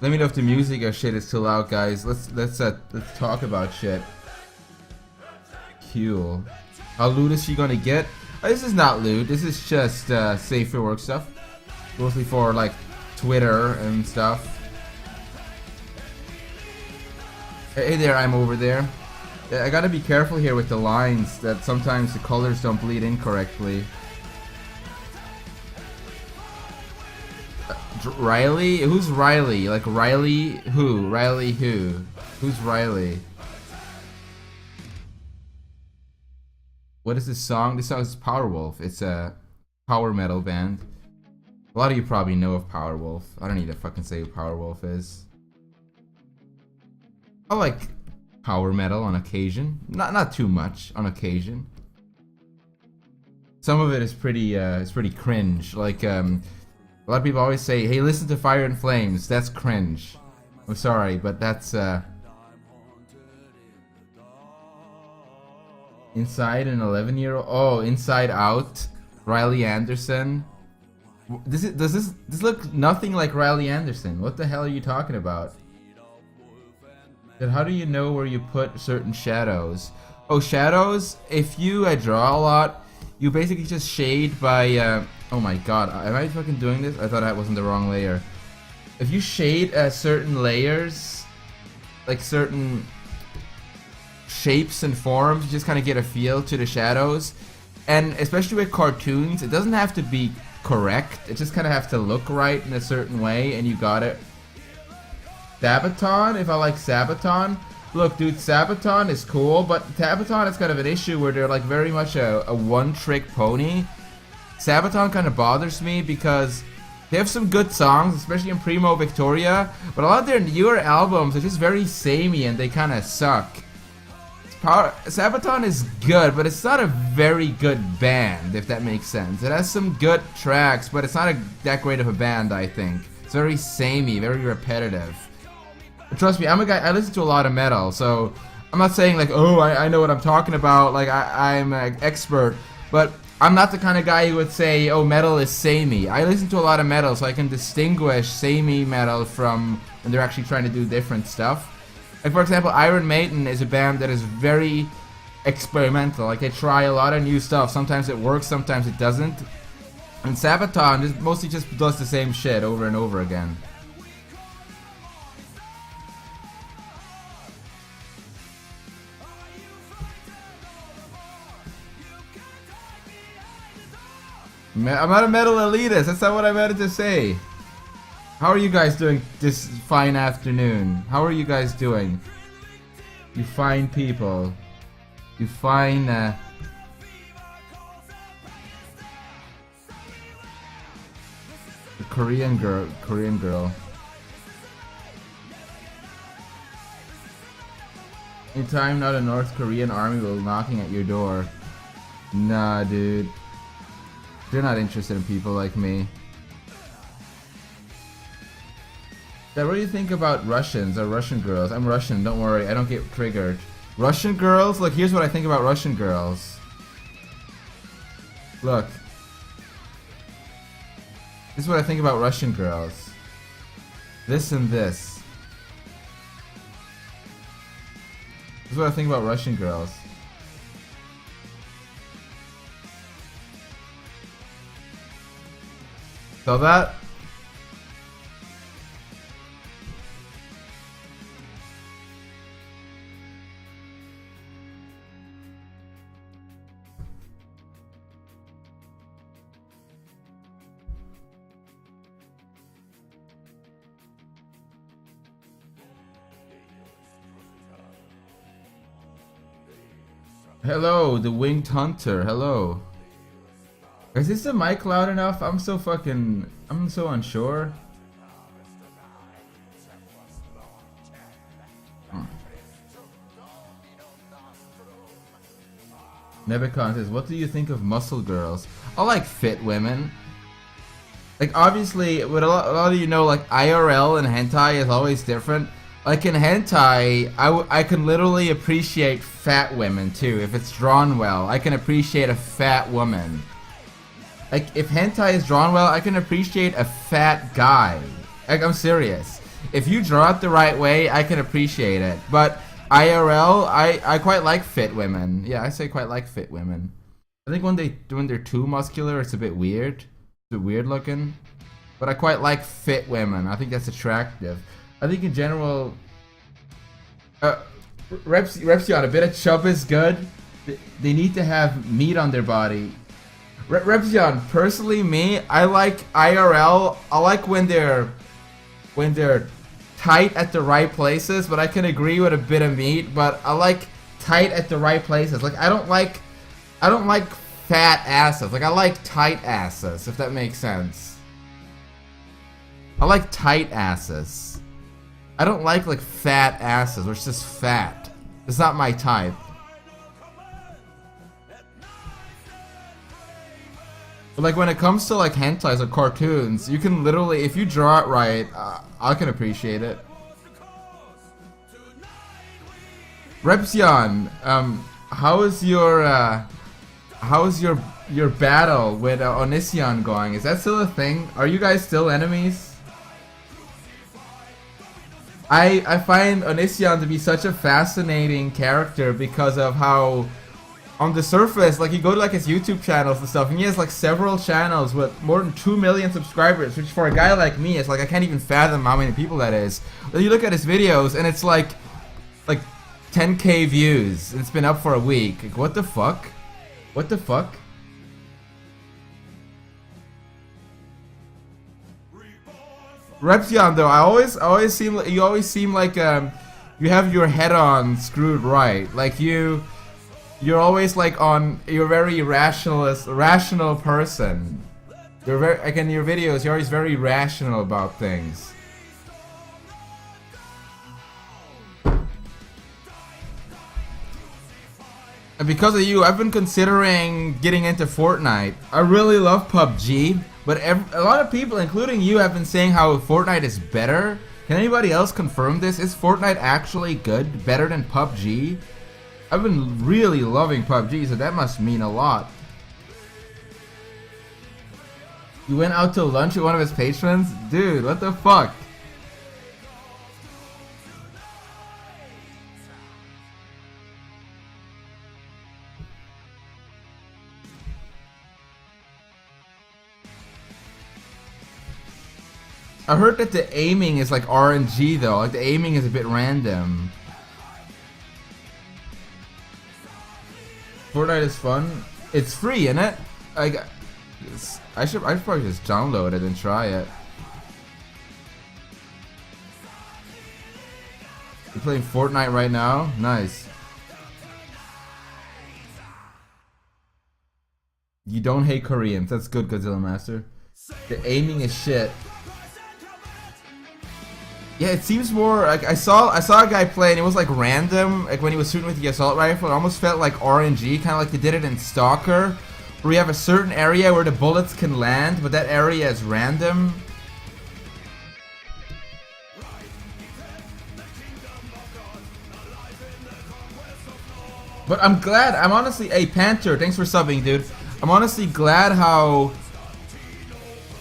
Let me know if the music or shit is too loud, guys. Let's talk about shit. Cool. How loot is she gonna get? This is not loot. This is just safe for work stuff. Mostly for like Twitter and stuff. Hey there, I'm over there. I gotta be careful here with the lines, that sometimes the colors don't bleed in correctly. Riley? Who's Riley? Like Riley who? Riley who? Who's Riley? What is this song? This song is Powerwolf. It's a power metal band. A lot of you probably know of Powerwolf. I don't need to fucking say who Powerwolf is. I like power metal on occasion. Not too much on occasion. Some of it is pretty cringe. Like a lot of people always say, "Hey, listen to Fire and Flames." That's cringe. I'm sorry, but that's Inside an 11-year-old. Oh, Inside Out. Riley Anderson. Does this look nothing like Riley Anderson? What the hell are you talking about? Then how do you know where you put certain shadows? Oh, shadows? If you draw a lot, you basically just shade by oh my god, am I fucking doing this? I thought I wasn't the wrong layer. If you shade certain layers, like certain shapes and forms, you just kind of get a feel to the shadows. And especially with cartoons, it doesn't have to be correct. It just kind of have to look right in a certain way, and you got it. Sabaton, if I like Sabaton. Look, dude, Sabaton is cool, but Sabaton is kind of an issue where they're like very much a one-trick pony. Sabaton kind of bothers me because they have some good songs, especially in Primo Victoria, but a lot of their newer albums are just very samey and they kind of suck. Sabaton is good, but it's not a very good band, if that makes sense. It has some good tracks, but it's not that great of a band, I think. It's very samey, very repetitive. But trust me, I'm a guy, I listen to a lot of metal, so I'm not saying like, oh, I know what I'm talking about, like I'm an expert, but I'm not the kind of guy who would say, oh, metal is samey. I listen to a lot of metal, so I can distinguish samey metal from when they're actually trying to do different stuff. Like, for example, Iron Maiden is a band that is very experimental. Like, they try a lot of new stuff. Sometimes it works, sometimes it doesn't. And Sabaton mostly just does the same shit over and over again. I'm not a metal elitist. That's not what I meant to say. How are you guys doing this fine afternoon? How are you guys doing? You fine people. You fine, the Korean girl. Anytime not a North Korean army will knocking at your door. Nah, dude. They're not interested in people like me. Dad, what do you think about Russians or Russian girls? I'm Russian, don't worry, I don't get triggered. Russian girls? Look, here's what I think about Russian girls. Look. This is what I think about Russian girls. This and this. This is what I think about Russian girls. So that... Hello, the Winged Hunter, hello. Is this the mic loud enough? I'm so unsure. Nebicon says, what do you think of muscle girls? I like fit women. Like, obviously, what a lot of you know, like, IRL and hentai is always different. Like, in hentai, I can literally appreciate fat women, too, if it's drawn well. I can appreciate a fat woman. Like, if hentai is drawn well, I can appreciate a fat guy. Like, I'm serious. if you draw it the right way, I can appreciate it. But IRL, I quite like fit women. Yeah, I say quite like fit women. I think when they're too muscular, it's a bit weird. It's a bit weird looking. But I quite like fit women. I think that's attractive. I think in general, Reptile, a bit of chub is good. They need to have meat on their body. Reptile, personally, me, I like IRL. I like when they're tight at the right places, but I can agree with a bit of meat. But I like tight at the right places. Like I don't like fat asses. Like I like tight asses, if that makes sense. I like tight asses. I don't like fat asses where it's just fat. It's not my type. But like when it comes to like hentais or cartoons, you can literally, if you draw it right, I can appreciate it. Repsion, how is your battle with Onision going? Is that still a thing? Are you guys still enemies? I find Onision to be such a fascinating character because of how, on the surface, like you go to like his YouTube channels and stuff, and he has like several channels with more than 2 million subscribers, which for a guy like me, it's like I can't even fathom how many people that is. But you look at his videos and it's like 10k views, and it's been up for a week. Like, what the fuck? What the fuck? Repsion though, you always seem like you have your head on screwed right. Like you're always like you're very rational person. You're very, like in your videos, you're always very rational about things. And because of you, I've been considering getting into Fortnite. I really love PUBG, but a lot of people, including you, have been saying how Fortnite is better. Can anybody else confirm this? Is Fortnite actually good? Better than PUBG? I've been really loving PUBG, so that must mean a lot. You went out to lunch with one of his patrons? Dude, what the fuck? I heard that the aiming is like RNG though, like the aiming is a bit random. Fortnite is fun. It's free, isn't it? I should probably just download it and try it. You're playing Fortnite right now? Nice. You don't hate Koreans. That's good, Godzilla Master. The aiming is shit. Yeah, it seems more like I saw a guy play and it was like random, like when he was shooting with the assault rifle. It almost felt like RNG, kind of like they did it in Stalker, where you have a certain area where the bullets can land, but that area is random. But I'm glad. I'm honestly, hey Panther, thanks for subbing, dude. I'm honestly glad how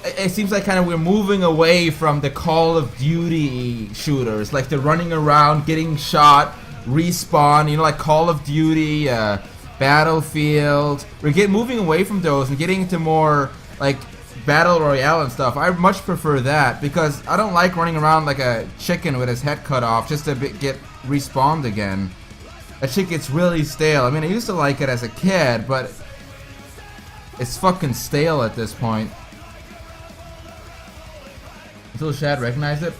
it seems like kind of we're moving away from the Call of Duty shooters, like the running around, getting shot, respawn, you know, like Call of Duty, Battlefield. We're moving away from those and getting into more like Battle Royale and stuff. I much prefer that because I don't like running around like a chicken with his head cut off just to get respawned again. That shit gets really stale. I mean, I used to like it as a kid, but it's fucking stale at this point. Until Shad recognized it.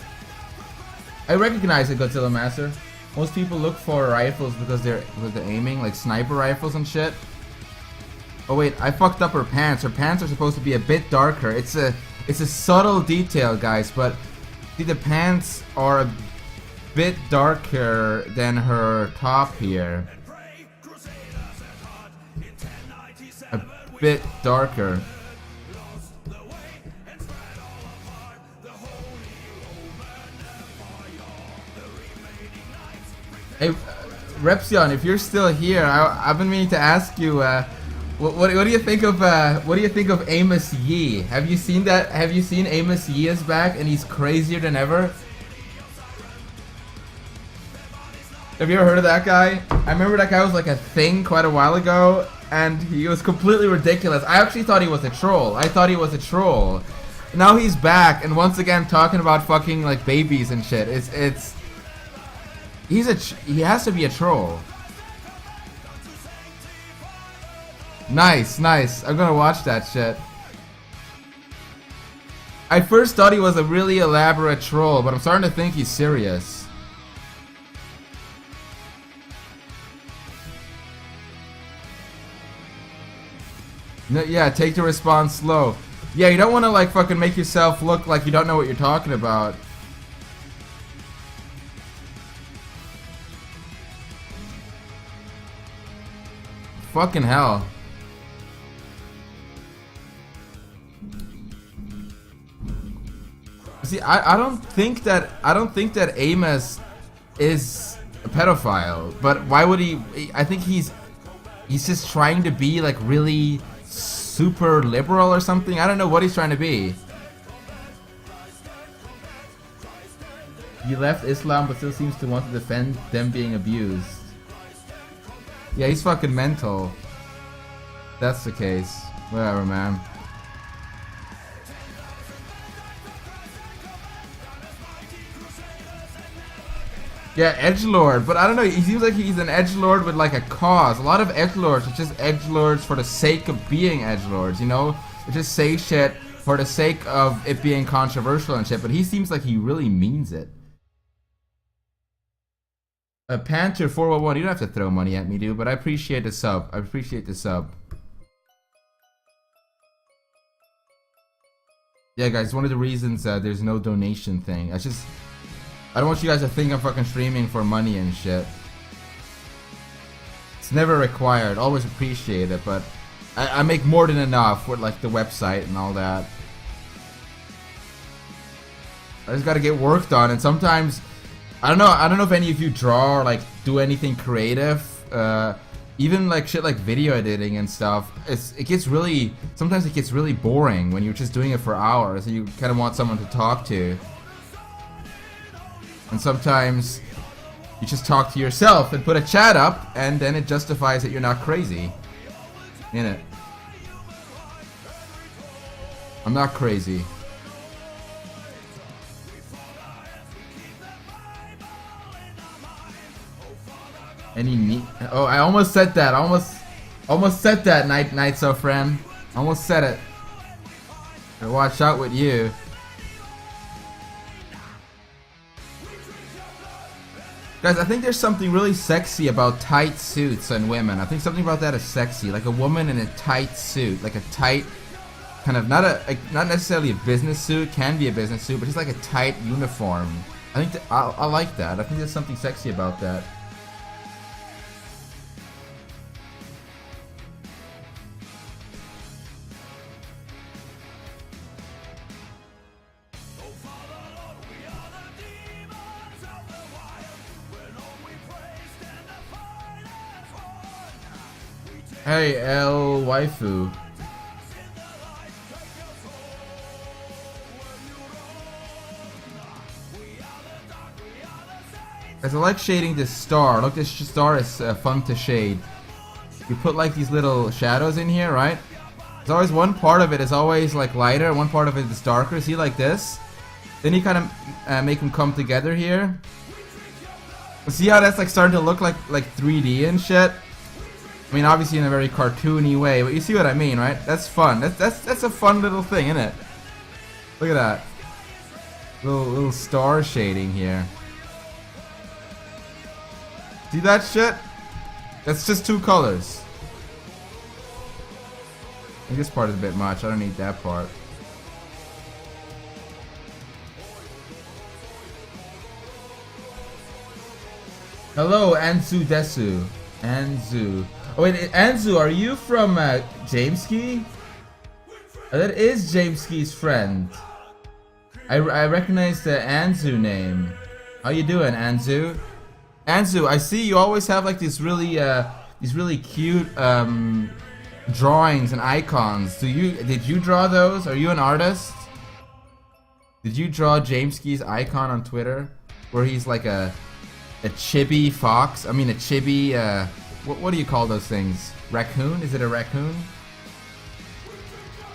I recognize it, Godzilla Master. Most people look for rifles because they're aiming, like sniper rifles and shit. Oh wait, I fucked up her pants. Her pants are supposed to be a bit darker. It's a subtle detail, guys, but see, the pants are a bit darker than her top here. A bit darker. Hey, Repsion, if you're still here, I've been meaning to ask you, what do you think of Amos Yee? Have you seen that? Have you seen Amos Yee is back and he's crazier than ever? Have you ever heard of that guy? I remember that guy was like a thing quite a while ago, and he was completely ridiculous. I actually thought he was a troll. Now he's back, and once again talking about fucking like babies and shit. He has to be a troll. Nice. I'm gonna watch that shit. I first thought he was a really elaborate troll, but I'm starting to think he's serious. No, yeah, take the response slow. Yeah, you don't want to like fucking make yourself look like you don't know what you're talking about. Fucking hell. See, I don't think that Amos is a pedophile, but why would he? I think he's just trying to be like really super liberal or something. I don't know what he's trying to be. He left Islam but still seems to want to defend them being abused. Yeah, he's fucking mental. That's the case. Whatever, man. Yeah, edgelord, but I don't know, he seems like he's an edgelord with like a cause. A lot of edgelords are just edgelords for the sake of being edgelords, you know? They just say shit for the sake of it being controversial and shit, but he seems like he really means it. Panther 411, you don't have to throw money at me, dude, but I appreciate the sub. Yeah, guys, one of the reasons there's no donation thing. I don't want you guys to think I'm fucking streaming for money and shit. It's never required, always appreciate it, but I make more than enough with like the website and all that. I just gotta get work done, and sometimes I don't know if any of you draw or like do anything creative. Even like shit like video editing and stuff. Sometimes it gets really boring when you're just doing it for hours and you kind of want someone to talk to. And sometimes you just talk to yourself and put a chat up, and then it justifies that you're not crazy. Innit? I'm not crazy. Any meat? Oh, I almost said that. Almost said that, Night So Friend. Almost said it. But watch out with you. Guys, I think there's something really sexy about tight suits and women. I think something about that is sexy. Like a woman in a tight suit. Like a tight, kind of, not necessarily a business suit. Can be a business suit, but just like a tight uniform. I think I like that. I think there's something sexy about that. Hey, El Waifu. Guys, I like shading this star. Look, this star is fun to shade. You put like these little shadows in here, right? There's always one part of it is always like lighter, one part of it is darker. See, like this? Then you kind of make them come together here. See how that's like starting to look like 3D and shit? I mean, obviously in a very cartoony way, but you see what I mean, right? That's fun. That's a fun little thing, isn't it? Look at that. Little star shading here. See that shit? That's just 2 colors. I think this part is a bit much. I don't need that part. Hello, Anzu Desu. Anzu. Oh wait, Anzu, are you from Jameski? Oh, that is Jameski's friend. I recognize the Anzu name. How you doing, Anzu? Anzu, I see you always have like these really cute drawings and icons. Did you draw those? Are you an artist? Did you draw Jameski's icon on Twitter, where he's like a A chibi fox. I mean a chibi. What do you call those things? Raccoon? Is it a raccoon?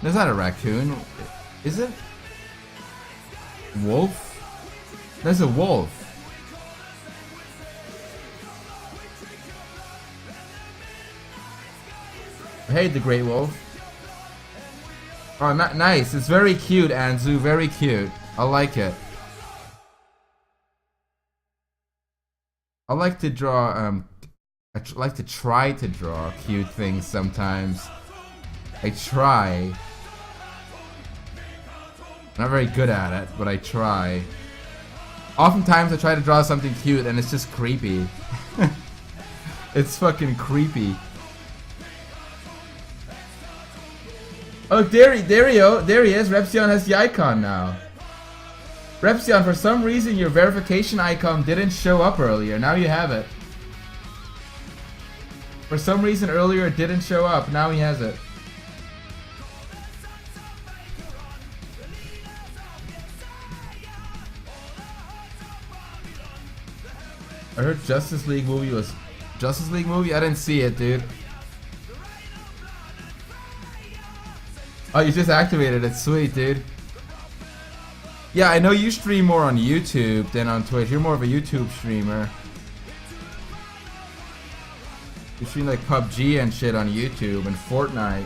No, it's not a raccoon. Is it? Wolf? There's a wolf. Hey, the Great Wolf. Oh, nice. It's very cute, Anzu. Very cute. I like it. I like to draw, I like to try to draw cute things sometimes. I try. I'm not very good at it, but I try. Oftentimes I try to draw something cute and it's just creepy. It's fucking creepy. Oh, there he is. Reptile has the icon now. Reptile, for some reason your verification icon didn't show up earlier. Now you have it. For some reason earlier it didn't show up. Now he has it. I heard Justice League movie was... Justice League movie? I didn't see it, dude. Oh, you just activated it. Sweet, dude. Yeah, I know you stream more on YouTube than on Twitch. You're more of a YouTube streamer. You stream like PUBG and shit on YouTube and Fortnite.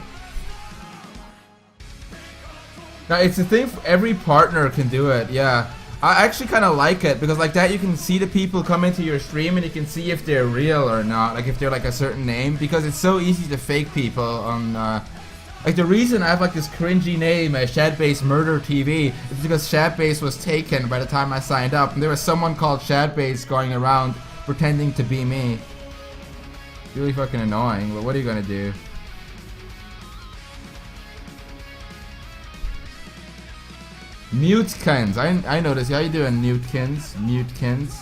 Now, it's a thing, every partner can do it, yeah. I actually kind of like it because like that you can see the people come into your stream and you can see if they're real or not, like if they're like a certain name, because it's so easy to fake people on like the reason I have like this cringy name, Shadbase Murder TV, is because Shadbase was taken by the time I signed up and there was someone called Shadbase going around pretending to be me. It's really fucking annoying, but what are you gonna do? Mutekins, I noticed. How you doing, Mutekins? Mutekins.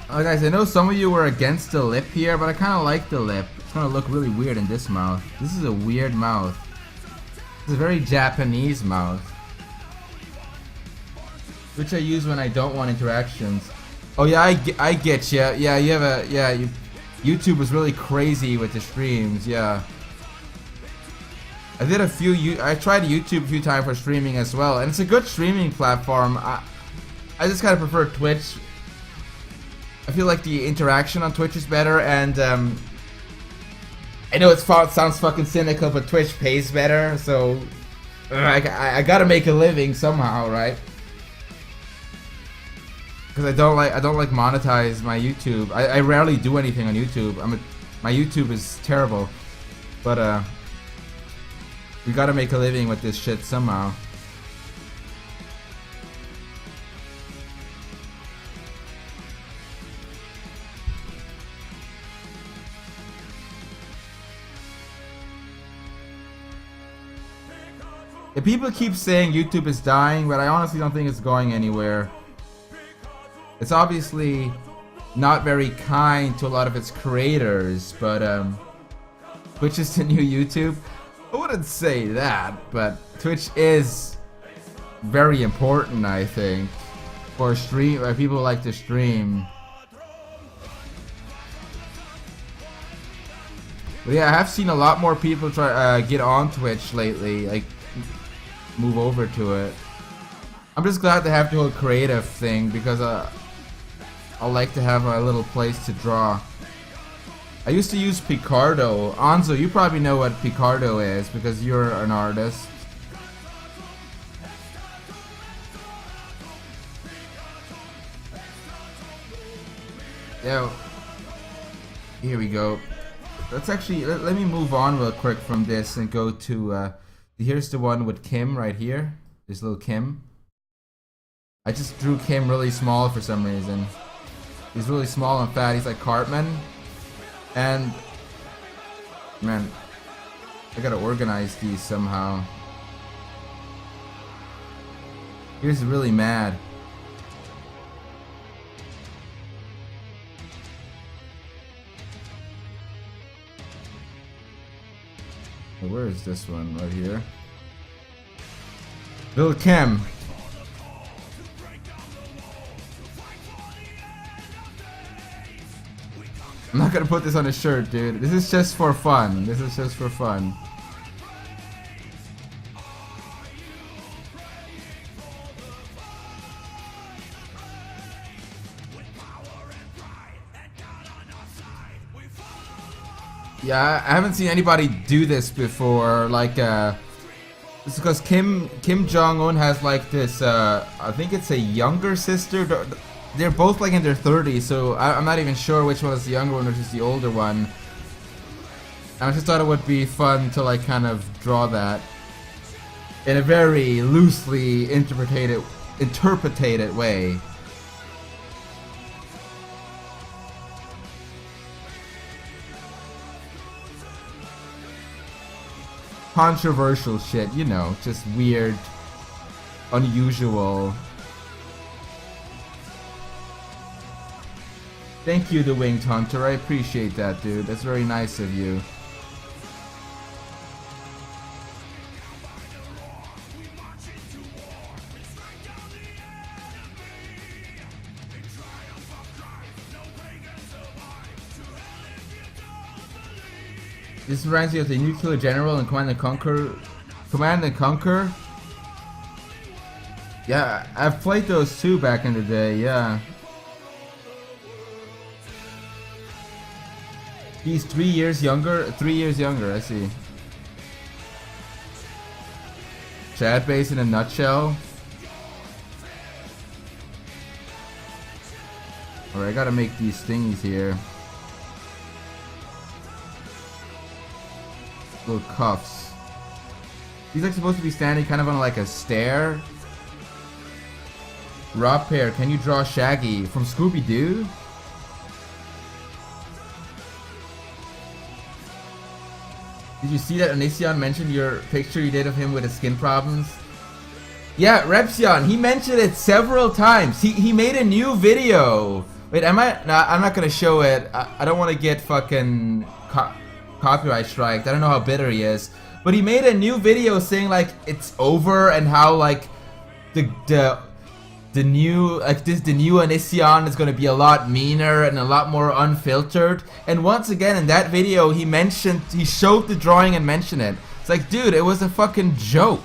Oh, guys, I know some of you were against the lip here, but I kind of like the lip. It's gonna look really weird in this mouth. This is a weird mouth. It's a very Japanese mouth, which I use when I don't want interactions. Oh yeah, I get you. Yeah, you have a YouTube was really crazy with the streams. Yeah. I did a few. I tried YouTube a few times for streaming as well, and it's a good streaming platform. I just kind of prefer Twitch. I feel like the interaction on Twitch is better, and I know it sounds fucking cynical, but Twitch pays better, so I gotta make a living somehow, right? Because I don't like monetize my YouTube. I rarely do anything on YouTube. My YouTube is terrible, but we gotta make a living with this shit somehow. Yeah, people keep saying YouTube is dying, but I honestly don't think it's going anywhere. It's obviously not very kind to a lot of its creators, but Twitch is the new YouTube. I wouldn't say that, but Twitch is very important, I think, for people who like to stream. But yeah, I have seen a lot more people try get on Twitch lately, like move over to it. I'm just glad to have the whole creative thing because I like to have a little place to draw. I used to use Picardo. Anzo, you probably know what Picardo is because you're an artist. Yeah. Here we go. Let's actually let me move on real quick from this and go to here's the one with Kim right here. This little Kim. I just drew Kim really small for some reason. He's really small and fat. He's like Cartman. And man, I gotta organize these somehow. Here's really mad. Where is this one? Right here. Little Kim. I'm not gonna put this on a shirt, dude. This is just for fun. This is just for fun. Yeah, I haven't seen anybody do this before. Like, it's because Kim Jong-un has like this. I think it's a younger sister. They're both like in their 30s, so I'm not even sure which one is the younger one or just the older one. I just thought it would be fun to like kind of draw that in a very loosely interpreted way. Controversial shit, you know, just weird, unusual. Thank you, the Winged Hunter. I appreciate that, dude. That's very nice of you. This reminds me of the Nuclear General and Command and Conquer. Command and Conquer? Yeah, I've played those too back in the day, yeah. He's 3 years younger? 3 years younger, I see. Shadbase in a nutshell. Alright, I gotta make these thingies here. Little cuffs. He's like supposed to be standing kind of on like a stair. Raw Pair, can you draw Shaggy from Scooby-Doo? Did you see that Onision mentioned your picture you did of him with his skin problems? Yeah, Reptile, he mentioned it several times. He made a new video. Wait, am I? Nah, I'm not gonna show it. I don't want to get fucking copyright striked. I don't know how bitter he is, but he made a new video saying like it's over and how like the new Onision is gonna be a lot meaner and a lot more unfiltered. And once again in that video he showed the drawing and mentioned it. It's like, dude, it was a fucking joke.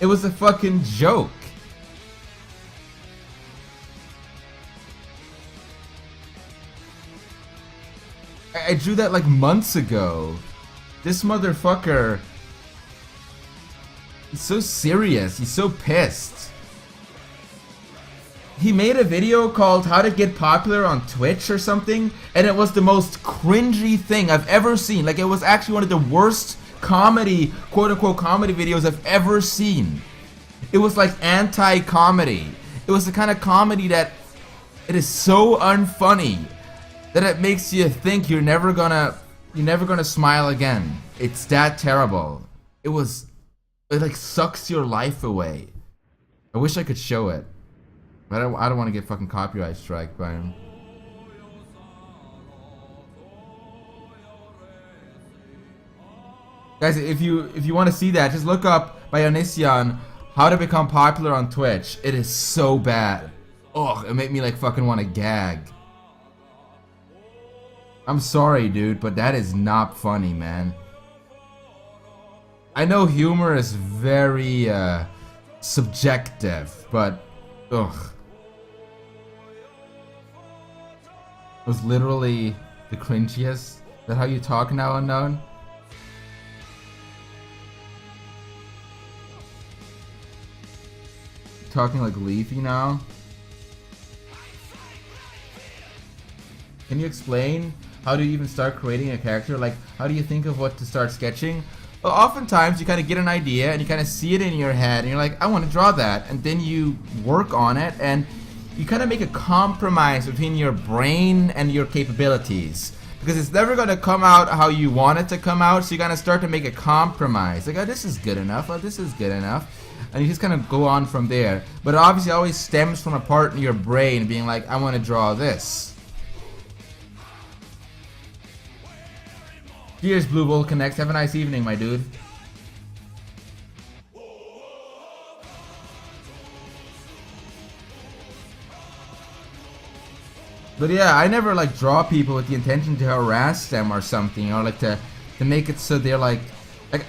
It was a fucking joke. I drew that like months ago. This motherfucker, he's so serious. He's so pissed. He made a video called How to Get Popular on Twitch or something, and it was the most cringy thing I've ever seen. Like, it was actually one of the worst comedy, quote-unquote comedy videos I've ever seen. It was like anti-comedy. It was the kind of comedy that it is so unfunny that it makes you think you're never gonna smile again. It's that terrible. It like sucks your life away. I wish I could show it. But I don't want to get fucking copyright strike by him. Guys, if you want to see that, just look up by Onision How to Become Popular on Twitch. It is so bad. Ugh, it made me like fucking want to gag. I'm sorry, dude, but that is not funny, man. I know humor is very subjective, but ugh. It was literally the cringiest. Is that how you talk now, Unknown? Talking like Leafy now? Can you explain how do you even start creating a character? Like, how do you think of what to start sketching? Well, oftentimes you kind of get an idea and you kind of see it in your head and you're like, I want to draw that, and then you work on it and you kind of make a compromise between your brain and your capabilities, because it's never going to come out how you want it to come out, so you gotta start to make a compromise. Like, oh, this is good enough, oh, this is good enough, and you just kind of go on from there. But it obviously always stems from a part in your brain being like, I want to draw this. Cheers, Blue Bull Connects. Have a nice evening, my dude. But yeah, I never like draw people with the intention to harass them or something, or like to make it so they're like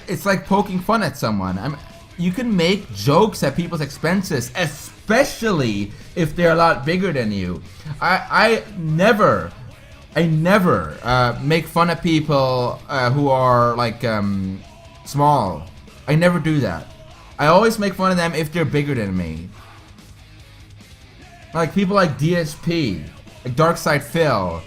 it's like poking fun at someone. You can make jokes at people's expenses, especially if they're a lot bigger than you. I never make fun of people who are like small. I never do that. I always make fun of them if they're bigger than me. Like people like DSP, like Darkside Phil,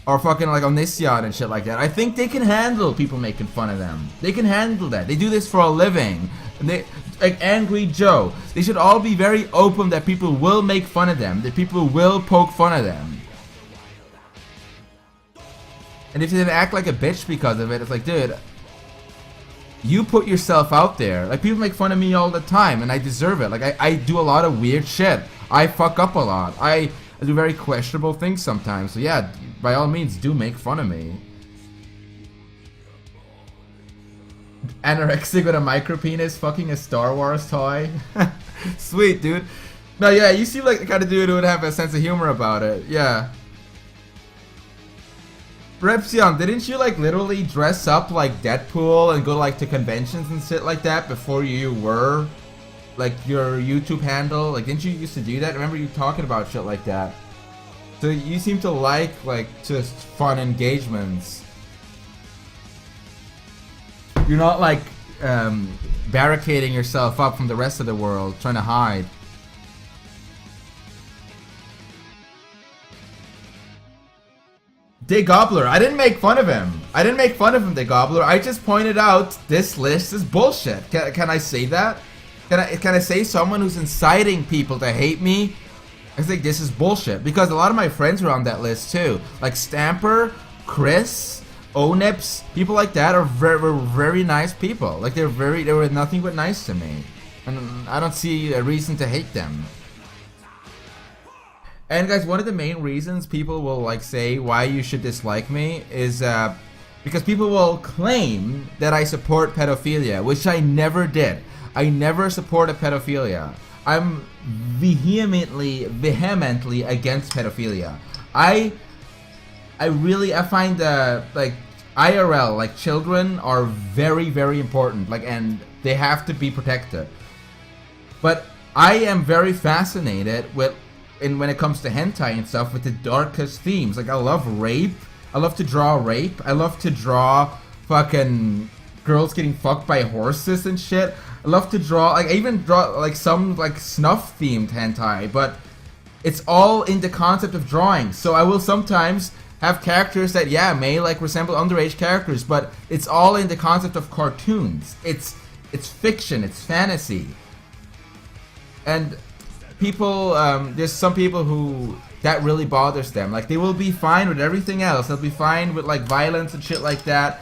or fucking like Omniscient and shit like that. I think they can handle people making fun of them. They can handle that. They do this for a living. And they, like Angry Joe, they should all be very open that people will make fun of them, that people will poke fun of them. And if they act like a bitch because of it, it's like, dude, you put yourself out there. Like, people make fun of me all the time, and I deserve it. Like, I do a lot of weird shit. I fuck up a lot. I do very questionable things sometimes. So yeah, by all means, do make fun of me. Anorexic with a micro penis fucking a Star Wars toy. Sweet, dude. No, yeah, you seem like the kind of dude who would have a sense of humor about it. Yeah. Reptile, didn't you like literally dress up like Deadpool and go like to conventions and shit like that before you were like your YouTube handle? Like, didn't you used to do that? I remember you talking about shit like that. So you seem to like just fun engagements. You're not like barricading yourself up from the rest of the world, trying to hide. Day Gobbler, I didn't make fun of him. I didn't make fun of him, Day Gobbler. I just pointed out this list is bullshit. Can I say that? Can I say someone who's inciting people to hate me? I think this is bullshit, because a lot of my friends are on that list too. Like Stamper, Chris, Onips, people like that are very nice people. Like they were nothing but nice to me, and I don't see a reason to hate them. And guys, one of the main reasons people will like say why you should dislike me is because people will claim that I support pedophilia, which I never did. I never supported pedophilia. I'm vehemently against pedophilia. I find like IRL, like children are very important, like, and they have to be protected. But I am very fascinated with, when it comes to hentai and stuff, with the darkest themes. Like, I love rape. I love to draw rape. I love to draw fucking girls getting fucked by horses and shit. I love to draw, like, I even draw like some like snuff themed hentai, but it's all in the concept of drawing. So I will sometimes have characters that, yeah, may like resemble underage characters, but it's all in the concept of cartoons. It's fiction, it's fantasy. And people, there's some people who that really bothers them. Like, they will be fine with everything else. They'll be fine with like violence and shit like that,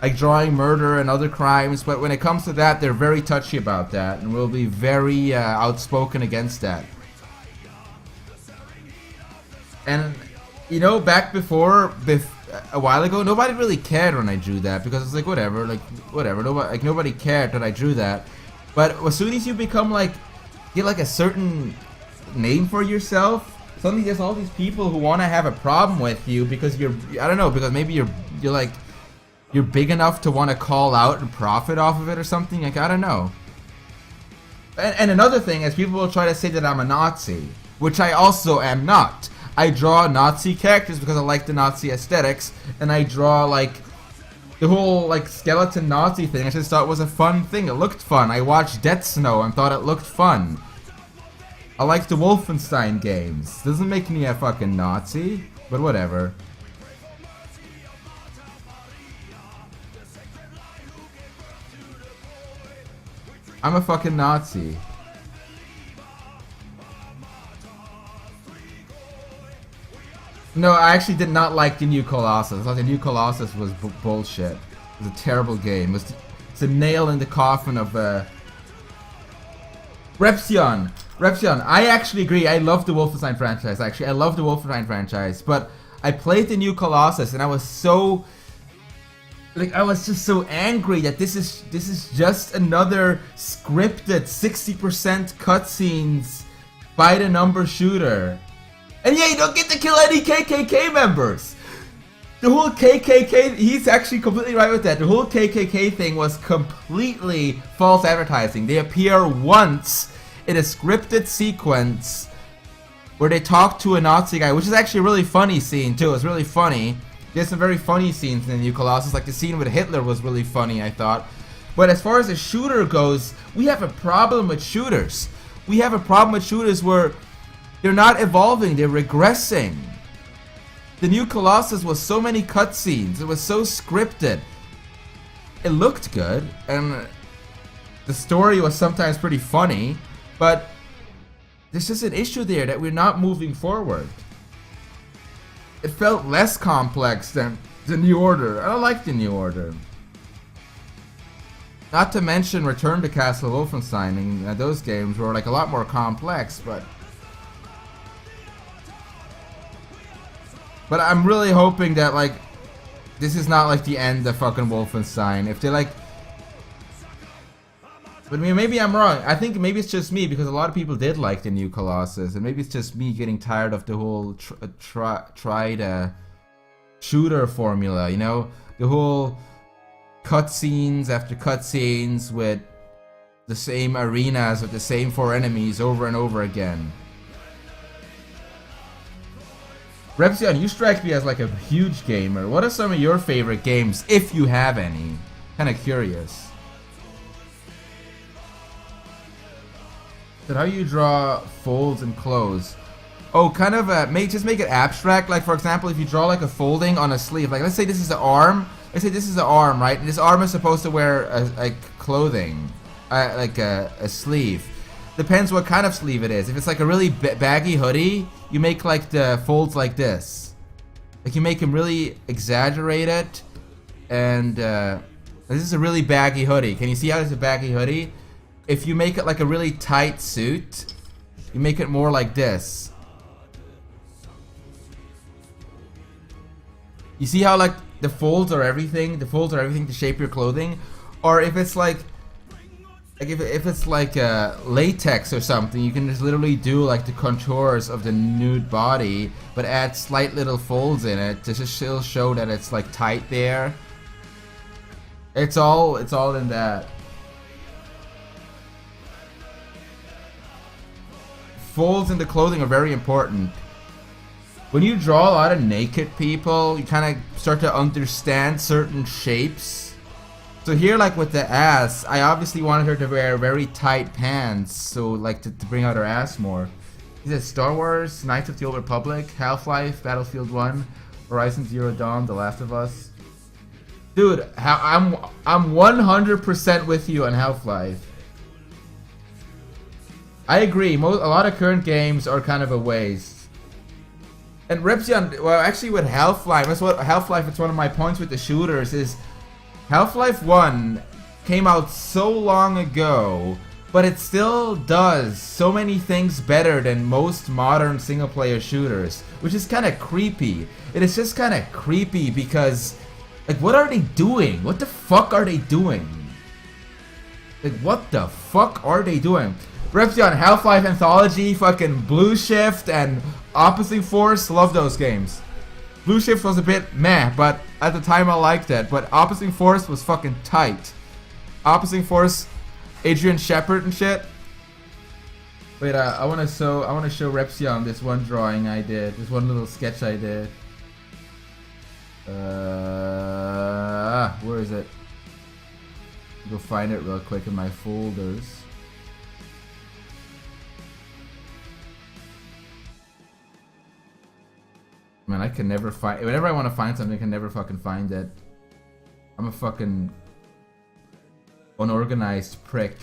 like drawing murder and other crimes, but when it comes to that, they're very touchy about that and will be very outspoken against that. And you know, back before a while ago, nobody really cared when I drew that, because it's like whatever, nobody cared that I drew that. But as soon as you become like, get like a certain name for yourself, suddenly there's all these people who want to have a problem with you because you're, I don't know, because maybe you're like, you're big enough to want to call out and profit off of it or something. Like, I don't know. And another thing is, people will try to say that I'm a Nazi, which I also am not. I draw Nazi characters because I like the Nazi aesthetics, and I draw like the whole like skeleton Nazi thing. I just thought it was a fun thing. It looked fun. I watched Death Snow and thought it looked fun. I like the Wolfenstein games. Doesn't make me a fucking Nazi, but whatever. I'm a fucking Nazi. No, I actually did not like the new Colossus. I thought the new Colossus was bullshit. It was a terrible game. It's a nail in the coffin of Reptile. I actually agree. I love the Wolfenstein franchise. Actually, I love the Wolfenstein franchise. But I played the new Colossus, and I was so, like, I was just so angry that this is just another scripted 60% cutscenes by the number shooter. And yeah, you don't get to kill any KKK members. The whole KKK, he's actually completely right with that. The whole KKK thing was completely false advertising. They appear once in a scripted sequence where they talk to a Nazi guy, which is actually a really funny scene too. It's really funny. There's some very funny scenes in the New Colossus, like the scene with Hitler was really funny, I thought. But as far as a shooter goes, we have a problem with shooters. We have a problem with shooters where they're not evolving, they're regressing. The New Colossus was so many cutscenes, it was so scripted. It looked good, and the story was sometimes pretty funny, but there's just an issue there that we're not moving forward. It felt less complex than the New Order. I don't like the New Order. Not to mention Return to Castle Wolfenstein, and those games were like a lot more complex, but I'm really hoping that like this is not like the end of fucking Wolfenstein. If they like, but I mean, maybe I'm wrong. I think maybe it's just me because a lot of people did like the New Colossus, and maybe it's just me getting tired of the whole tried shooter formula. You know, the whole cutscenes after cutscenes with the same arenas with the same 4 enemies over and over again. Reptile, you strike me as like a huge gamer. What are some of your favorite games, if you have any? Kind of curious. But how you draw folds and close? Oh, kind of just make it abstract. Like for example, if you draw like a folding on a sleeve, like let's say this is the arm. Let's say this is the arm, right? And this arm is supposed to wear like clothing, like a sleeve. Depends what kind of sleeve it is. If it's like a really baggy hoodie, you make like the folds like this. Like you make them really exaggerated. And this is a really baggy hoodie. Can you see how it's a baggy hoodie? If you make it like a really tight suit, you make it more like this. You see how like the folds are everything? The folds are everything to shape your clothing. Or if it's like if it's like latex or something, you can just literally do like the contours of the nude body, but add slight little folds in it to just still show that it's like tight there. It's all in that. Folds in the clothing are very important. When you draw a lot of naked people, you kind of start to understand certain shapes. So here, like with the ass, I obviously wanted her to wear very tight pants, so like to bring out her ass more. Is it Star Wars, Knights of the Old Republic, Half-Life, Battlefield 1, Horizon Zero Dawn, The Last of Us? Dude, I'm 100% with you on Half-Life. I agree, a lot of current games are kind of a waste. And Reptile, well actually with Half-Life, it's one of my points with the shooters is Half-Life 1 came out so long ago, but it still does so many things better than most modern single-player shooters, which is kind of creepy. It is just kind of creepy because, like, what are they doing? What the fuck are they doing? Like, what the fuck are they doing? Reptile, Half-Life Anthology, fucking Blue Shift, and Opposing Force, love those games. Blue Shift was a bit meh, but at the time I liked it. But Opposing Force was fucking tight. Opposing Force, Adrian Shepard and shit. Wait, I want to show Reptile this one drawing I did, this one little sketch I did. Where is it? Go find it real quick in my folders. Man, I can never find. Whenever I want to find something, I can never fucking find it. I'm a fucking unorganized prick.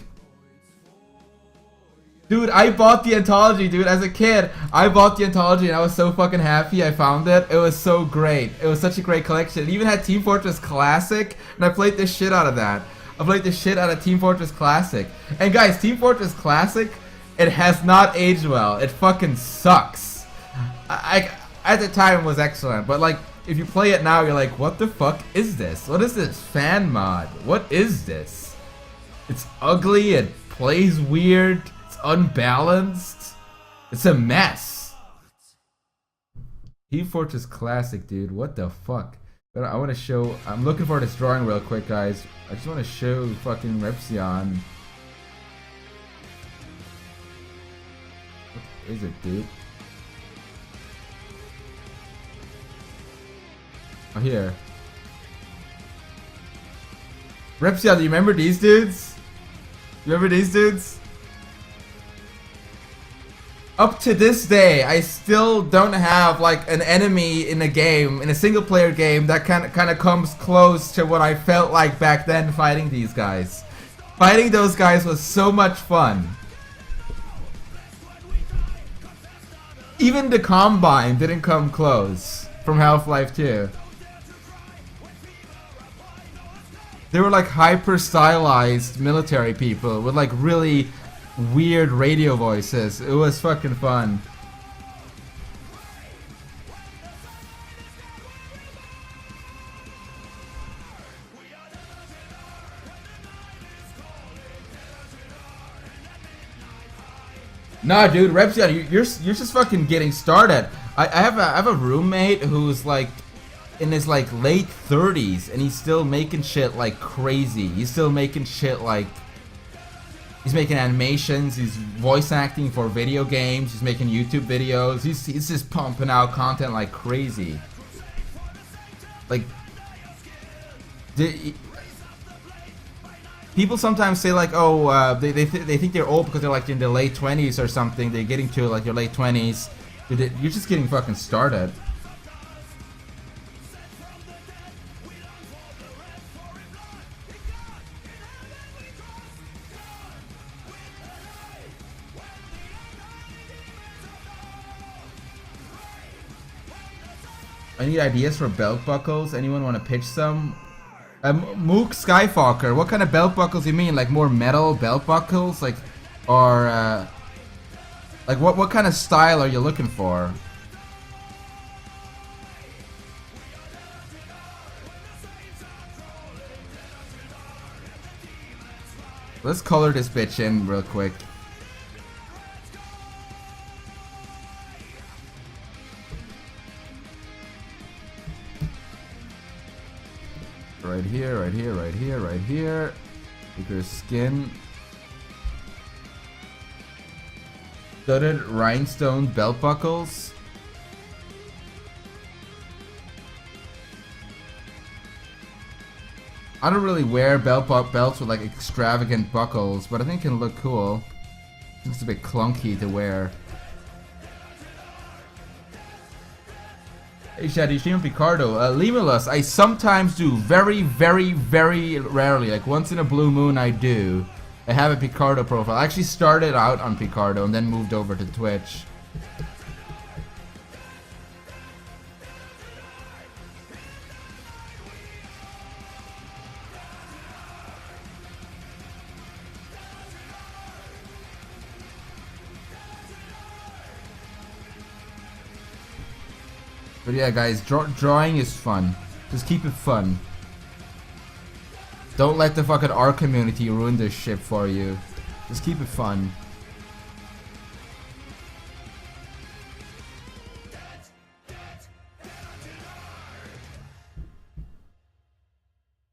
Dude, I bought the anthology, dude. As a kid, I bought the anthology and I was so fucking happy I found it. It was so great. It was such a great collection. It even had Team Fortress Classic, and I played the shit out of that. I played the shit out of Team Fortress Classic. And guys, Team Fortress Classic, it has not aged well. It fucking sucks. At the time it was excellent, but like if you play it now, you're like, what the fuck is this? What is this fan mod? What is this? It's ugly, it plays weird, it's unbalanced, it's a mess. Team Fortress Classic, dude. What the fuck? But I want to show. I'm looking for this drawing real quick, guys. I just want to show fucking Reptile. What is it, dude? Oh, here. Reptile, do you remember these dudes? You remember these dudes? Up to this day, I still don't have like an enemy in a game, in a single player game, that kind of comes close to what I felt like back then fighting these guys. Fighting those guys was so much fun. Even the Combine didn't come close from Half-Life 2. They were like hyper stylized military people with like really weird radio voices. It was fucking fun. Nah, dude, Reptile, you're just fucking getting started. I have a roommate who's like in his like late 30s and he's still making shit like crazy. He's still making shit like he's making animations, he's voice acting for video games, he's making YouTube videos, he's just pumping out content like crazy. Like people sometimes say like, oh, they think they're old because they're like in their late 20s or something. They're getting to like your late 20s. You're just getting fucking started. I need ideas for belt buckles. Anyone want to pitch some? Mook Skyfalker, what kind of belt buckles do you mean? Like more metal belt buckles? Like, or, like what kind of style are you looking for? Let's color this bitch in real quick. Right here, right here, right here, right here. Bigger skin. Studded rhinestone belt buckles. I don't really wear belts with like extravagant buckles, but I think it can look cool. It's a bit clunky to wear. Hey Shad, you stream Picardo. Lemulus, I sometimes do. Very, very, very rarely. Like once in a blue moon I do. I have a Picardo profile. I actually started out on Picardo and then moved over to Twitch. But yeah, guys, drawing is fun. Just keep it fun. Don't let the fucking art community ruin this shit for you. Just keep it fun.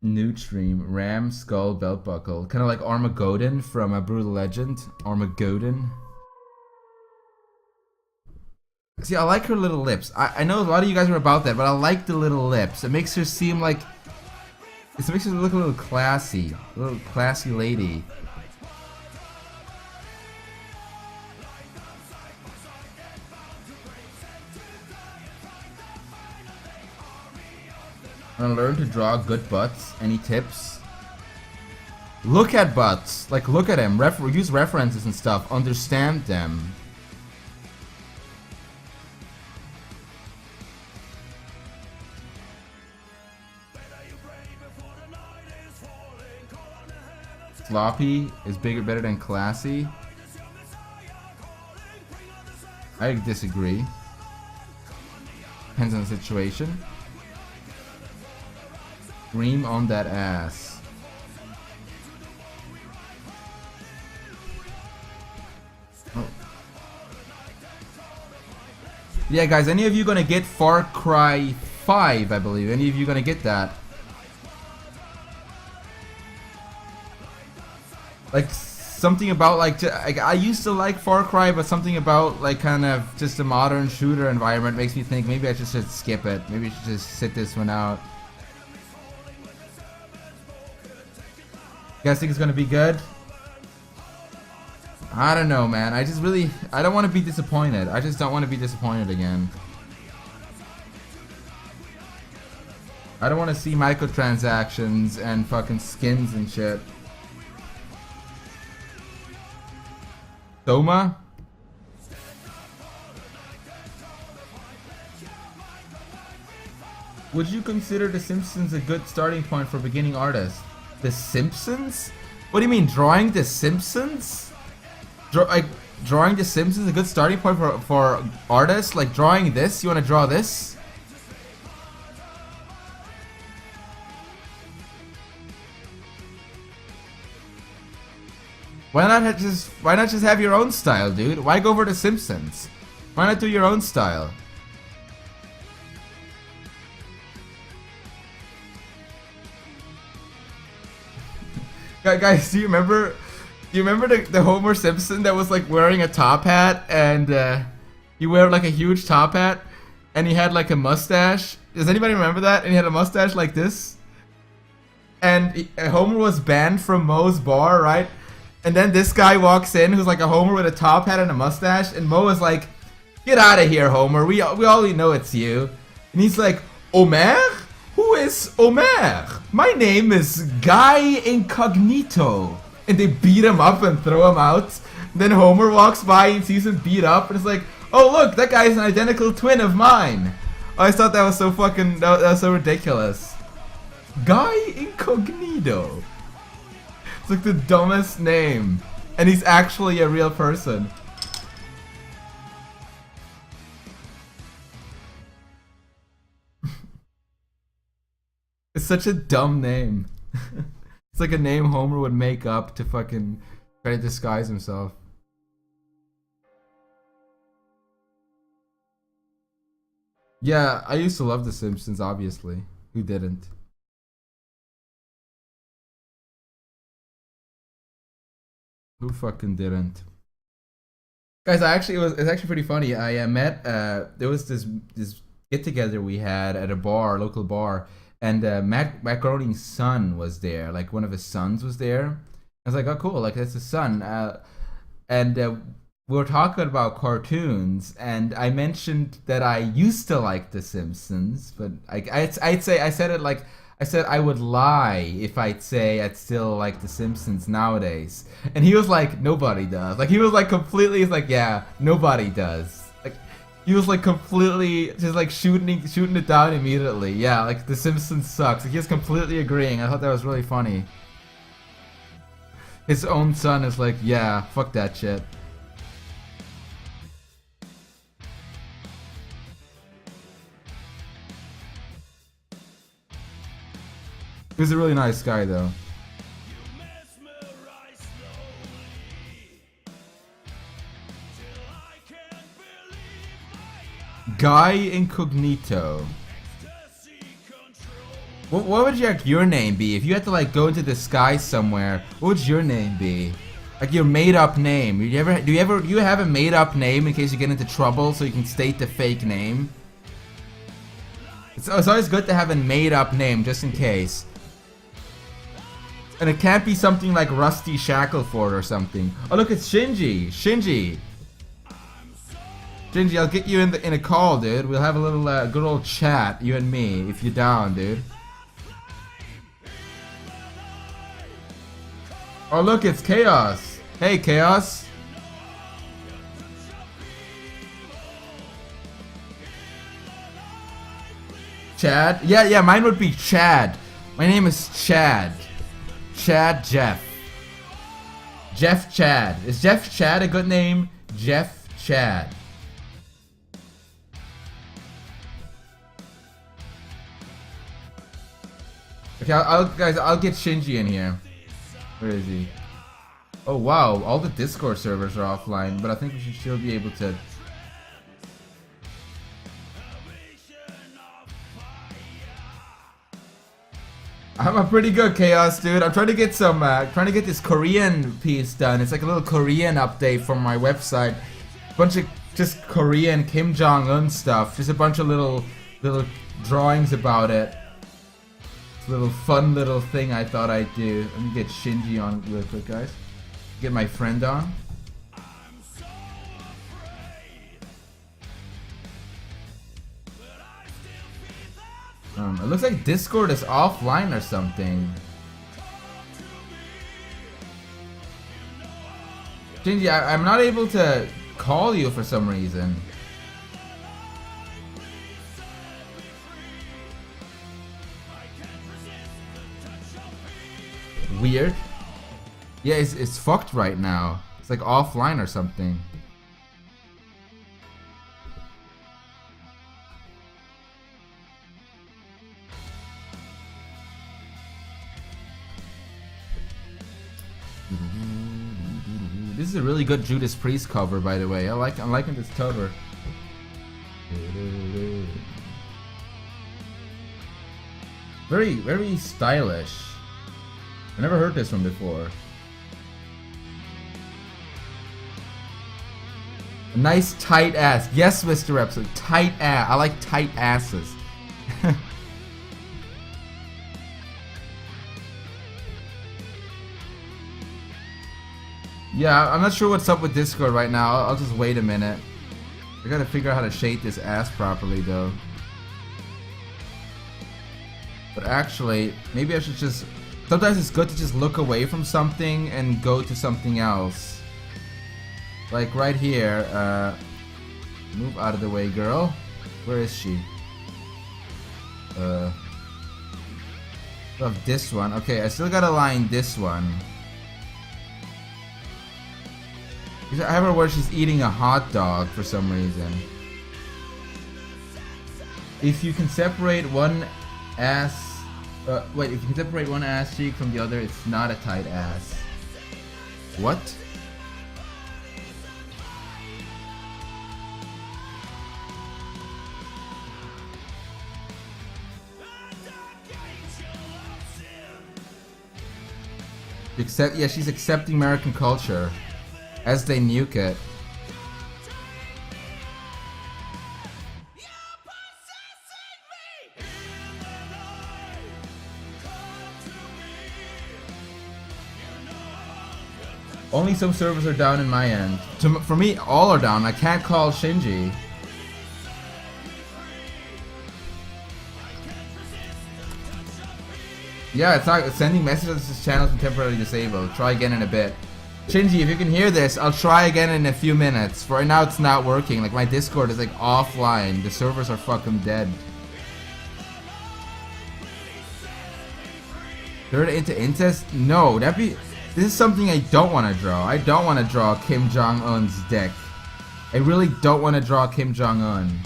Nude stream, Ram Skull Belt Buckle. Kind of like Armageddon from a Brutal Legend. Armageddon. See, I like her little lips. I know a lot of you guys are about that, but I like the little lips. It makes her seem like... It makes her look a little classy. A little classy lady. Wanna learn to draw good butts? Any tips? Look at butts. Like, look at them. Use references and stuff. Understand them. Sloppy is better than classy. I disagree. Depends on the situation. Scream on that ass. Oh. Yeah, guys, any of you gonna get Far Cry 5, I believe. Any of you gonna get that? Like, something about, like, I used to like Far Cry, but something about, like, kind of just a modern shooter environment makes me think maybe I just should skip it. Maybe I should just sit this one out. You guys think it's gonna be good? I don't know, man. I don't want to be disappointed. I just don't want to be disappointed again. I don't want to see microtransactions and fucking skins and shit. Soma? Would you consider The Simpsons a good starting point for beginning artists? The Simpsons? What do you mean, drawing The Simpsons? Drawing The Simpsons a good starting point for artists? Like drawing this? You want to draw this? Why not just have your own style, dude? Why go for The Simpsons? Why not do your own style? Guys, do you remember the Homer Simpson that was like wearing a top hat and he wore like a huge top hat and he had like a mustache? Does anybody remember that? And he had a mustache like this. And Homer was banned from Moe's bar, right? And then this guy walks in who's like a Homer with a top hat and a mustache, and Moe is like, "Get out of here, Homer. We already know it's you." And he's like, "Homer? Who is Homer? My name is Guy Incognito." And they beat him up and throw him out. Then Homer walks by and sees him beat up and is like, "Oh look, that guy's an identical twin of mine." Oh, I thought that was so fucking, that was so ridiculous. Guy Incognito. It's like the dumbest name. And he's actually a real person. It's such a dumb name. It's like a name Homer would make up to fucking try to disguise himself. Yeah, I used to love The Simpsons, obviously. Who didn't? Who fucking didn't? Guys, it's actually pretty funny. I met there was this get together we had at a bar, local bar, and Matt Groening's son was there. Like one of his sons was there. I was like, oh cool, like that's his son. And we were talking about cartoons, and I mentioned that I used to like The Simpsons, but I said I would lie if I'd say I'd still like The Simpsons nowadays. And he was like, nobody does. Like he was like completely, he's like, yeah, nobody does. Like he was like completely just like shooting it down immediately. Yeah, like The Simpsons sucks. Like, he was completely agreeing. I thought that was really funny. His own son is like, yeah, fuck that shit. He was a really nice guy, though. Guy Incognito. What would your name be if you had to like go into the sky somewhere? What would your name be? Like your made-up name. Do you have a made-up name in case you get into trouble so you can state the fake name? It's always good to have a made-up name just in case. And it can't be something like Rusty Shackleford or something. Oh look, it's Shinji. Shinji, I'll get you in a call, dude. We'll have a little good old chat, you and me, if you're down, dude. Oh look, it's Chaos. Hey, Chaos. Chad? Yeah, mine would be Chad. My name is Chad. Chad Jeff. Jeff Chad. Is Jeff Chad a good name? Jeff Chad. Okay, I'll get Shinji in here. Where is he? Oh wow, all the Discord servers are offline, but I think we should still be able to. I'm a pretty good chaos, dude. I'm trying to get some, trying to get this Korean piece done. It's like a little Korean update from my website. Bunch of just Korean Kim Jong-un stuff. Just a bunch of little drawings about it. It's a little fun little thing I thought I'd do. Let me get Shinji on real quick, guys. Get my friend on. It looks like Discord is offline or something. Shinji, I'm not able to call you for some reason. Weird. Yeah, it's fucked right now. It's like offline or something. This is a really good Judas Priest cover, by the way. I'm liking this cover. Very stylish. I never heard this one before. A nice tight ass. Yes, Mr. Reptile. Tight ass. I like tight asses. Yeah, I'm not sure what's up with Discord right now. I'll just wait a minute. I gotta figure out how to shade this ass properly, though. But actually, maybe I should just... Sometimes it's good to just look away from something and go to something else. Like right here. Move out of the way, girl. Where is she? Of this one. Okay, I still gotta line this one. I have her where she's eating a hot dog for some reason. If you can separate one ass... wait, if you can separate one ass cheek from the other, it's not a tight ass. What? Yeah, she's accepting American culture. As they nuke it. Only some servers are down in my end. For me, all are down. I can't call Shinji. Yeah, it's not sending messages to this channel has been temporarily disabled. Try again in a bit. Shinji, if you can hear this, I'll try again in a few minutes. For right now, it's not working. Like, my Discord is, like, offline. The servers are fucking dead. Turn it into incest? No, this is something I don't want to draw. I don't want to draw Kim Jong-un's dick. I really don't want to draw Kim Jong-un.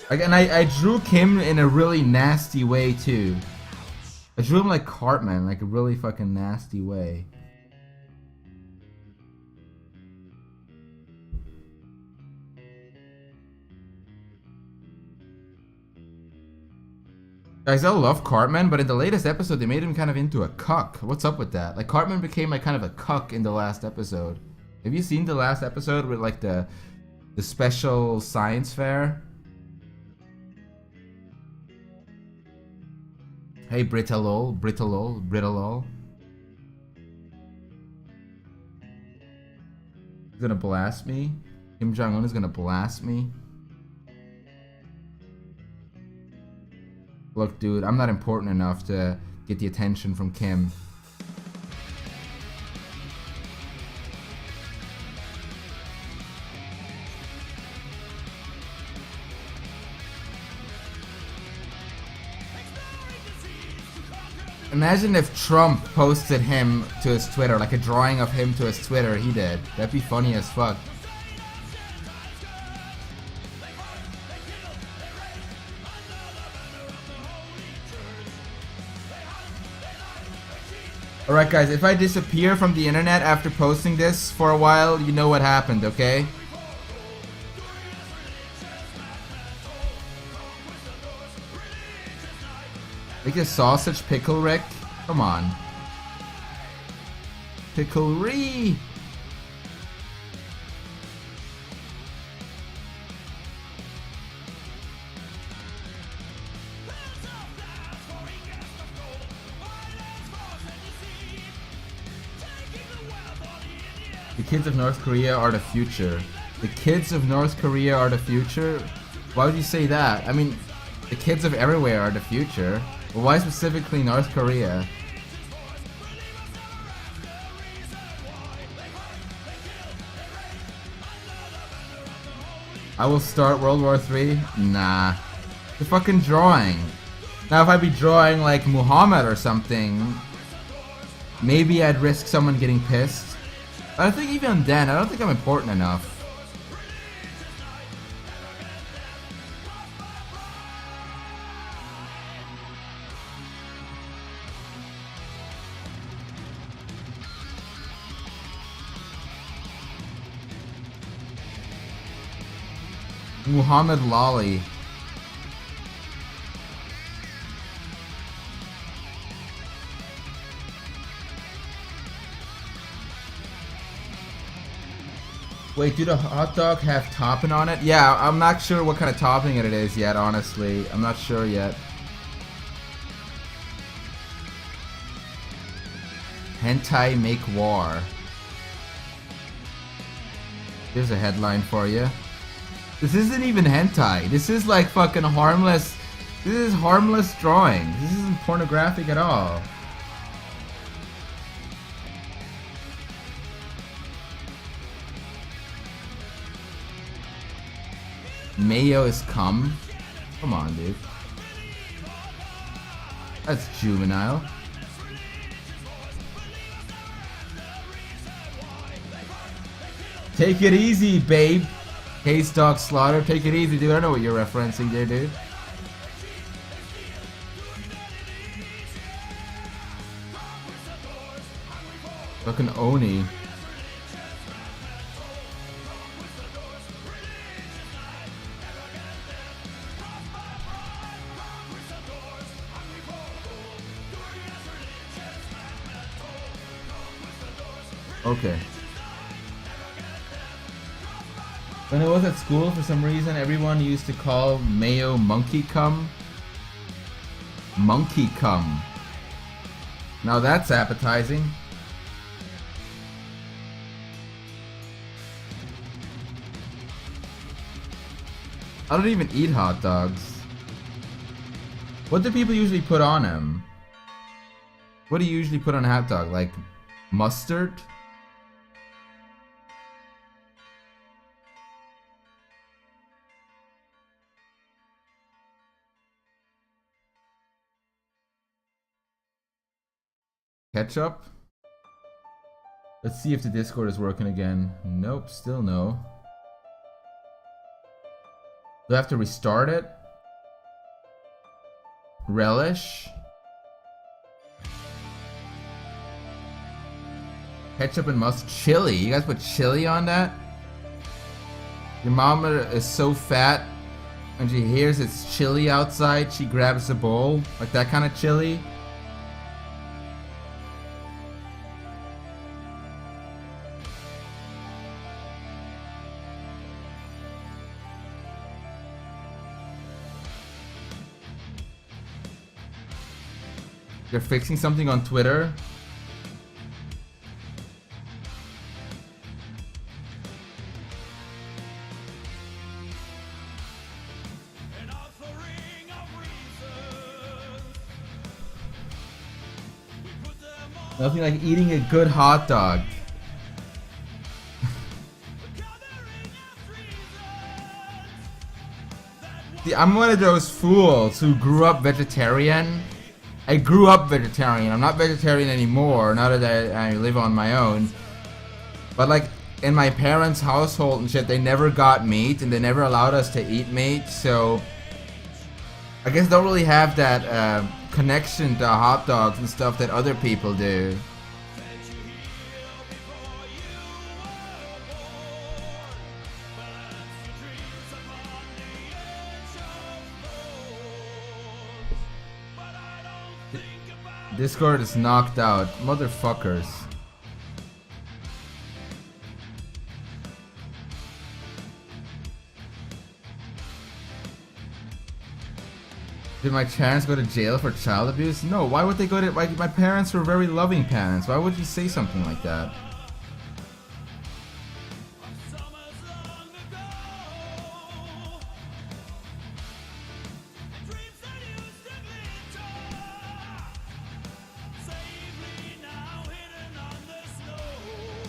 And I drew Kim in a really nasty way too. I drew him like Cartman, like a really fucking nasty way. Guys, I love Cartman, but in the latest episode they made him kind of into a cuck. What's up with that? Like, Cartman became like kind of a cuck in the last episode. Have you seen the last episode with like the special science fair? Hey, Brittalol. He's gonna blast me. Kim Jong-un is gonna blast me. Look, dude, I'm not important enough to get the attention from Kim. Imagine if Trump posted him to his Twitter, like a drawing of him to his Twitter, he did. That'd be funny as fuck. Alright guys, if I disappear from the internet after posting this for a while, you know what happened, okay? Make a sausage pickle, Rick? Come on. Picklery! The kids of North Korea are the future. The kids of North Korea are the future? Why would you say that? I mean, the kids of everywhere are the future. Well, why specifically North Korea? I will start World War III? Nah. The fucking drawing. Now if I'd be drawing like Muhammad or something, maybe I'd risk someone getting pissed. But I think even then, I don't think I'm important enough. Muhammad Lali. Wait, do the hot dog have topping on it? Yeah, I'm not sure what kind of topping it is yet, honestly. I'm not sure yet. Hentai make war. Here's a headline for you. This isn't even hentai. This is like fucking harmless. This is harmless drawing. This isn't pornographic at all. Mayo is cum. Come on, dude. That's juvenile. Take it easy, babe. Case dog slaughter. Take it easy, dude. I know what you're referencing there, dude. Fucking Oni. Okay. When I was at school, for some reason, everyone used to call mayo monkey cum. Monkey cum. Now that's appetizing. I don't even eat hot dogs. What do people usually put on them? What do you usually put on a hot dog? Like mustard? Ketchup? Let's see if the Discord is working again. Nope, still no. Do I have to restart it? Relish? Ketchup and mustard. Chili. You guys put chili on that? Your mama is so fat when she hears it's chilly outside, she grabs a bowl. Like that kind of chili. They're fixing something on Twitter. Nothing like eating a good hot dog. See, I'm one of those fools who grew up vegetarian. I grew up vegetarian. I'm not vegetarian anymore now that I live on my own. But like in my parents' household and shit, they never got meat and they never allowed us to eat meat. So I guess don't really have that connection to hot dogs and stuff that other people do. Discord is knocked out. Motherfuckers. Did my parents go to jail for child abuse? No, why would they go to... my parents were very loving parents. Why would you say something like that?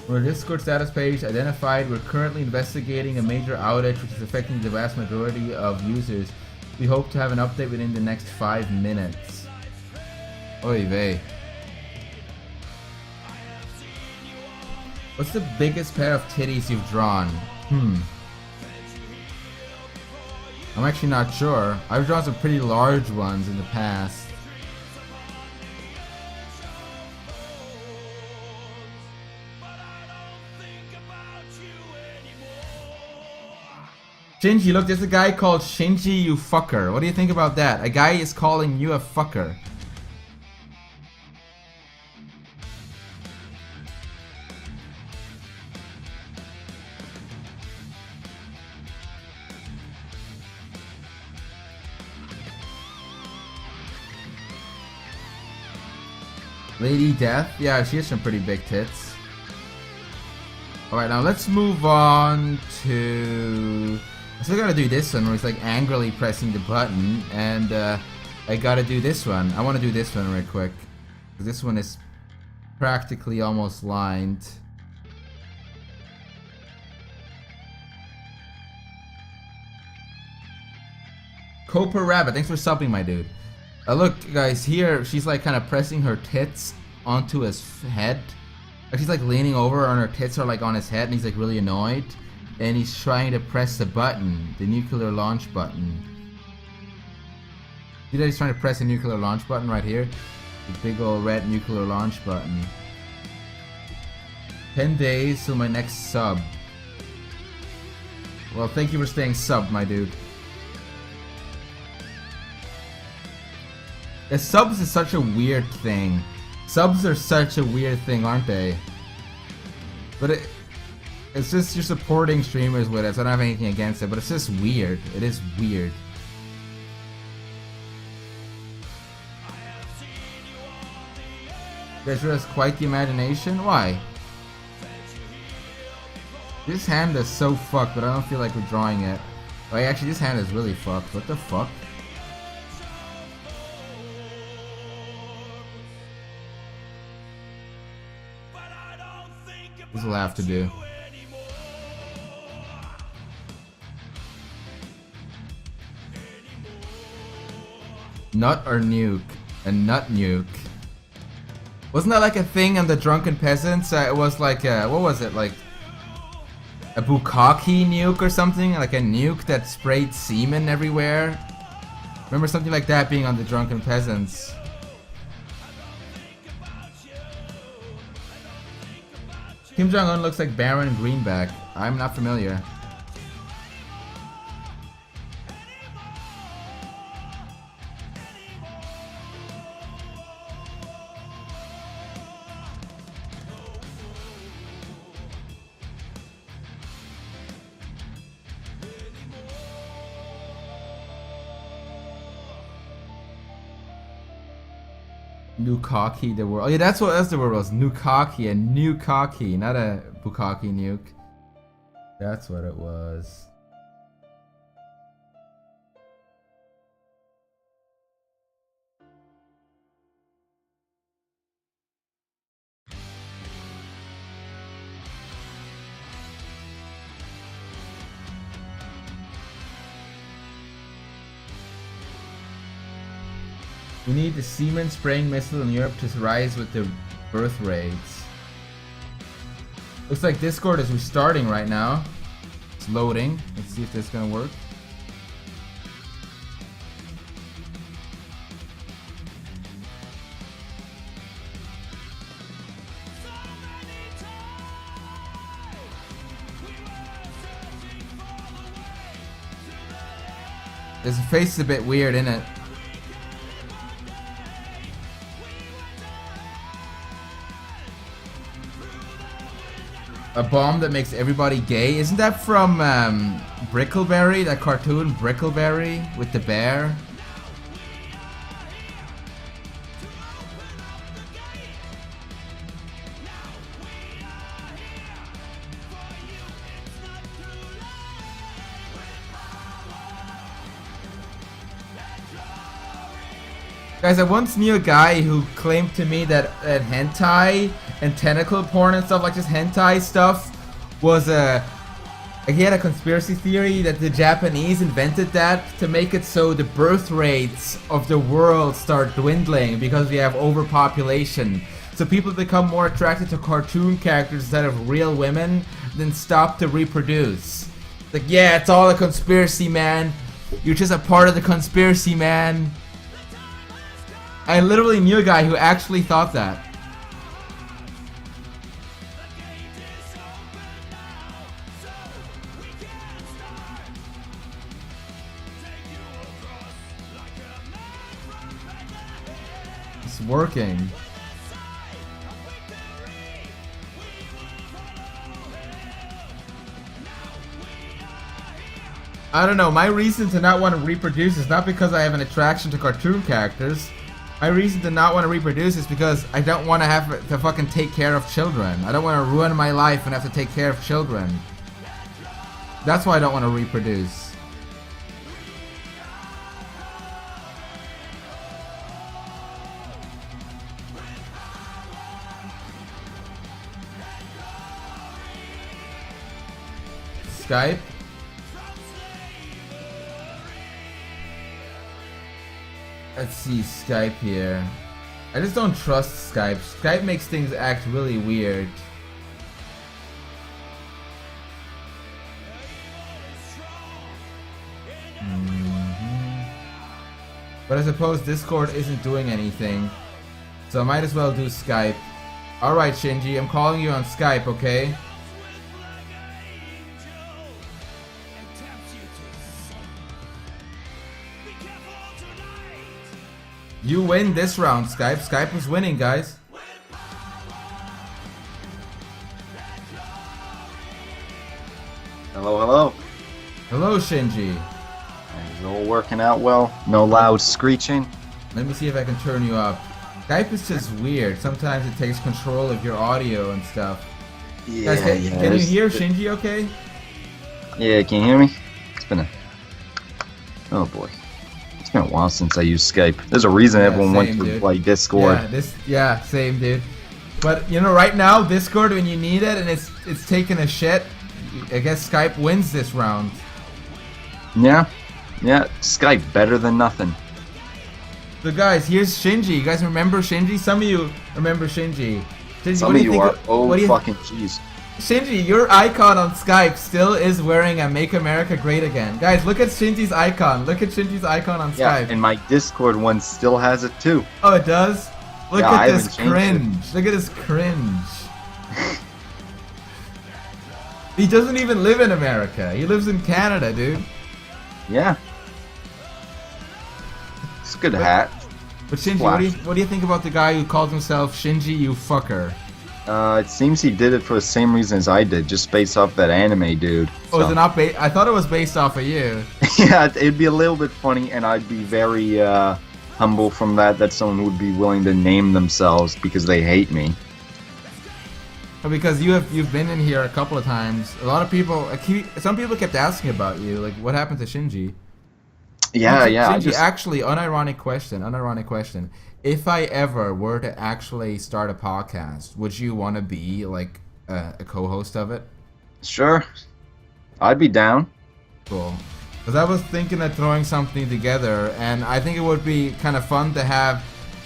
On our Discord status page identified, we're currently investigating a major outage which is affecting the vast majority of users. We hope to have an update within the next 5 minutes. Oy vey. What's the biggest pair of titties you've drawn? I'm actually not sure. I've drawn some pretty large ones in the past. Shinji, look, there's a guy called Shinji, you fucker. What do you think about that? A guy is calling you a fucker. Lady Death? Yeah, she has some pretty big tits. Alright, now let's move on to... I still gotta do this one where he's like angrily pressing the button, and I gotta do this one. I wanna do this one real quick. This one is practically almost lined. Copa Rabbit, thanks for subbing, my dude. Look, guys, here she's like kind of pressing her tits onto his head. Like she's like leaning over, and her tits are like on his head, and he's like really annoyed. And he's trying to press the button, the nuclear launch button. See that he's trying to press the nuclear launch button right here? The big old red nuclear launch button. 10 days till my next sub. Well, thank you for staying sub, my dude. Yeah, subs is such a weird thing. Subs are such a weird thing, aren't they? But it's just you're supporting streamers with it, so I don't have anything against it, but it's just weird. It is weird. You guys has quite the imagination? Why? This hand is so fucked, but I don't feel like we're drawing it. Like, actually, this hand is really fucked. What the fuck? This will have to do. Nut or nuke? A nut nuke. Wasn't that like a thing on the Drunken Peasants? It was like what was it, like a bukkake nuke or something? Like a nuke that sprayed semen everywhere? Remember something like that being on the Drunken Peasants. Kim Jong-un looks like Baron Greenback. I'm not familiar. Nukaki the word. Oh yeah, that's the word was. Nukaki, a nukaki, not a bukkake nuke. That's what it was. We need the semen spraying missile in Europe to rise with the birth rates. Looks like Discord is restarting right now. It's loading. Let's see if this is gonna work. His face is a bit weird, isn't it? A bomb that makes everybody gay. Isn't that from Brickleberry? That cartoon Brickleberry with the bear? Guys, I once knew a guy who claimed to me that hentai and tentacle porn and stuff, like just hentai stuff, was he had a conspiracy theory that the Japanese invented that to make it so the birth rates of the world start dwindling because we have overpopulation. So people become more attracted to cartoon characters instead of real women, then stop to reproduce. Like, yeah, it's all a conspiracy, man. You're just a part of the conspiracy, man. I literally knew a guy who actually thought that. It's working. I don't know, my reason to not want to reproduce is not because I have an attraction to cartoon characters. My reason to not want to reproduce is because I don't want to have to fucking take care of children. I don't want to ruin my life and have to take care of children. That's why I don't want to reproduce. Skype? Let's see Skype here. I just don't trust Skype. Skype makes things act really weird. But I suppose Discord isn't doing anything, so I might as well do Skype. Alright Shinji, I'm calling you on Skype, okay? You win this round, Skype. Skype is winning, guys. Hello, hello. Hello, Shinji. Is it all working out well? No loud screeching? Let me see if I can turn you up. Skype is just weird. Sometimes it takes control of your audio and stuff. Yeah, guys, can you hear Shinji okay? Yeah, can you hear me? It's been a... Oh boy. It's been a while since I used Skype. There's a reason everyone went to like Discord. Yeah, same dude. But you know, right now Discord, when you need it and it's taking a shit, I guess Skype wins this round. Yeah, Skype better than nothing. So guys, here's Shinji. You guys remember Shinji? Some of you remember Shinji. Some of you are fucking jeez. Shinji, your icon on Skype still is wearing a Make America Great Again. Guys, look at Shinji's icon. Look at Shinji's icon on Skype. Yeah, and my Discord one still has it too. Oh, it does? Look at this cringe. Look at this cringe. He doesn't even live in America. He lives in Canada, dude. Yeah. It's a good hat. But Shinji, what do you think about the guy who calls himself Shinji, you fucker? It seems he did it for the same reason as I did, just based off that anime dude. Oh, so. Is it not based? I thought it was based off of you. Yeah, it'd be a little bit funny, and I'd be very humble from that someone would be willing to name themselves because they hate me. Because you've been in here a couple of times. A lot of people, some people kept asking about you, like what happened to Shinji? Yeah. Shinji, actually, unironic question. If I ever were to actually start a podcast, would you want to be like a co-host of it? Sure, I'd be down. Cool. Because I was thinking of throwing something together, and I think it would be kind of fun to have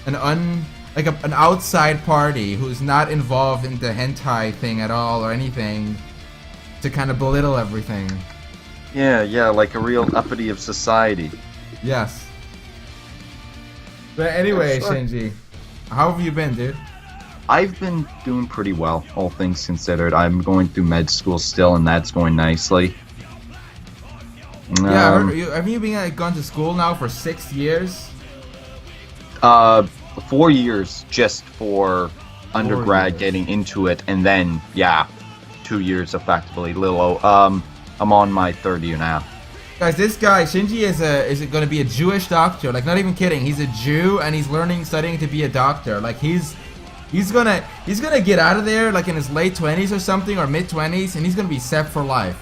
an outside party who's not involved in the hentai thing at all or anything to kind of belittle everything. Yeah, like a real uppity of society. Yes. But anyway, sure. Shinji, how have you been, dude? I've been doing pretty well, all things considered. I'm going through med school still, and that's going nicely. Yeah, have you been gone to school now for 6 years? 4 years just for undergrad getting into it, and then, yeah. 2 years effectively. I'm on my third year now. Guys, this guy Shinji is going to be a Jewish doctor. Like, not even kidding. He's a Jew and he's studying to be a doctor. Like, he's gonna get out of there like in his late 20s or something, or mid 20s, and he's gonna be set for life.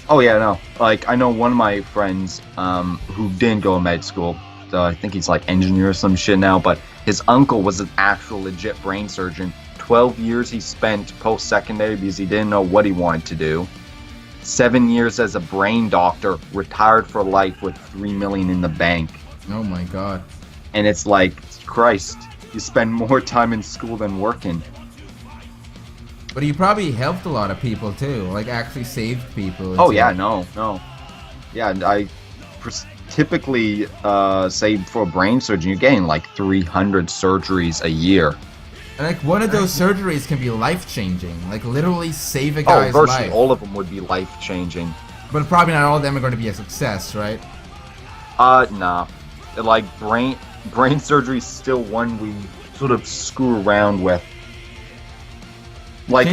Oh yeah, no. Like, I know one of my friends who didn't go to med school. So I think he's like engineer or some shit now, but his uncle was an actual legit brain surgeon. 12 years he spent post-secondary because he didn't know what he wanted to do. 7 years as a brain doctor, retired for life with $3 million in the bank. Oh my god. And it's like, Christ, you spend more time in school than working. But he probably helped a lot of people too, like actually saved people. Oh yeah, no. Yeah, I typically say for a brain surgeon, you're getting like 300 surgeries a year. And like one of those surgeries can be life-changing, like literally save a guy's life. Oh, virtually all of them would be life-changing. But probably not all of them are going to be a success, right? Nah. Like brain surgery is still one we sort of screw around with. Like,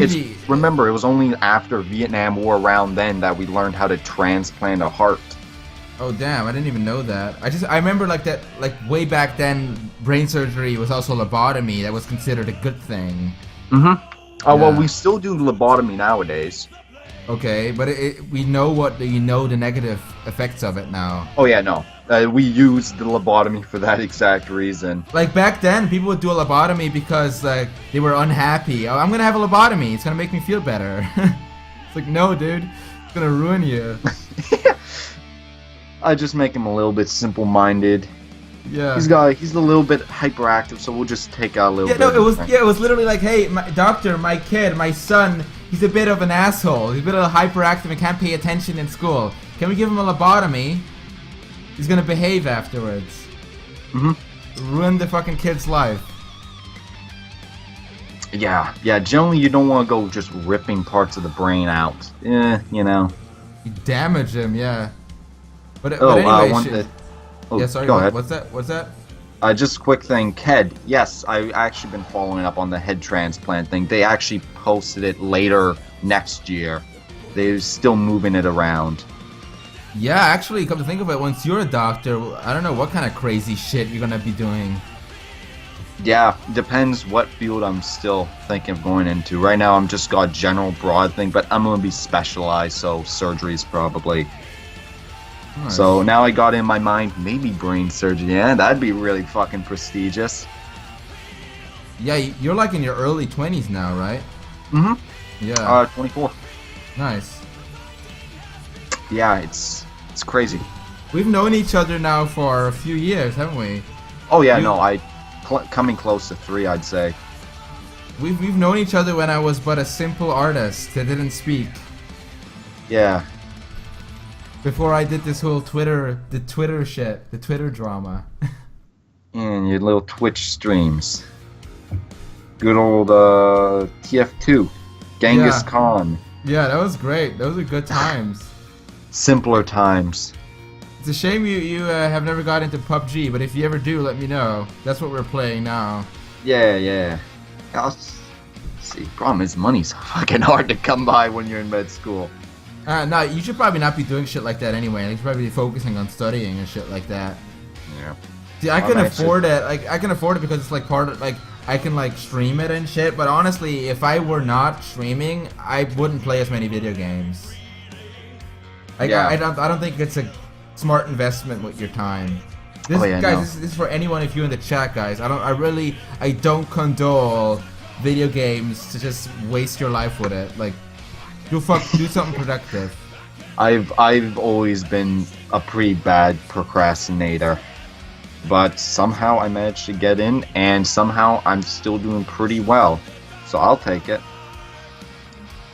remember, it was only after Vietnam War around then that we learned how to transplant a heart. Oh damn, I didn't even know that. I remember like that, like way back then, brain surgery was also lobotomy. That was considered a good thing. Mm-hmm. Oh, well, we still do lobotomy nowadays. Okay, but we know the negative effects of it now. Oh yeah, no. We use the lobotomy for that exact reason. Like back then, people would do a lobotomy because like they were unhappy. Oh, I'm gonna have a lobotomy. It's gonna make me feel better. It's like, no, dude, it's gonna ruin you. I just make him a little bit simple-minded. Yeah. He's a little bit hyperactive, so we'll just take out a little bit. No, it was literally like, hey, doctor, my kid, my son, he's a bit of an asshole. He's a bit of a hyperactive and can't pay attention in school. Can we give him a lobotomy? He's gonna behave afterwards. Mm-hmm. Ruin the fucking kid's life. Yeah. Generally, you don't want to go just ripping parts of the brain out. You know. You damage him, yeah. But anyway, yeah, sorry. Go ahead. What's that? Just a quick thing, KED. Yes, I've actually been following up on the head transplant thing. They actually posted it later next year. They're still moving it around. Yeah, actually, come to think of it, once you're a doctor, I don't know what kind of crazy shit you're gonna be doing. Yeah, depends what field I'm still thinking of going into. Right now, I'm just got a general broad thing, but I'm gonna be specialized, so surgeries probably. Nice. So now I got in my mind, maybe brain surgery. Yeah, that'd be really fucking prestigious. Yeah, you're like in your early 20s now, right? Mm-hmm. Yeah. 24. Nice. Yeah, it's crazy. We've known each other now for a few years, haven't we? Oh yeah, coming close to 3, I'd say. We've known each other when I was but a simple artist that didn't speak. Yeah. Before I did this whole Twitter shit, the Twitter drama. And your little Twitch streams. Good old TF2, Genghis Khan. Yeah, that was great. Those were good times. Simpler times. It's a shame you have never got into PUBG, but if you ever do, let me know. That's what we're playing now. Yeah. See, problem is money's fucking hard to come by when you're in med school. No, you should probably not be doing shit like that anyway. You should probably be focusing on studying and shit like that. Yeah. See, I can afford it. Like, I can afford it because it's like part of, like, I can like stream it and shit. But honestly, if I were not streaming, I wouldn't play as many video games. Like, I don't think it's a smart investment with your time. This is for anyone of you in the chat, guys. I don't condone video games to just waste your life with it. Like, do something productive. I've always been a pretty bad procrastinator, but somehow I managed to get in, and somehow I'm still doing pretty well. So I'll take it.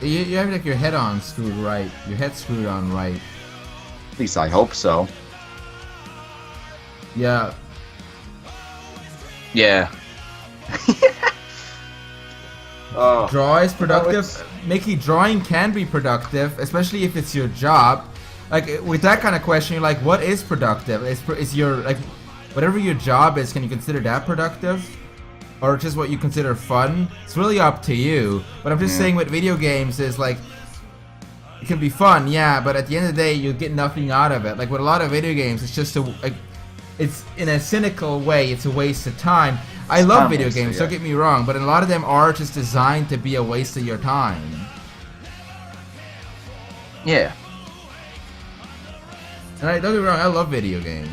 You have like your head on screwed right. Your head's screwed on right. At least I hope so. Yeah. Yeah. Draw is productive. Mickey, drawing can be productive, especially if it's your job. Like, with that kind of question, you're like, what is productive? Is your, like, whatever your job is, can you consider that productive? Or just what you consider fun? It's really up to you. But I'm just saying with video games is, like, it can be fun, yeah, but at the end of the day, you'll get nothing out of it. Like with a lot of video games, it's just it's in a cynical way, it's a waste of time. I love video games, don't get me wrong, but a lot of them are just designed to be a waste of your time. Yeah. And don't get me wrong, I love video games.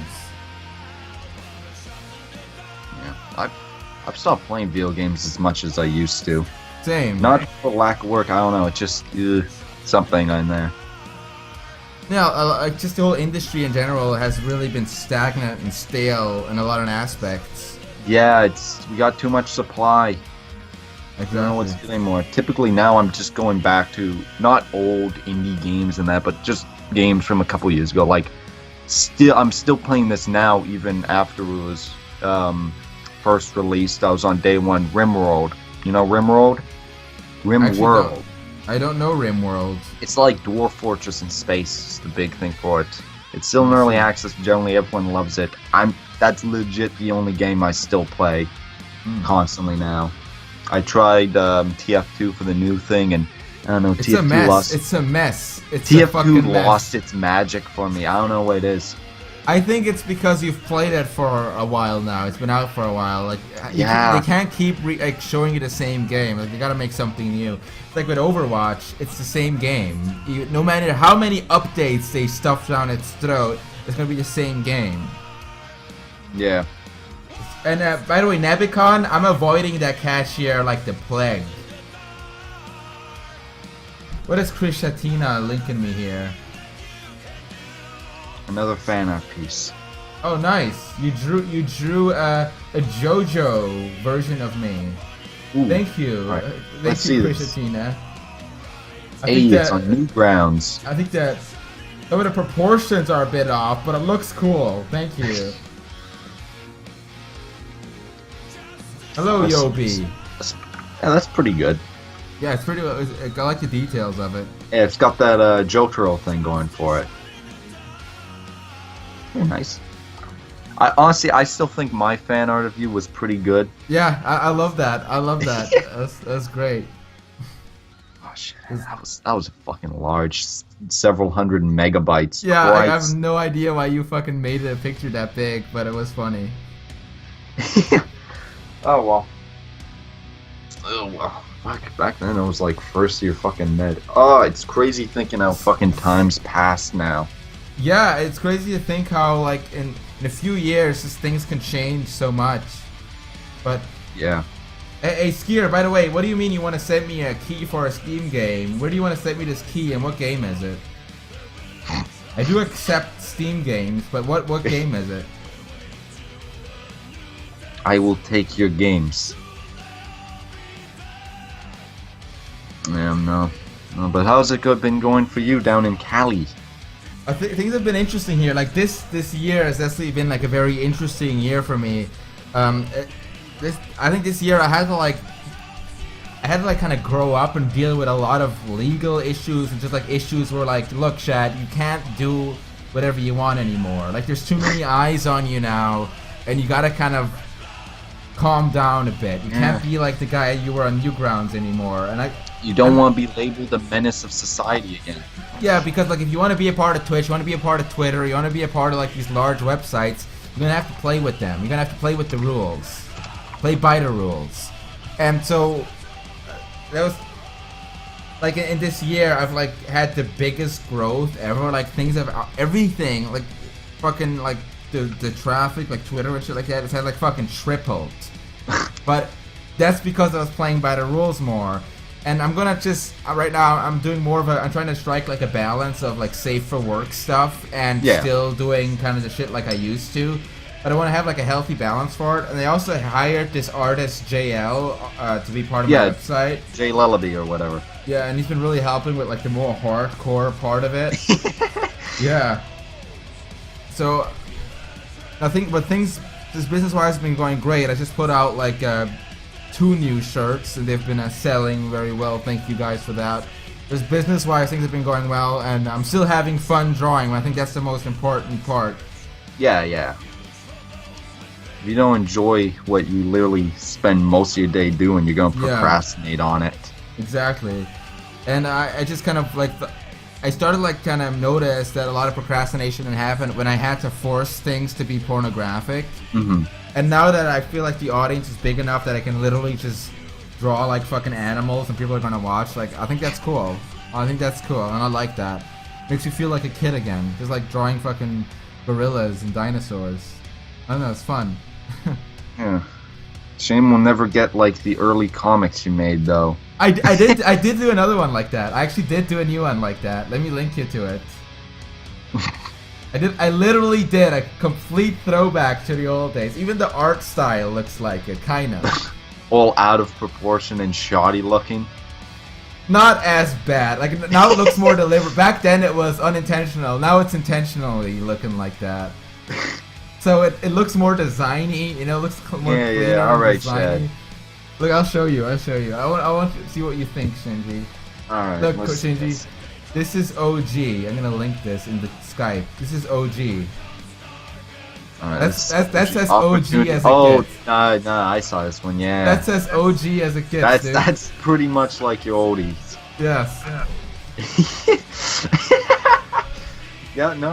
Yeah, I've stopped playing video games as much as I used to. Same. Not for lack of work, I don't know, it's just something in there. Yeah, just the whole industry in general has really been stagnant and stale in a lot of aspects. Yeah, we got too much supply. Exactly. I don't know what's good anymore. Typically now I'm just going back to not old indie games and that, but just games from a couple years ago. Like, I'm still playing this now, even after it was first released. I was on day one. RimWorld. You know RimWorld? RimWorld. I don't know RimWorld. It's like Dwarf Fortress in space. Is the big thing for it. It's still in early access. Generally, everyone loves it. That's legit the only game I still play constantly now. I tried TF2 for the new thing, and I don't know. It's TF2 a mess. lost. It's a mess. It's TF2 a fucking mess. lost its magic for me. I don't know what it is. I think it's because you've played it for a while now. It's been out for a while. Like, they can't keep showing you the same game. Like, they gotta make something new. It's like with Overwatch, it's the same game. No matter how many updates they stuff down its throat, it's gonna be the same game. Yeah. And by the way, Nabicon, I'm avoiding that cashier like the plague. What is Chris Shatina linking me here? Another fan art piece. Oh, nice! You drew a JoJo version of me. Ooh. Thank you. Right. Thank you, Chris Shatina. Hey, it's on new grounds. I think that some of the proportions are a bit off, but it looks cool. Thank you. Hello, Yobi. That's pretty good. Yeah, it's pretty. I like the details of it. Yeah, it's got that Jotaro thing going for it. Very nice. I still think my fan art of you was pretty good. Yeah, I love that. I love that. That's great. Oh shit, that was fucking large, several hundred megabytes. Yeah, Christ. I have no idea why you fucking made a picture that big, but it was funny. Oh well. Oh well. Fuck, back then it was like first year fucking med. Oh, it's crazy thinking how fucking time's passed now. Yeah, it's crazy to think how like in a few years these things can change so much. But yeah. Hey Skier, by the way, what do you mean you want to send me a key for a Steam game? Where do you want to send me this key and what game is it? I do accept Steam games, but what game is it? I will take your games. No, but how's it been going for you down in Cali? Things have been interesting here. Like this year has actually been like a very interesting year for me. I think this year I had to kind of grow up and deal with a lot of legal issues and just like issues where like, look, Shad, you can't do whatever you want anymore. Like there's too many eyes on you now, and you gotta kind of calm down a bit. You can't be like the guy you were on Newgrounds anymore. And you don't want to be labeled the menace of society again. Yeah, because like if you want to be a part of Twitch, you want to be a part of Twitter, you want to be a part of like these large websites, you're gonna have to play with them. You're gonna have to play with the rules, play by the rules. And so that was like in this year I've like had the biggest growth ever. Like things have everything like fucking like the traffic like Twitter and shit like that. It's had like fucking tripled. But that's because I was playing by the rules more. And I'm gonna just right now I'm doing more of I'm trying to strike like a balance of like safe for work stuff and still doing kind of the shit like I used to, but I want to have like a healthy balance for it. And they also hired this artist JL to be part of my website. J Lullaby or whatever. Yeah, and he's been really helping with like the more hardcore part of it. Yeah. So I think, but things this business-wise has been going great. I just put out like 2 new shirts, and they've been selling very well. Thank you guys for that. Just business-wise, things have been going well, and I'm still having fun drawing. I think that's the most important part. Yeah. If you don't enjoy what you literally spend most of your day doing, you're gonna procrastinate on it. Exactly. And I just kind of like, I started like kind of notice that a lot of procrastination happened when I had to force things to be pornographic. Mm-hmm. And now that I feel like the audience is big enough that I can literally just draw like fucking animals and people are gonna watch, like I think that's cool. I think that's cool, and I like that. Makes you feel like a kid again, just like drawing fucking gorillas and dinosaurs. I don't know, it's fun. Yeah. Shame we'll never get like the early comics you made though. I did do another one like that. I actually did do a new one like that. Let me link you to it. I literally did a complete throwback to the old days. Even the art style looks like it, kinda. All out of proportion and shoddy looking. Not as bad. Like now it looks more deliberate. Back then it was unintentional. Now it's intentionally looking like that. So it looks more designy. You know, it looks more clean. Yeah. All right, designy. Chad. Look, I'll show you. I want to see what you think, Shinji. All right. Look, Shinji. This is OG. I'm gonna link this in the Skype. This is OG. Alright, That's as OG as it gets. Oh, no, I saw this one, yeah. That's as OG as it gets, dude. That's pretty much like your oldies. Yes. Yeah, no,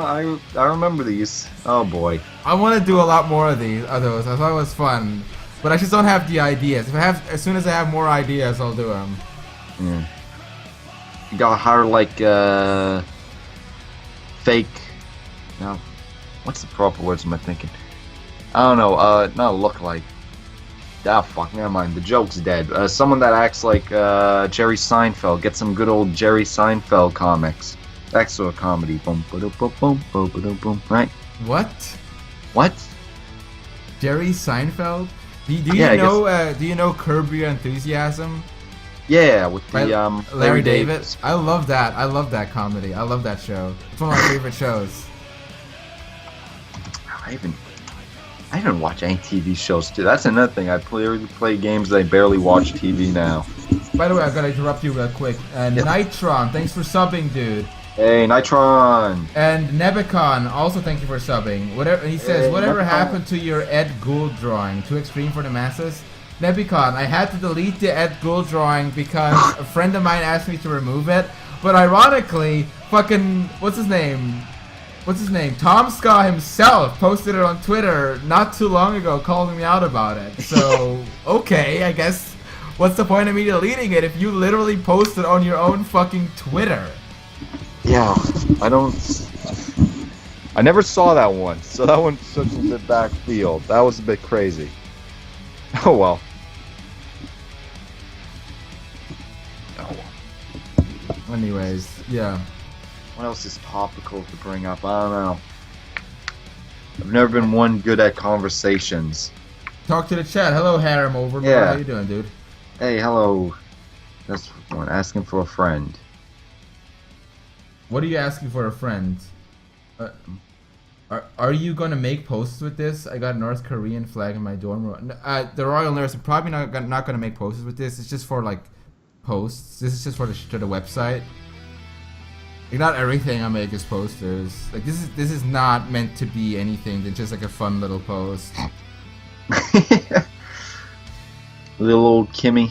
I remember these. Oh boy. I want to do a lot more of those. I thought it was fun, but I just don't have the ideas. As soon as I have more ideas, I'll do them. Yeah. You gotta hire like fake. No, what's the proper words am I thinking? I don't know. Not look like. Ah, fuck, never mind. The joke's dead. Someone that acts like Jerry Seinfeld. Get some good old Jerry Seinfeld comics. That sort of comedy. Boom, boom, boom, boom, boom, boom, boom. Right? What? What? Jerry Seinfeld? Do you Yeah, Do you know Curb Your Enthusiasm? Yeah, with the Larry David. I love that. I love that comedy. I love that show. It's one of my favorite shows. I didn't watch any TV shows too. That's another thing. I play games. I barely watch TV now. By the way, I've got to interrupt you real quick. Nitron, thanks for subbing, dude. Hey, Nitron. And Nebicon, also thank you for subbing. He says, whatever happened to your Ed Gould drawing? Too extreme for the masses? Nebicon, I had to delete the Ed Gould drawing because a friend of mine asked me to remove it. But ironically, fucking, what's his name? Tom Ska himself posted it on Twitter not too long ago, calling me out about it. So, okay, I guess, what's the point of me deleting it if you literally posted on your own fucking Twitter? Yeah, I never saw that one, so that one took a bit backfield. That was a bit crazy. Oh well. Anyways, yeah. What else is topical to bring up? I don't know. I've never been one good at conversations. Talk to the chat. Hello, Harem Overlord. Yeah. How you doing, dude? Hey, hello. That's one asking for a friend. What are you asking for a friend? Are you gonna make posts with this? I got a North Korean flag in my dorm room. The Royal Nurse, I'm probably not gonna make posts with this. It's just for like posts. This is just for the website. Like, not everything I make is posters. Like this is not meant to be anything than just like a fun little post. Little old Kimmy.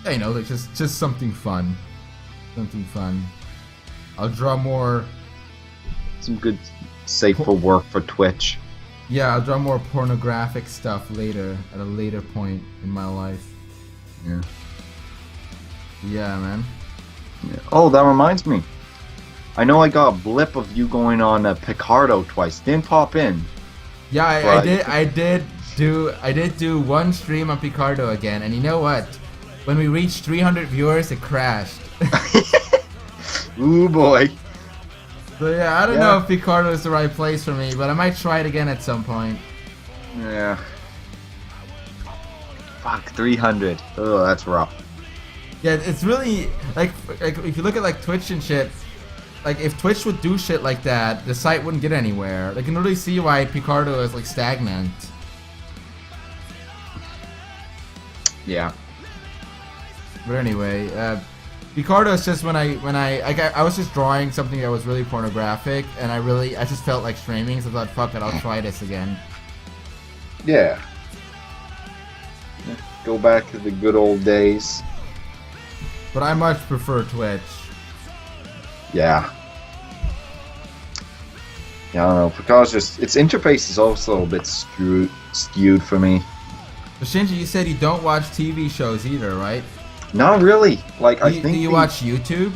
Yeah, you know, like just something fun. Something fun. I'll draw more. Some good, safer work for Twitch. Yeah, I'll draw more pornographic stuff later, at a later point in my life. Yeah. Yeah, man. Yeah. Oh, that reminds me. I know I got a blip of you going on Picardo twice. Didn't pop in. Yeah, I did do one stream on Picardo again, and you know what? When we reached 300 viewers, it crashed. Ooh boy. So yeah, I don't know if Picardo is the right place for me, but I might try it again at some point. Yeah. Fuck, 300. Oh, that's rough. Yeah, it's really like if you look at like Twitch and shit, like if Twitch would do shit like that, the site wouldn't get anywhere. They can really see why Picardo is like stagnant. Yeah. But anyway, Picardo is just when I was just drawing something that was really pornographic, and I just felt like streaming, so I thought, fuck it, I'll try this again. Yeah. Go back to the good old days. But I much prefer Twitch. Yeah. Yeah, I don't know. Because its interface is also a bit skewed for me. But Shinji, you said you don't watch TV shows either, right? Not really. Like Do you watch YouTube?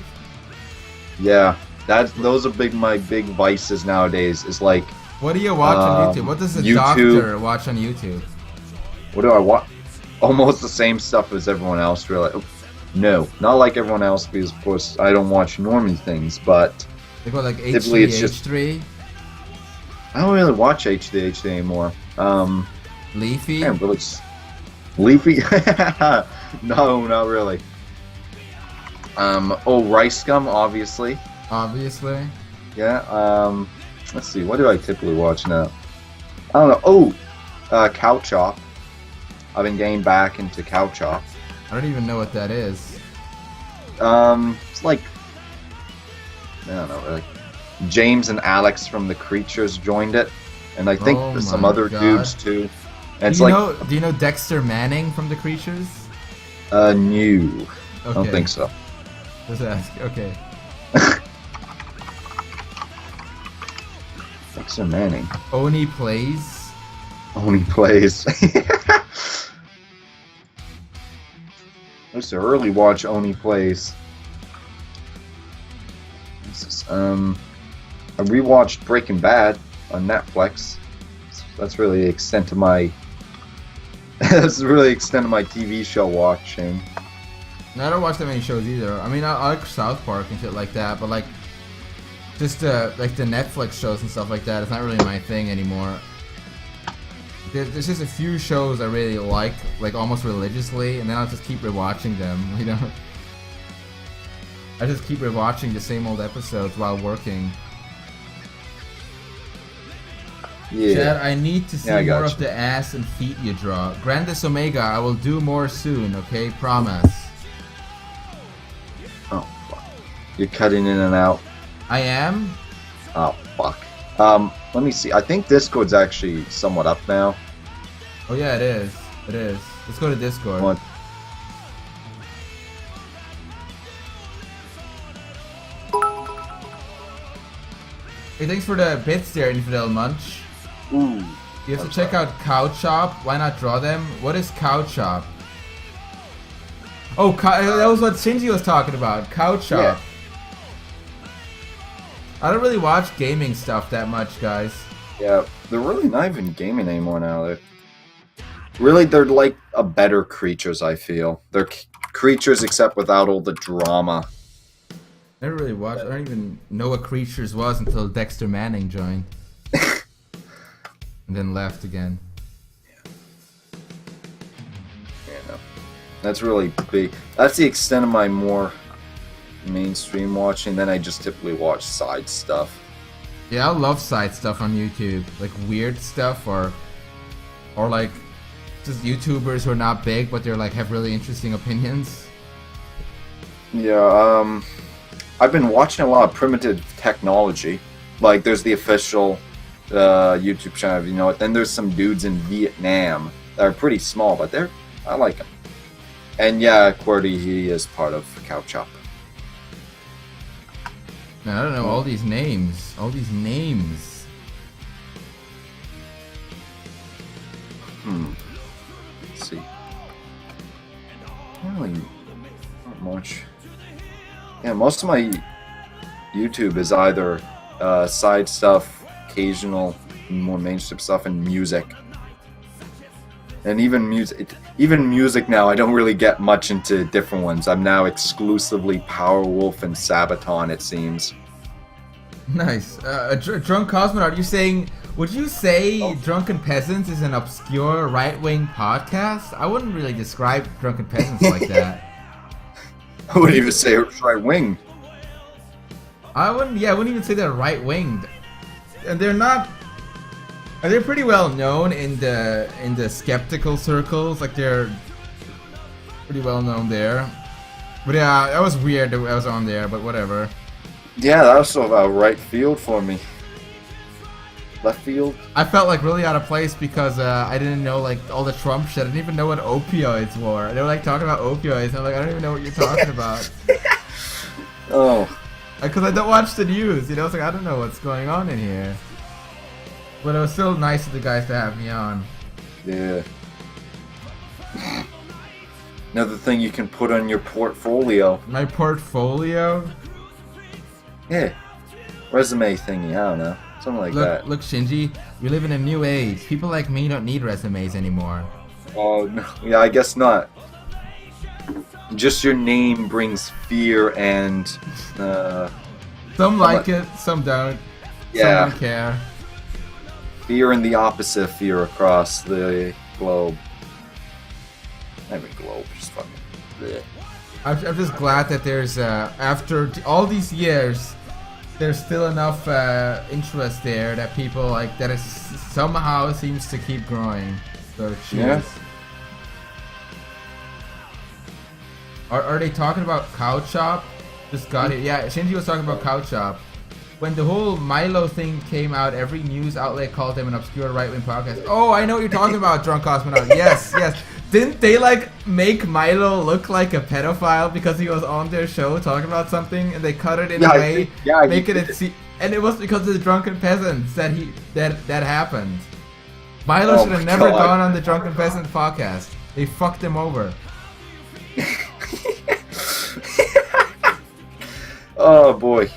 Yeah, those are my big vices nowadays. Is like. What do you watch on YouTube? What does a doctor watch on YouTube? What do I watch? Almost the same stuff as everyone else, really. No, not like everyone else, because of course I don't watch normie things, but they go like typically H3, it's H3. I don't really watch H3 anymore. Leafy? Damn, but it's Leafy? No, not really. Rice Gum, obviously. Obviously. Yeah. Let's see. What do I typically watch now? I don't know. Cow Chop. I've been getting back into Cow Chop. I don't even know what that is. It's like I don't know. Like James and Alex from The Creatures joined it, and I think there's some other dudes too. And do you know Dexter Manning from The Creatures? No. Okay. I don't think so. Just ask. Okay. Dexter Manning. Oni Plays. Oni Plays. I used to early watch Oni Plays. I rewatched Breaking Bad on Netflix. That's really the extent of my. That's really the extent of my TV show watching. No, I don't watch that many shows either. I mean, I like South Park and shit like that, but like, just like the Netflix shows and stuff like that, it's not really my thing anymore. There's just a few shows I really like almost religiously, and then I'll just keep rewatching them. You know, I just keep rewatching the same old episodes while working. Yeah. Chad, I need to see more of the ass and feet you draw. Grandis Omega, I will do more soon, okay? Promise. Oh, fuck. You're cutting in and out. I am? Oh, fuck. Let me see. I think Discord's actually somewhat up now. Oh, yeah, it is. It is. Let's go to Discord. What? Hey, thanks for the bits there, Infidel Munch. Ooh. You have to check out Cow Chop. Why not draw them? What is Cow Chop? Oh, that was what Shinji was talking about. Cow Chop. Yeah. I don't really watch gaming stuff that much, guys. Yeah, they're really not even gaming anymore now. They're like a better Creatures, I feel. They're Creatures except without all the drama. I never really watched. I don't even know what Creatures was until Dexter Manning joined. And then left again. Yeah, no. That's really big. That's the extent of my more mainstream watching. Then I just typically watch side stuff. Yeah, I love side stuff on YouTube. Like weird stuff or like just YouTubers who are not big but they're like have really interesting opinions. Yeah, I've been watching a lot of Primitive Technology. Like there's the official YouTube channel, you know. Then there's some dudes in Vietnam that are pretty small, but I like them. And yeah, QWERTY, he is part of Cow Chop. Man, I don't know all these names. All these names. Let's see. Really, not much. Yeah, most of my YouTube is either side stuff, occasional, more mainstream stuff, and music. And even music now, I don't really get much into different ones. I'm now exclusively Powerwolf and Sabaton, it seems. Nice. Drunk Cosmonaut, would you say Drunken Peasants is an obscure right-wing podcast? I wouldn't really describe Drunken Peasants like that. I wouldn't even say it's right-wing. I wouldn't even say they're right-winged. And they're pretty well known in the skeptical circles. Like they're pretty well known there. But yeah, that was weird that I was on there, but whatever. Yeah, that was sort of right field for me. Left field? I felt like really out of place because I didn't know like all the Trump shit. I didn't even know what opioids were. They were like talking about opioids and I'm like, I don't even know what you're talking about. Oh. Because I don't watch the news, you know, it's like I don't know what's going on in here. But it was still nice of the guys to have me on. Yeah. Another thing you can put on your portfolio. My portfolio? Yeah. Resume thingy, I don't know. Something like that. Look, Shinji, we live in a new age. People like me don't need resumes anymore. Oh, no. Yeah, I guess not. Just your name brings fear and, Some like it, some don't. Yeah. Some don't care. Fear and the opposite of fear across the globe. Not even globe, just fucking... bleh. I'm just glad that there's, after all these years, there's still enough interest there that people like, that it somehow seems to keep growing. So cheers. Yeah. Are they talking about Cow Chop? Just got it. Yeah, Shinji was talking about Cow Chop. When the whole Milo thing came out, every news outlet called him an obscure right-wing podcast. Oh, I know what you're talking about, Drunk Cosmonaut. Yes, yes. Didn't they like make Milo look like a pedophile because he was on their show talking about something, and they cut it in a way, making it and it was because of the Drunken Peasants that that happened. Milo should have never gone on the Drunken Peasants podcast. They fucked him over. Oh boy.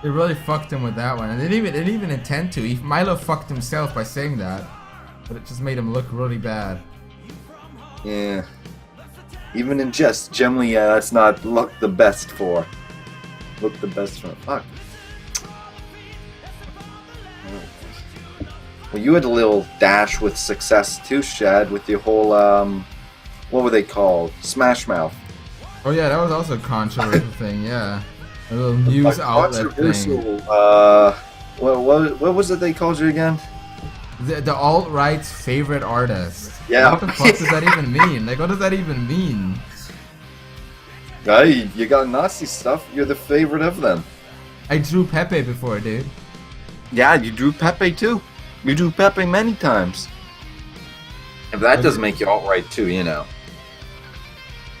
They really fucked him with that one, and they didn't even intend to. Milo fucked himself by saying that, but it just made him look really bad. Yeah. Even in jest, generally, yeah, that's not look the best for. Look the best for. Fuck. Well, you had a little dash with success too, Shad, with your whole what were they called? Smash Mouth. Oh yeah, that was also a controversial thing. Yeah, a little news outlet thing. What was it they called you again? The alt-right's favorite artist. Yeah. What the fuck does that even mean? Like, what does that even mean? Hey, you got Nazi stuff. You're the favorite of them. I drew Pepe before, dude. Yeah, you drew Pepe too. You drew Pepe many times. If that doesn't make you alt-right too, you know.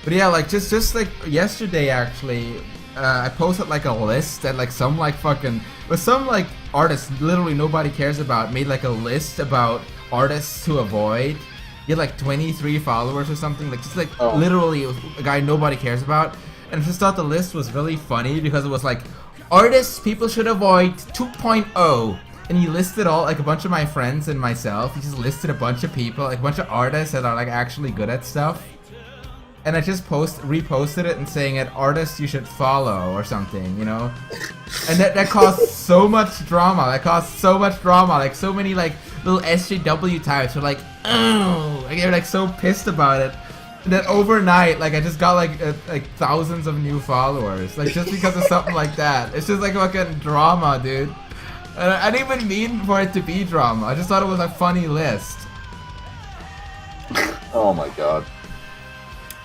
But yeah, like just like yesterday actually, I posted like a list that like some like fucking with some like artists literally nobody cares about made like a list about artists to avoid. He had like 23 followers or something, like just like literally a guy nobody cares about. And I just thought the list was really funny because it was like artists people should avoid 2.0. And he listed all like a bunch of my friends and myself. He just listed a bunch of people, like a bunch of artists that are like actually good at stuff. And I just reposted it and saying it artists you should follow or something, you know? And that caused so much drama. Like so many like little SJW types were like, oh, like they were like so pissed about it. And then overnight, like I just got like thousands of new followers, like just because of something like that. It's just like fucking drama, dude. And I didn't even mean for it to be drama. I just thought it was a funny list. Oh my god.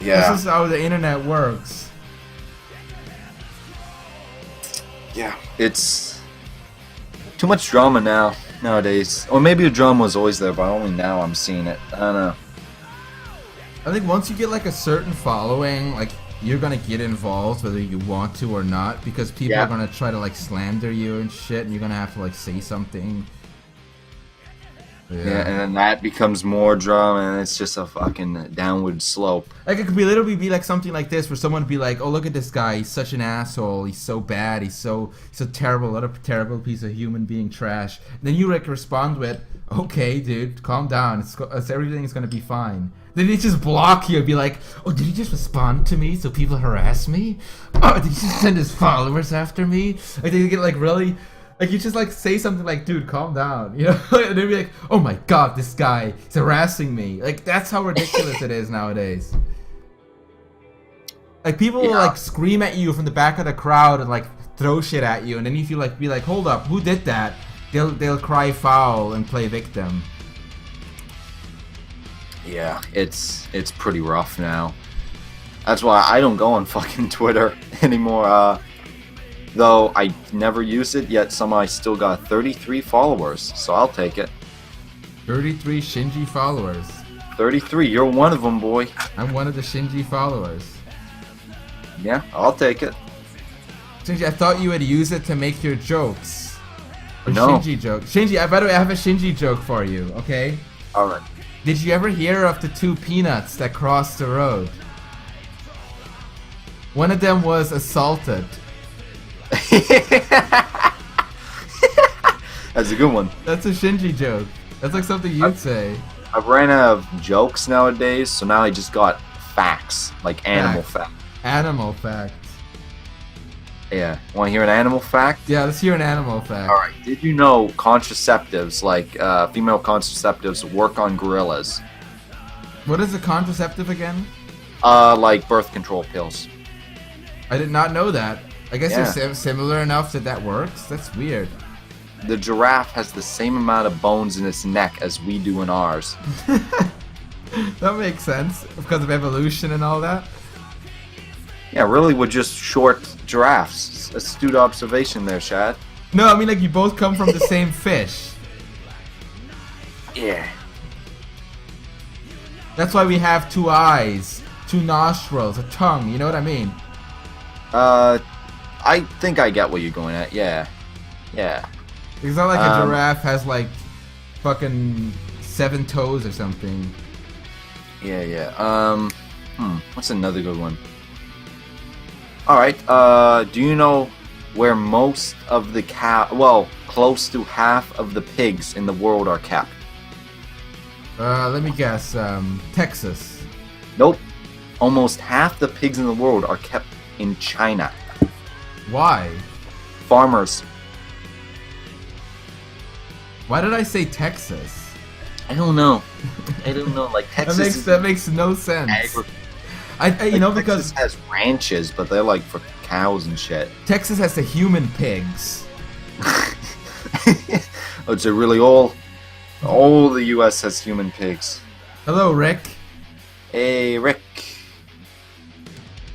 Yeah. This is how the internet works. Yeah. It's too much drama nowadays. Or maybe the drama was always there, but only now I'm seeing it. I don't know. I think once you get like a certain following, like you're gonna get involved whether you want to or not, because people are gonna try to like slander you and shit, and you're gonna have to like say something. Yeah, and then that becomes more drama, and it's just a fucking downward slope. Like it could literally be like something like this, where someone would be like, "Oh, look at this guy. He's such an asshole. He's so bad. He's so terrible. What a terrible piece of human being trash." And then you like respond with, "Okay, dude, calm down. Everything's gonna be fine." Then they just block you and be like, "Oh, did he just respond to me so people harass me? Oh, did he just send his followers after me?" Like they get like really. Like, you just, like, say something like, "Dude, calm down," you know? And they'd be like, "Oh my god, this guy is harassing me." Like, that's how ridiculous it is nowadays. Like, people will, like, scream at you from the back of the crowd and, like, throw shit at you. And then if you, like, be like, "Hold up, who did that?" They'll cry foul and play victim. Yeah, it's pretty rough now. That's why I don't go on fucking Twitter anymore, though I never use it, yet somehow I still got 33 followers, so I'll take it. 33 Shinji followers. 33, you're one of them, boy. I'm one of the Shinji followers. Yeah, I'll take it. Shinji, I thought you would use it to make your jokes. Or No. Shinji joke. Shinji, by the way, I have a Shinji joke for you, okay? Alright. Did you ever hear of the two peanuts that crossed the road? One of them was assaulted. That's a good one. That's a Shinji joke. That's like something you'd say. I've ran out of jokes nowadays, so now I just got facts, like animal facts. Animal fact. Yeah. Want to hear an animal fact? Yeah, let's hear an animal fact. Alright. Did you know contraceptives, like female contraceptives, work on gorillas? What is a contraceptive again? Like birth control pills. I did not know that. I guess Yeah. they're similar enough that works. That's weird. The giraffe has the same amount of bones in its neck as we do in ours. That makes sense because of evolution and all that. Yeah, really, we're just short giraffes. Astute observation there, Shad. No, I mean like you both come from the same fish. Yeah. That's why we have two eyes, two nostrils, a tongue. You know what I mean? I think I get what you're going at. Yeah. Yeah. It's not like a giraffe has like fucking 7 toes or something. Yeah, yeah. What's another good one? Alright, do you know where most of the close to half of the pigs in the world are kept? Let me guess. Texas. Nope. Almost half the pigs in the world are kept in China. Why? Farmers. Why did I say Texas? I don't know. I don't know. Like Texas. That makes no sense. Because Texas has ranches, but they're like for cows and shit. Texas has the human pigs. Oh, so really all the U.S. has human pigs. Hello, Rick. Hey, Rick.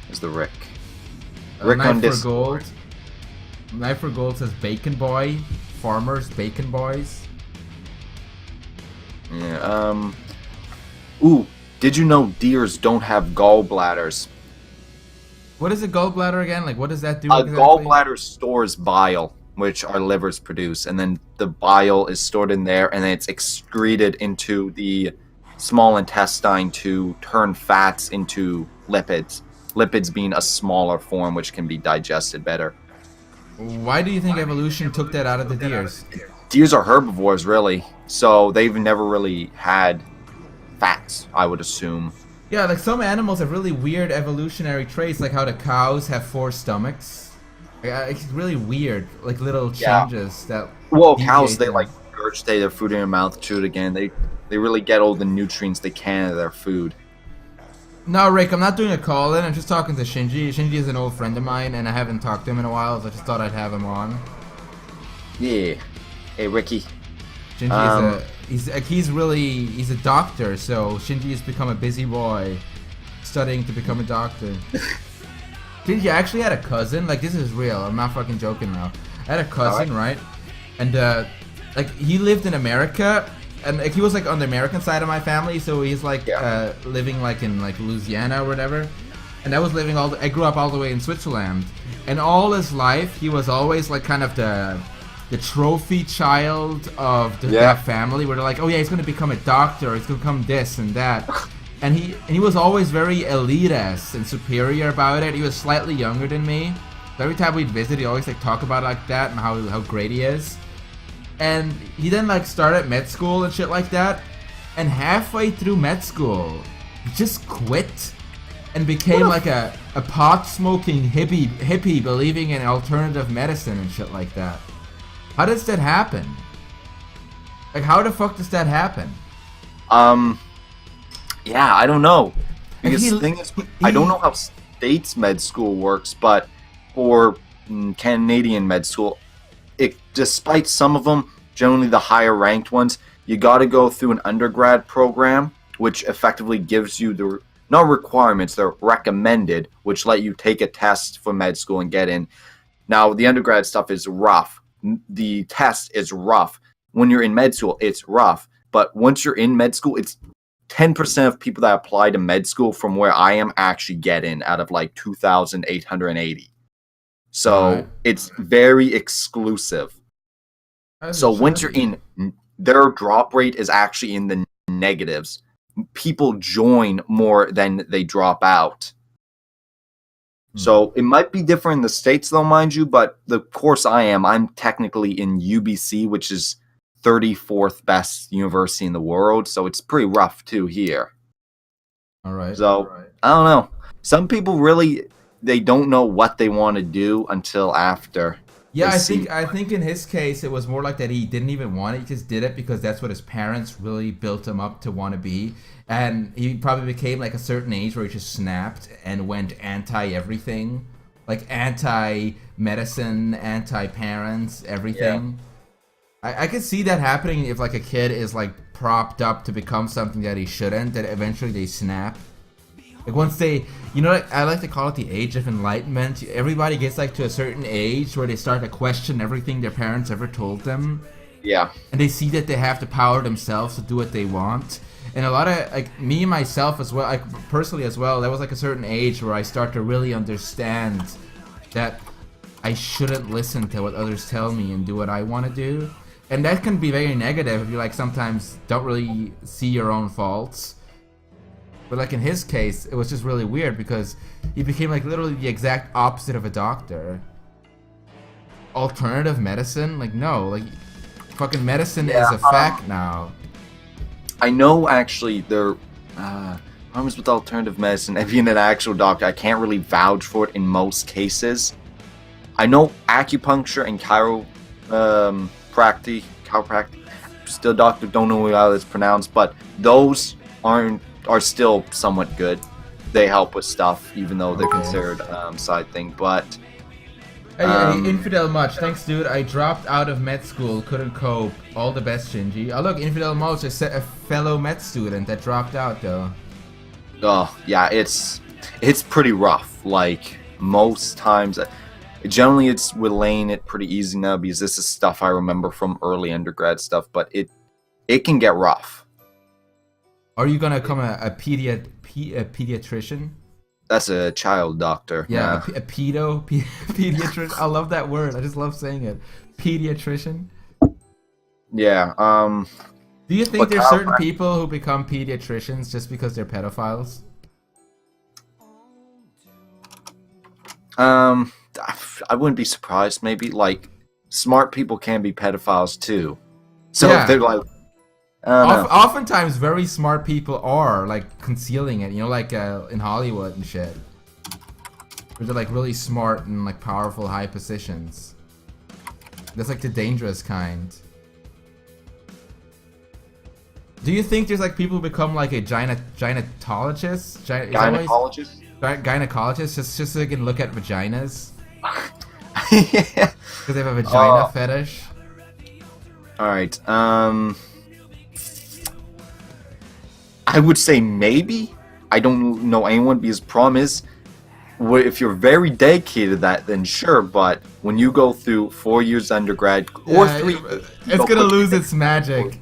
Where's the Rick? Rick on Knife for Discord. Gold. Knife for Gold says Bacon Boy. Farmers, Bacon Boys. Yeah, Ooh, did you know deers don't have gallbladders? What is a gallbladder again? Like, what does that do A exactly? gallbladder stores bile, which our livers produce, and then the bile is stored in there, and then it's excreted into the small intestine to turn fats into lipids. Lipids being a smaller form, which can be digested better. Why do you think evolution took that out of the deers? Deers are herbivores, really, so they've never really had fats, I would assume. Yeah, like some animals have really weird evolutionary traits, like how the cows have 4 stomachs. It's really weird, like little changes that. Well, cows, deviate they them. like regurgitate their food in their mouth, chew it again. They really get all the nutrients they can out of their food. No, Rick, I'm not doing a call-in. I'm just talking to Shinji. Shinji is an old friend of mine, and I haven't talked to him in a while, so I just thought I'd have him on. Yeah. Hey, Ricky. Shinji he's a doctor, so Shinji has become a busy boy, studying to become a doctor. Shinji, I actually had a cousin. Like, this is real. I'm not fucking joking now. I had a cousin, right? And like he lived in America. And like, he was like on the American side of my family, so he's like living like in like Louisiana or whatever. And I was living I grew up all the way in Switzerland, and all his life he was always like kind of the trophy child of that family, where they're like, oh yeah, he's gonna become a doctor, he's gonna become this and that, and he was always very elitist and superior about it. He was slightly younger than me, so every time we'd visit, he always like talk about it like that and how great he is. And he then like started med school and shit like that, and halfway through med school, he just quit and became like a pot-smoking hippie believing in alternative medicine and shit like that. How does that happen? Like, how the fuck does that happen? Yeah, I don't know. Because He- the thing is, I don't know how states med school works, but for Canadian med school, despite some of them, generally the higher ranked ones, you got to go through an undergrad program, which effectively gives you the not requirements, they're recommended, which let you take a test for med school and get in. Now, the undergrad stuff is rough. The test is rough. When you're in med school, it's rough. But once you're in med school, it's 10% of people that apply to med school from where I am actually get in out of like 2,880. So Alright. it's very exclusive. As So it once should you're be. in, their drop rate is actually in the negatives. People join more than they drop out. So it might be different in the States, though, mind you, but the course I'm technically in UBC, which is 34th best university in the world. So it's pretty rough, too, here. Alright. So, I don't know. Some people really, they don't know what they want to do until after Yeah, they see. I think in his case it was more like that he didn't even want it. He just did it because that's what his parents really built him up to want to be. And he probably became like a certain age where he just snapped and went anti everything. Like anti medicine, anti parents, everything. I could see that happening if like a kid is like propped up to become something that he shouldn't, that eventually they snap. Like once they, you know, like, I like to call it the age of enlightenment. Everybody gets like to a certain age where they start to question everything their parents ever told them, Yeah. and they see that they have the power themselves to do what they want. And a lot of like me and myself as well, like personally as well, that was like a certain age where I start to really understand that I shouldn't listen to what others tell me and do what I want to do. And that can be very negative if you like sometimes don't really see your own faults. But like in his case, it was just really weird because he became like literally the exact opposite of a doctor. Alternative medicine? Like no, like fucking medicine is a fact now. I know actually there problems with alternative medicine and being an actual doctor, I can't really vouch for it in most cases. I know acupuncture and chiropractic, still doctor, don't know how it's pronounced, but those are still somewhat good. They help with stuff, even though they're considered side thing. But Hey, Infidel Much, thanks dude. I dropped out of med school, couldn't cope. All the best, Shinji. Oh look, Infidel Much is a fellow med student that dropped out though. oh yeah, it's pretty rough. Like most times, generally it's relaying it pretty easy now because this is stuff I remember from early undergrad stuff. But it can get rough. Are you gonna become a pediatrician? That's a child doctor. Yeah, a pediatrician. I love that word. I just love saying it. Pediatrician. Yeah. Do you think there's certain people who become pediatricians just because they're pedophiles? I wouldn't be surprised. Maybe like smart people can be pedophiles too. So Yeah. if they're like, I don't know. Oftentimes, very smart people are like concealing it. You know, like in Hollywood and shit. Where they're like really smart and like powerful, high positions. That's like the dangerous kind. Do you think there's like people who become like a gynecologist? Gynecologist? Gynecologist, just so they can look at vaginas? Yeah. Because they have a vagina fetish? Alright, I would say maybe. I don't know anyone because problem is, if you're very dedicated to that, then sure, but when you go through 4 years undergrad, or 3 it's gonna lose its magic.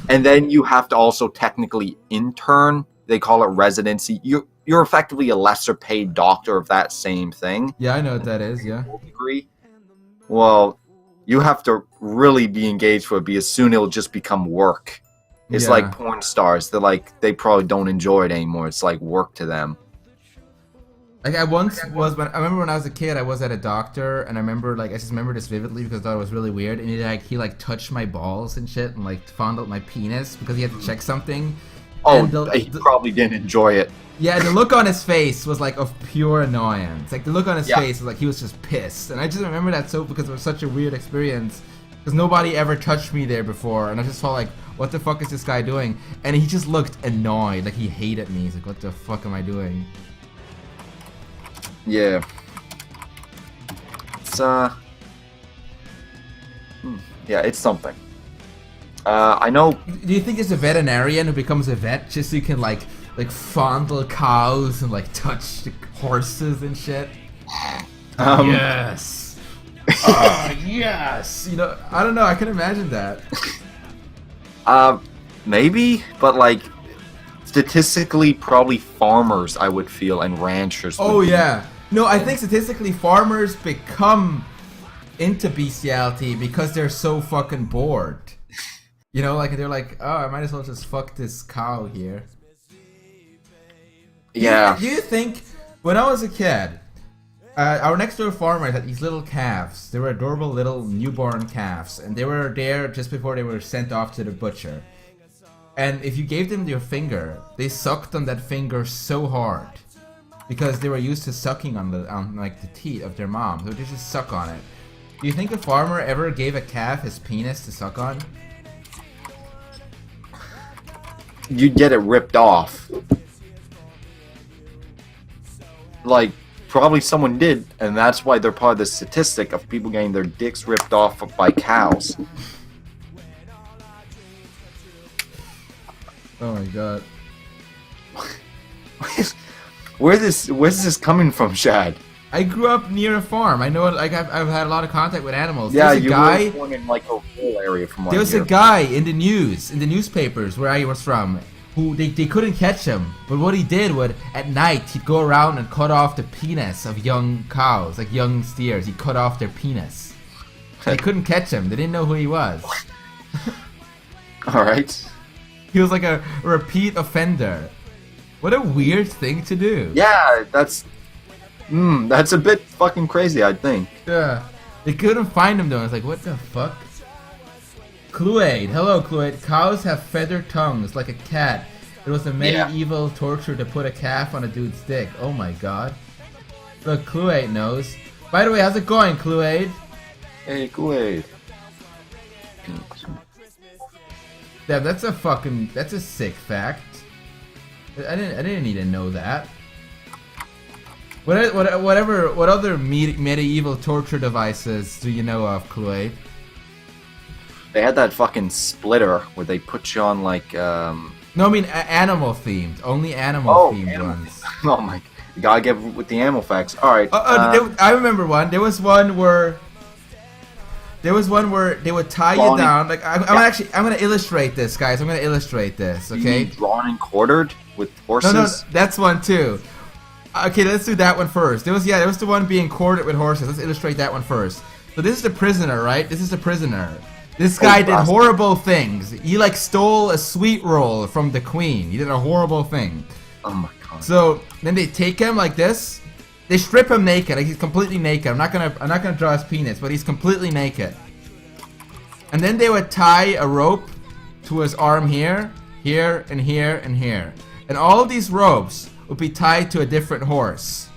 and then you have to also technically intern. They call it residency. You're effectively a lesser paid doctor of that same thing. Yeah, I know what that is, yeah. Degree. Well, you have to really be engaged for it because soon it'll just become work. It's like porn stars. They probably don't enjoy it anymore. It's like work to them. Like I remember when I was a kid, I was at a doctor, and I just remember this vividly because I thought it was really weird. And he touched my balls and shit, and like fondled my penis because he had to check something. Oh, he probably didn't enjoy it. Yeah, the look on his face was like of pure annoyance. Like the look on his face was like he was just pissed, and I just remember that so because it was such a weird experience. Because nobody ever touched me there before, and I just felt like, what the fuck is this guy doing? And he just looked annoyed, like he hated me. He's like, what the fuck am I doing? Yeah. It's yeah, it's something. I know. Do you think there's a veterinarian who becomes a vet just so you can like fondle cows and like touch the horses and shit? Yes. Oh, yes. You know, I don't know. I can imagine that. Maybe, but like statistically, probably farmers I would feel and ranchers. Oh yeah. No, I think statistically farmers become into bestiality because they're so fucking bored. You know, like they're like, oh, I might as well just fuck this cow here. Yeah. Do you think, when I was a kid, our next door farmer had these little calves. They were adorable little newborn calves, and they were there just before they were sent off to the butcher. And if you gave them your finger, they sucked on that finger so hard because they were used to sucking on like the teeth of their mom. So they just suck on it. Do you think a farmer ever gave a calf his penis to suck on? You'd get it ripped off. Like, probably someone did, and that's why they're part of the statistic of people getting their dicks ripped off by cows. Oh my god. Where's this coming from, Shad? I grew up near a farm. I know, like, I've had a lot of contact with animals. Yeah, There's a guy, were born in like a rural area from what there was I a hear. guy in the newspapers where I was from, who they couldn't catch him. But what he did was, at night, he'd go around and cut off the penis of young cows, like young steers. He cut off their penis. They couldn't catch him. They didn't know who he was. Alright. He was like a repeat offender. What a weird thing to do. Yeah, that's a bit fucking crazy, I think. Yeah. They couldn't find him though. It's like, what the fuck? Cluade. Hello, Cluade. Cows have feathered tongues like a cat. It was a medieval torture to put a calf on a dude's dick. Oh my god. Look, Cluade knows. By the way, how's it going, Cluade? Hey, Kool-Aid. Yeah, that's a sick fact. I didn't need to know that. What other medieval torture devices do you know of, Cluade? They had that fucking splitter where they put you on like No, I mean animal themed. Only animal themed ones. Oh my! You gotta get with the animal facts. All right. I remember one. There was one where they would tie you down. Like I'm gonna illustrate this, guys. I'm gonna illustrate this. Okay. You mean drawn and quartered with horses. No, that's one too. Okay, let's do that one first. There was the one being quartered with horses. Let's illustrate that one first. So this is the prisoner, right? This is the prisoner. This guy did horrible things. He like stole a sweet roll from the queen. He did a horrible thing. Oh my god. So then they take him like this. They strip him naked. Like he's completely naked. I'm not gonna draw his penis, but he's completely naked. And then they would tie a rope to his arm here, here, and here, and here. And all of these ropes would be tied to a different horse.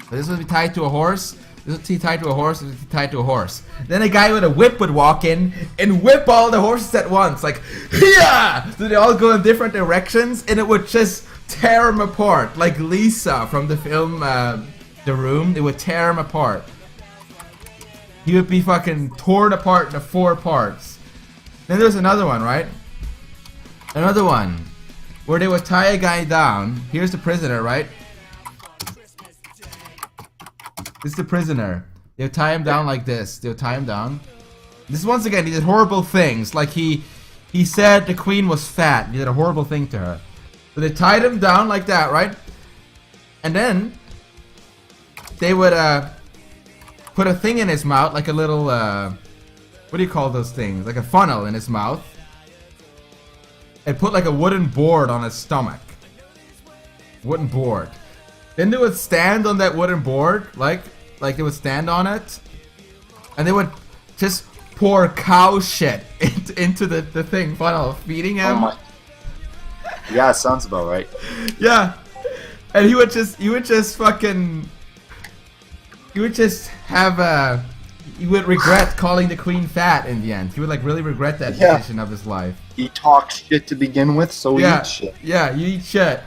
So this would be tied to a horse. This would be tied to a horse. This would be tied to a horse. Then a guy with a whip would walk in and whip all the horses at once, like, yeah! So they all go in different directions, and it would just tear them apart, like Lisa from the film The Room. It would tear him apart. He would be fucking torn apart into 4 parts. Then there's another one, right? Another one where they would tie a guy down. Here's the prisoner, right? This is the prisoner. They would tie him down like this. They would tie him down. This once again, he did horrible things. Like he said the queen was fat. He did a horrible thing to her. So they tied him down like that, right? And then they would put a thing in his mouth, like a little what do you call those things? Like a funnel in his mouth. And put like a wooden board on his stomach. Wooden board. Then they would stand on that wooden board, like they would stand on it, and they would just pour cow shit into the thing funnel, feeding him. Oh my. Yeah, sounds about right. Yeah, and he would just regret calling the queen fat in the end. He would like really regret that decision of his life. He talks shit to begin with, so he eats shit. Yeah, you eat shit.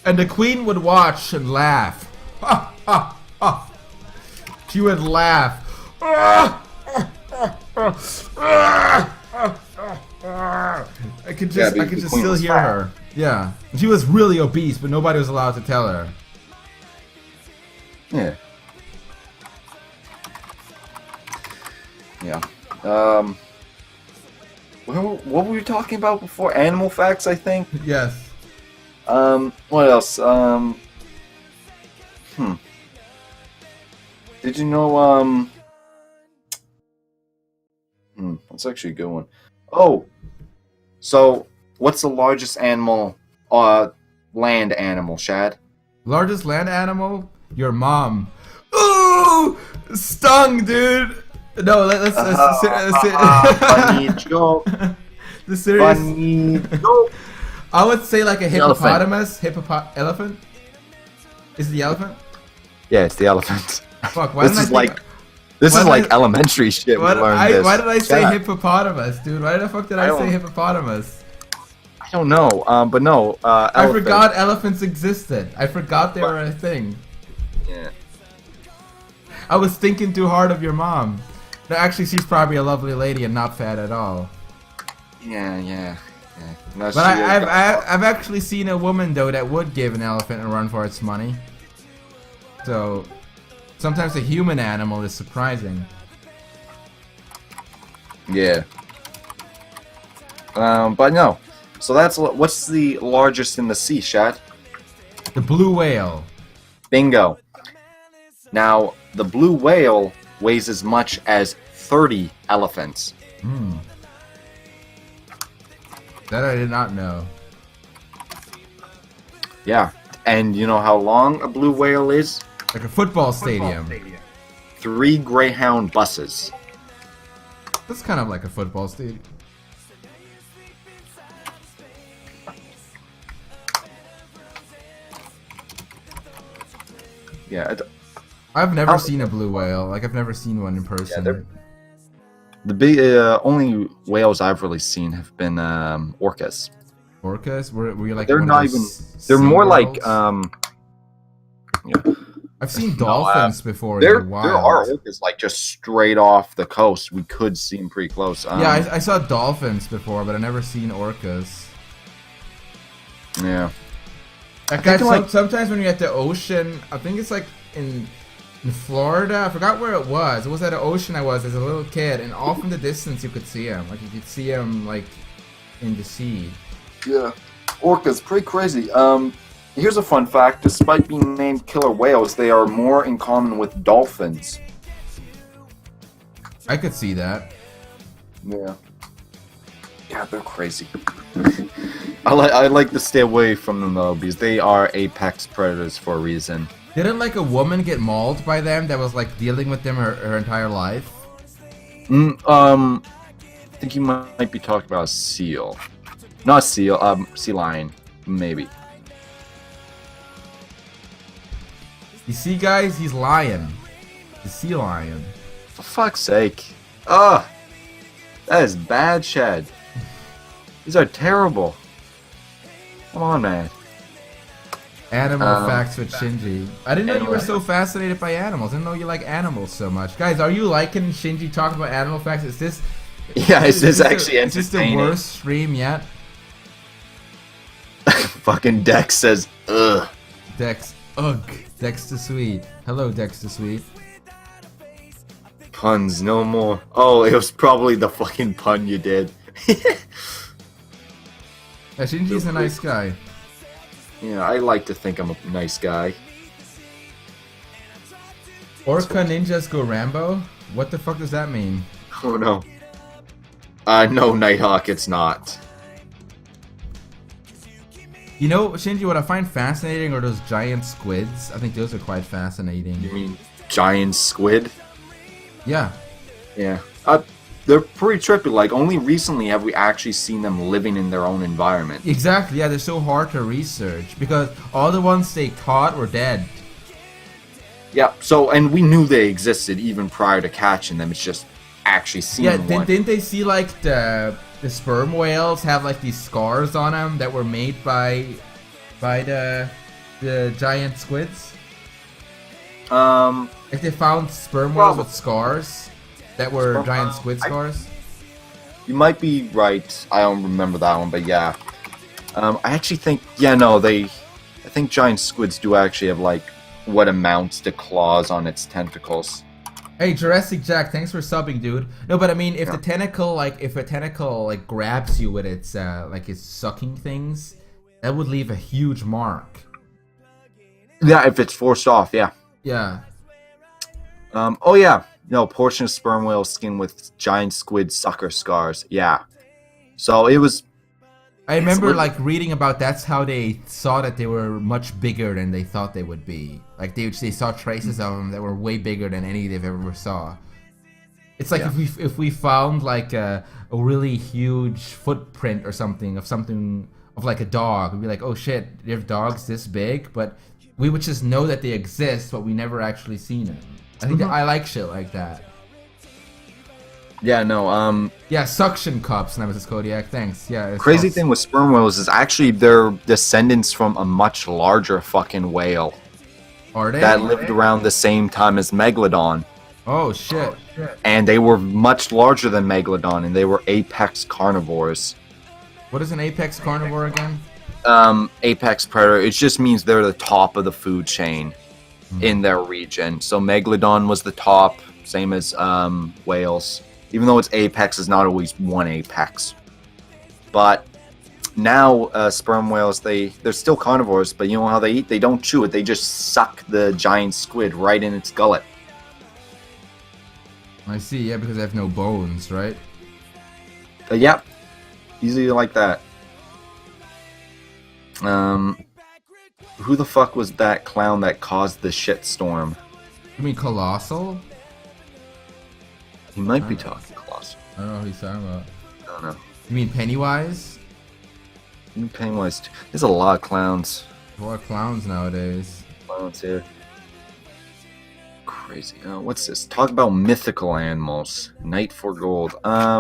And the queen would watch and laugh. Ha ha ha. She would laugh. I could just still hear her. Yeah. She was really obese, but nobody was allowed to tell her. Yeah. Yeah. What were we talking about before? Animal facts, I think? Yes. What else? Did you know, that's actually a good one. Oh, so what's the largest animal, land animal, Shad? Largest land animal? Your mom. Ooh! Stung, dude! No, let's Funny joke. The serious. Funny joke. I would say like a Elephant. hippopotamus. Elephant? Is it the elephant? Yeah, it's the elephant. Fuck, why This is didn't I think... This Why is did like I- elementary shit. We learned this. Why did I say Shut up. hippopotamus, dude? Why the fuck did I say hippopotamus? I don't know. But no. I Elephant. forgot elephants existed. I forgot they were a thing. Yeah. I was thinking too hard of your mom. No, actually, she's probably a lovely lady and not fat at all. Yeah. No, But I've actually seen a woman though that would give an elephant a run for its money. So sometimes a human animal is surprising. Yeah. But no. So what's the largest in the sea, Shad? The blue whale. Bingo. Now, the blue whale weighs as much as 30 elephants. That I did not know. Yeah. And you know how long a blue whale is? Like a football stadium. 3 Greyhound buses. That's kind of like a football stadium. Yeah. I've never seen a blue whale. Like I've never seen one in person. The big only whales I've really seen have been orcas. Orcas? Were you like? They're one not of those even. They're more SeaWorlds? like Yeah. I've seen dolphins before. There in the wild. are orcas like just straight off the coast. We could see them pretty close. Yeah, I saw dolphins before, but I've never seen orcas. Yeah. Like, guys, like- sometimes when you're at the ocean, I think it's like in Florida. I forgot where it was. It was at an ocean I was as a little kid, and off in the distance you could see them. Like you could see them like in the sea. Yeah. Orcas, pretty crazy. Here's a fun fact. Despite being named killer whales, they are more in common with dolphins. I could see that. Yeah. Yeah, they're crazy. I like to stay away from them though, because they are apex predators for a reason. Didn't like a woman get mauled by them that was like dealing with them her entire life? I think you might be talking about a seal. Not a seal, sea lion, maybe. You see, guys, he's lying. The sea lion. For fuck's sake. Ugh! That is bad, Shad. These are terrible. Come on, man. Animal facts with Shinji. I didn't know you were so fascinated by animals. I didn't know you like animals so much. Guys, are you liking Shinji talking about animal facts? Is this... Yeah, it's just actually Is this the entertaining. worst stream yet? Fucking Dex says, ugh. Dex. Ugh. Dex to Sweet. Hello, Dex to Sweet. Puns, no more. Oh, it was probably the fucking pun you did. Yeah, Shinji's a nice guy. Yeah, I like to think I'm a nice guy. Orca ninjas go Rambo? What the fuck does that mean? Oh no. No, Nighthawk, it's not. You know, Shinji, what I find fascinating are those giant squids. I think those are quite fascinating. You mean giant squid? Yeah. Yeah. They're pretty trippy. Like, only recently have we actually seen them living in their own environment. Exactly, yeah, they're so hard to research because all the ones they caught were dead. Yeah, so, and we knew they existed even prior to catching them. It's just actually seeing Yeah, one. didn't they see like the sperm whales have like these scars on them that were made by the giant squids? Like they found sperm whales with scars that were giant squid scars. You might be right. I don't remember that one, but yeah. I actually think, I think giant squids do actually have like what amounts to claws on its tentacles. Hey, Jurassic Jack, thanks for subbing, dude. No, but I mean, if the tentacle, if a tentacle grabs you with its its sucking things, that would leave a huge mark. Yeah, if it's forced off, yeah. Yeah. Oh yeah, no, portion of sperm whale skin with giant squid sucker scars. Yeah. So it was. I remember like reading about that's how they saw that they were much bigger than they thought they would be. Like they saw traces of them that were way bigger than any they've ever saw. It's like if we found like a really huge footprint or something of like a dog, we'd be like, oh shit, there's dogs this big, but we would just know that they exist, but we never actually seen them. I think that I like shit like that. Yeah, no, Yeah, suction cups, Nemesis Kodiak, thanks. Yeah. Crazy thing with sperm whales is actually they're descendants from a much larger fucking whale. Are they? That lived around the same time as Megalodon. Oh shit. And they were much larger than Megalodon, and they were apex carnivores. What is an apex carnivore again? Apex predator, it just means they're the top of the food chain in their region. So Megalodon was the top, same as whales. Even though it's apex, it's not always one apex. But now sperm whales, they're still carnivores, but you know how they eat? They don't chew it, they just suck the giant squid right in its gullet. I see, yeah, because they have no bones, right? Yep. Easily like that. Who the fuck was that clown that caused the shitstorm? You mean Colossal? He might be talking Colossal. I don't know who he's talking about. I don't know. You mean Pennywise? Pennywise. There's a lot of clowns. A lot of clowns nowadays. Clowns here. Crazy. What's this? Talk about mythical animals. Night for gold. I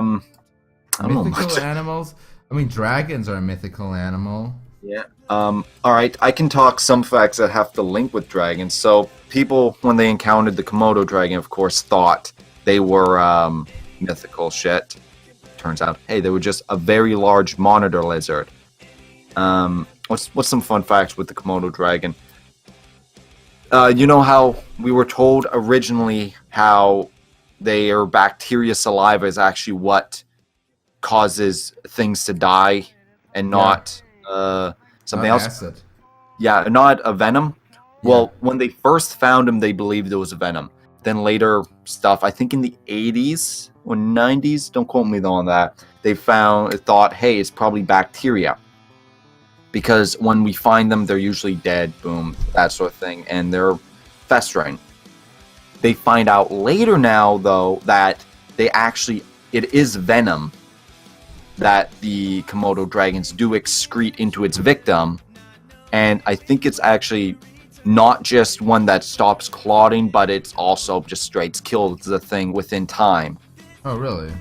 don't know much. Mythical animals? I mean, dragons are a mythical animal. Yeah. Alright, I can talk some facts that have to link with dragons. So, people, when they encountered the Komodo dragon, of course, thought they were, mythical shit. Turns out, hey, they were just a very large monitor lizard. What's some fun facts with the Komodo dragon? You know how we were told originally how their bacteria saliva is actually what causes things to die and not something else? Acid. Yeah, not a venom. Yeah. Well, when they first found him, they believed it was a venom. Then later stuff, I think in the 80s or 90s, don't quote me though on that, they thought, hey, it's probably bacteria. Because when we find them, they're usually dead, boom, that sort of thing, and they're festering. They find out later now, though, that it is venom that the Komodo dragons do excrete into its victim, and I think it's actually not just one that stops clotting, but it's also just straight kills the thing within time. Oh, really?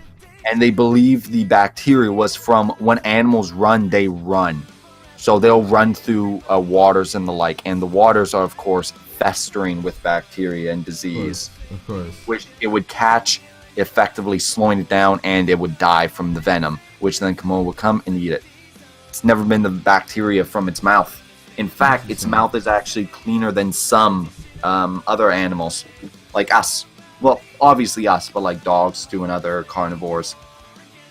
And they believe the bacteria was from when animals run, they run. So they'll run through waters and the like, and the waters are, of course, festering with bacteria and disease. Of course. Which it would catch, effectively slowing it down, and it would die from the venom, which then Komodo would come and eat it. It's never been the bacteria from its mouth. In fact, its mouth is actually cleaner than some other animals, like us. Well, obviously us, but like dogs too and other carnivores.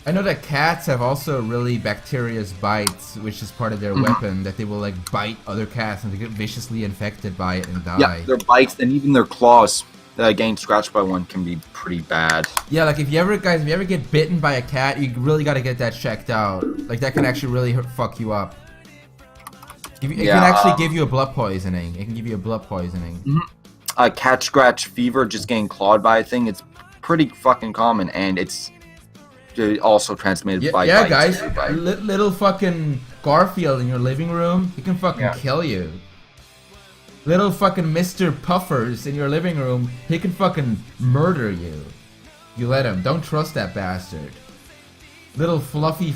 I know that cats have also really bacteria's bites, which is part of their weapon, that they will like bite other cats and they get viciously infected by it and die. Yeah, their bites and even their claws getting scratched by one can be pretty bad. Yeah, like if you ever get bitten by a cat, you really got to get that checked out. Like that can actually really fuck you up. It can actually give you a blood poisoning. It can give you a blood poisoning. Cat scratch fever, just getting clawed by a thing, it's pretty fucking common, and it's also transmitted by bites. Yeah, guys, little fucking Garfield in your living room, he can fucking kill you. Little fucking Mr. Puffers in your living room, he can fucking murder you. You let him. Don't trust that bastard. Little fluffy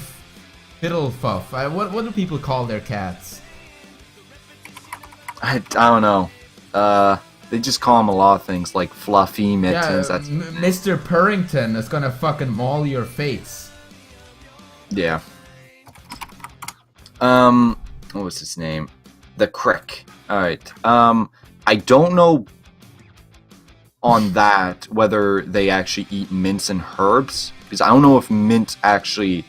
fiddlefuff. What do people call their cats? I don't know. They just call him a lot of things, like Fluffy, Mittens. Yeah, Mr. Purrington is gonna fucking maul your face. Yeah. What was his name? The Crick. Alright. I don't know on that whether they actually eat mints and herbs, because I don't know if mint actually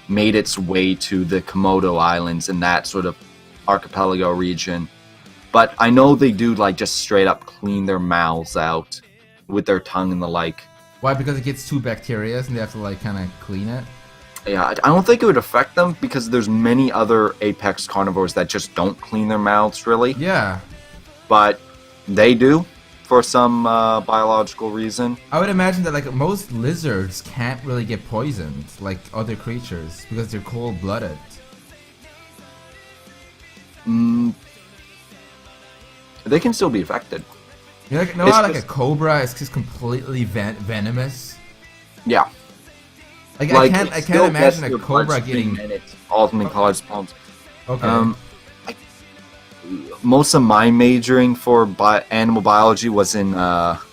made its way to the Komodo Islands in that sort of archipelago region. But I know they do, like, just straight up clean their mouths out with their tongue and the like. Why? Because it gets too bacterious and they have to like kind of clean it. Yeah, I don't think it would affect them because there's many other apex carnivores that just don't clean their mouths really. Yeah. But they do for some biological reason. I would imagine that like most lizards can't really get poisoned like other creatures because they're cold-blooded. They can still be affected. You know how like a cobra is just completely venomous? Yeah. Like I can't imagine a cobra getting ultimate college pumps. Okay. Most of my majoring for animal biology was in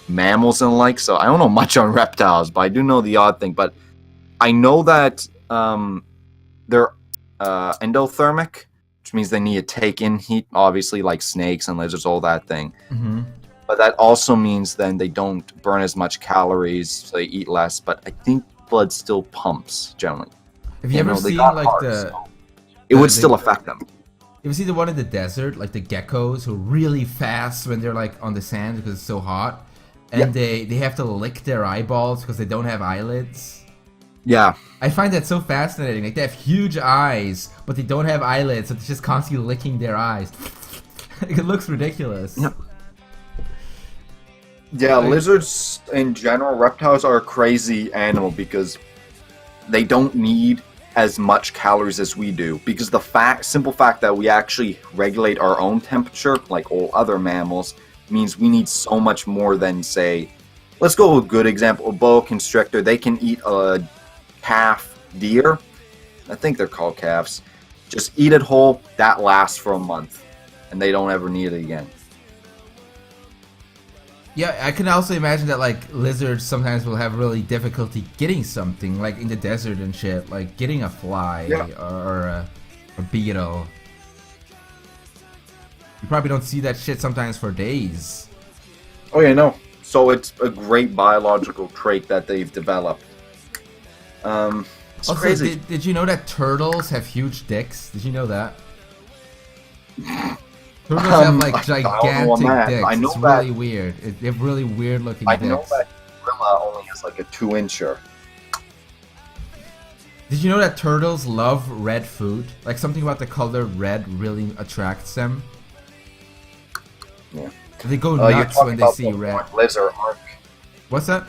mammals and the like, so I don't know much on reptiles, but I do know the odd thing. But I know that they're endothermic, which means they need to take in heat, obviously, like snakes and lizards, all that thing. Mm-hmm. But that also means then they don't burn as much calories, so they eat less. But I think blood still pumps generally. Have you ever seen like it would still affect them. You ever see the one in the desert, like the geckos who are really fast when they're like on the sand because it's so hot, and they have to lick their eyeballs because they don't have eyelids? Yeah. I find that so fascinating. Like they have huge eyes, but they don't have eyelids, so they're just constantly licking their eyes. It looks ridiculous. Yeah. Yeah, lizards in general, reptiles are a crazy animal because they don't need as much calories as we do. Because the simple fact that we actually regulate our own temperature, like all other mammals, means we need so much more than, say, let's go with a good example, a boa constrictor. They can eat a calf deer. I think they're called calves. Just eat it whole, that lasts for a month, and they don't ever need it again. Yeah, I can also imagine that like lizards sometimes will have really difficulty getting something, like in the desert and shit, like getting a fly or a beetle. You probably don't see that shit sometimes for days. Oh yeah, no. So it's a great biological trait that they've developed. It's also, crazy. Did you know that turtles have huge dicks? Did you know that? Turtles have like gigantic dicks. I know it's really weird. They have really weird looking dicks. I know that gorilla only has like a 2-incher. Did you know that turtles love red food? Like something about the color red really attracts them. Yeah. They go nuts when they see red. Lizard arc. What's that?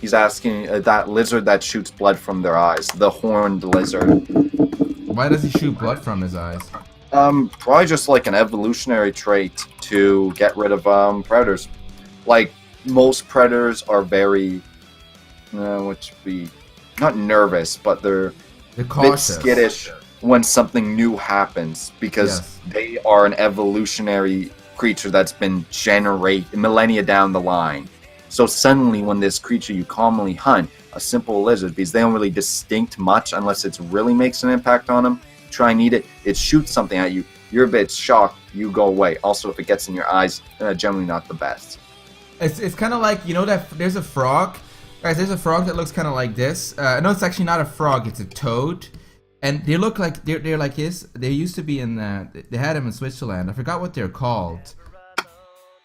He's asking that lizard that shoots blood from their eyes. The horned lizard. Why does he shoot blood from his eyes? Probably just like an evolutionary trait to get rid of predators. Like most predators are very, not nervous, but they're a bit skittish when something new happens because they are an evolutionary creature that's been millennia down the line. So suddenly, when this creature you commonly hunt, a simple lizard, because they don't really distinct much unless it really makes an impact on them. Try and eat it, it shoots something at you, you're a bit shocked, you go away. Also, if it gets in your eyes, generally not the best. It's kind of like, you know that there's a frog? Guys, there's a frog that looks kind of like this. No, it's actually not a frog, it's a toad. And they look like, they're like this. They used to be in, they had them in Switzerland. I forgot what they're called.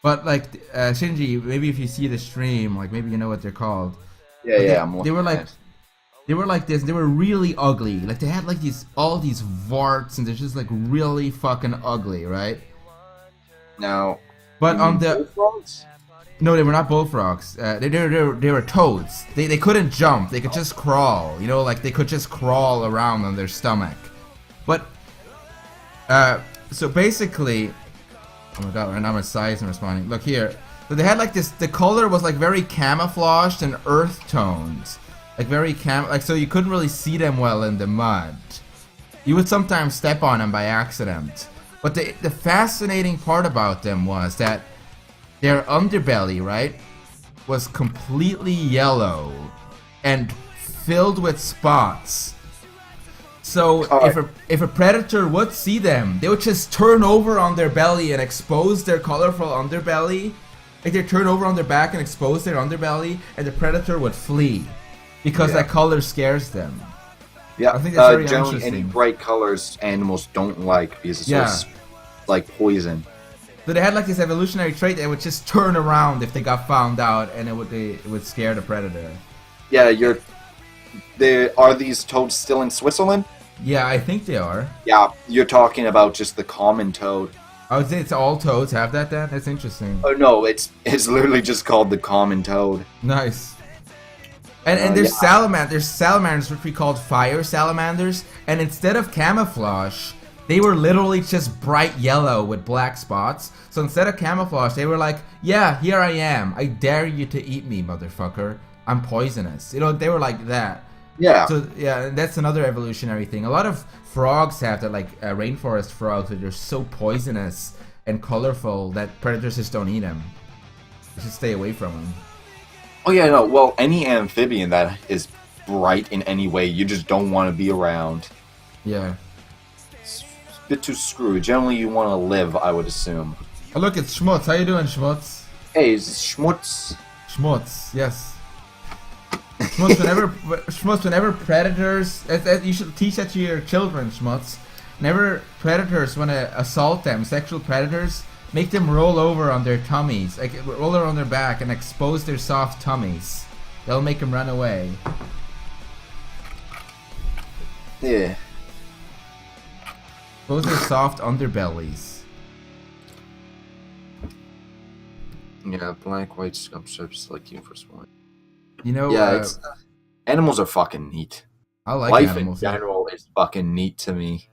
But like, Shinji, maybe if you see the stream, like maybe you know what they're called. Yeah, they were like... They were like this, they were really ugly. Like they had like all these warts and they're just like really fucking ugly, right? Now, but on the bullfrogs? No, they were not bullfrogs. They were toads. They couldn't jump. They could just crawl. You know, like they could just crawl around on their stomach. But so basically, oh my god, right now my size and responding. Look here. So they had like this. The color was like very camouflaged and earth tones. Like very like so you couldn't really see them well in the mud. You would sometimes step on them by accident. But the fascinating part about them was that their underbelly, right, was completely yellow and filled with spots. So if a predator would see them, they would just turn over on their belly and expose their colorful underbelly. Like they turn over on their back and expose their underbelly, and the predator would flee. Because that color scares them. Yeah, I think that's very generally interesting. any bright colors animals don't like because it's just like poison. So they had like this evolutionary trait that would just turn around if they got found out, and it would scare the predator. Yeah, are these toads still in Switzerland? Yeah, I think they are. Yeah, you're talking about just the common toad. Oh, it's all toads have that then? That's interesting. Oh no, it's literally just called the common toad. Nice. And there's salamanders which we called fire salamanders, and instead of camouflage, they were literally just bright yellow with black spots. So instead of camouflage, they were like, yeah, here I am. I dare you to eat me, motherfucker. I'm poisonous. You know, they were like that. Yeah. So yeah, that's another evolutionary thing. A lot of frogs have that, like rainforest frogs, that are so poisonous and colorful that predators just don't eat them. You should stay away from them. Oh yeah, no. Well, any amphibian that is bright in any way, you just don't want to be around. Yeah. It's a bit too screwy. Generally, you want to live, I would assume. Oh look, it's Schmutz. How you doing, Schmutz? Hey, is this Schmutz? Schmutz, yes. Schmutz, whenever predators, you should teach that to your children, Schmutz. Whenever predators want to assault them, sexual predators, make them roll over on their tummies, like roll over on their back and expose their soft tummies. That'll make them run away. Yeah. Expose their soft underbellies. Yeah, black, white scum strips like Universe One. You know, yeah, animals are fucking neat. I like Life animals. in general is fucking neat to me.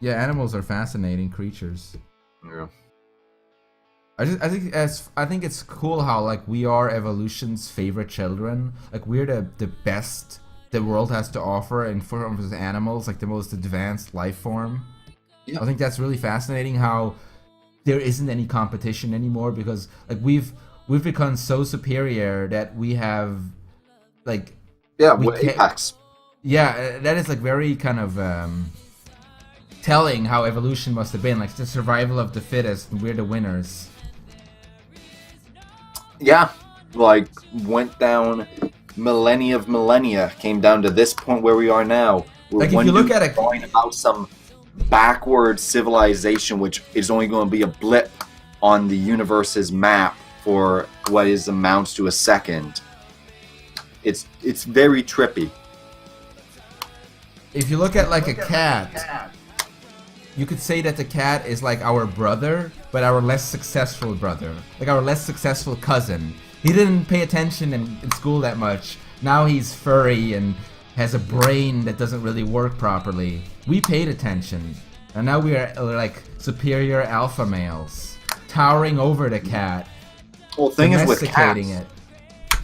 Yeah, animals are fascinating creatures. Yeah. I think it's cool how like we are evolution's favorite children. Like we're the best the world has to offer in form of animals, like the most advanced life form. Yeah. I think that's really fascinating how there isn't any competition anymore, because like we've become so superior that we have like we're apex. Yeah, that is like very kind of telling how evolution must have been. Like it's the survival of the fittest, and we're the winners. Yeah, like went down millennia, came down to this point where we are now. Like if you look at it, going about some backward civilization, which is only going to be a blip on the universe's map for what is amounts to a second. It's very trippy. If you look at like a cat, you could say that the cat is like our brother, but our less successful brother. Like our less successful cousin. He didn't pay attention in school that much. Now he's furry and has a brain that doesn't really work properly. We paid attention. And now we're like superior alpha males. Towering over the cat. Well, the thing is with cats,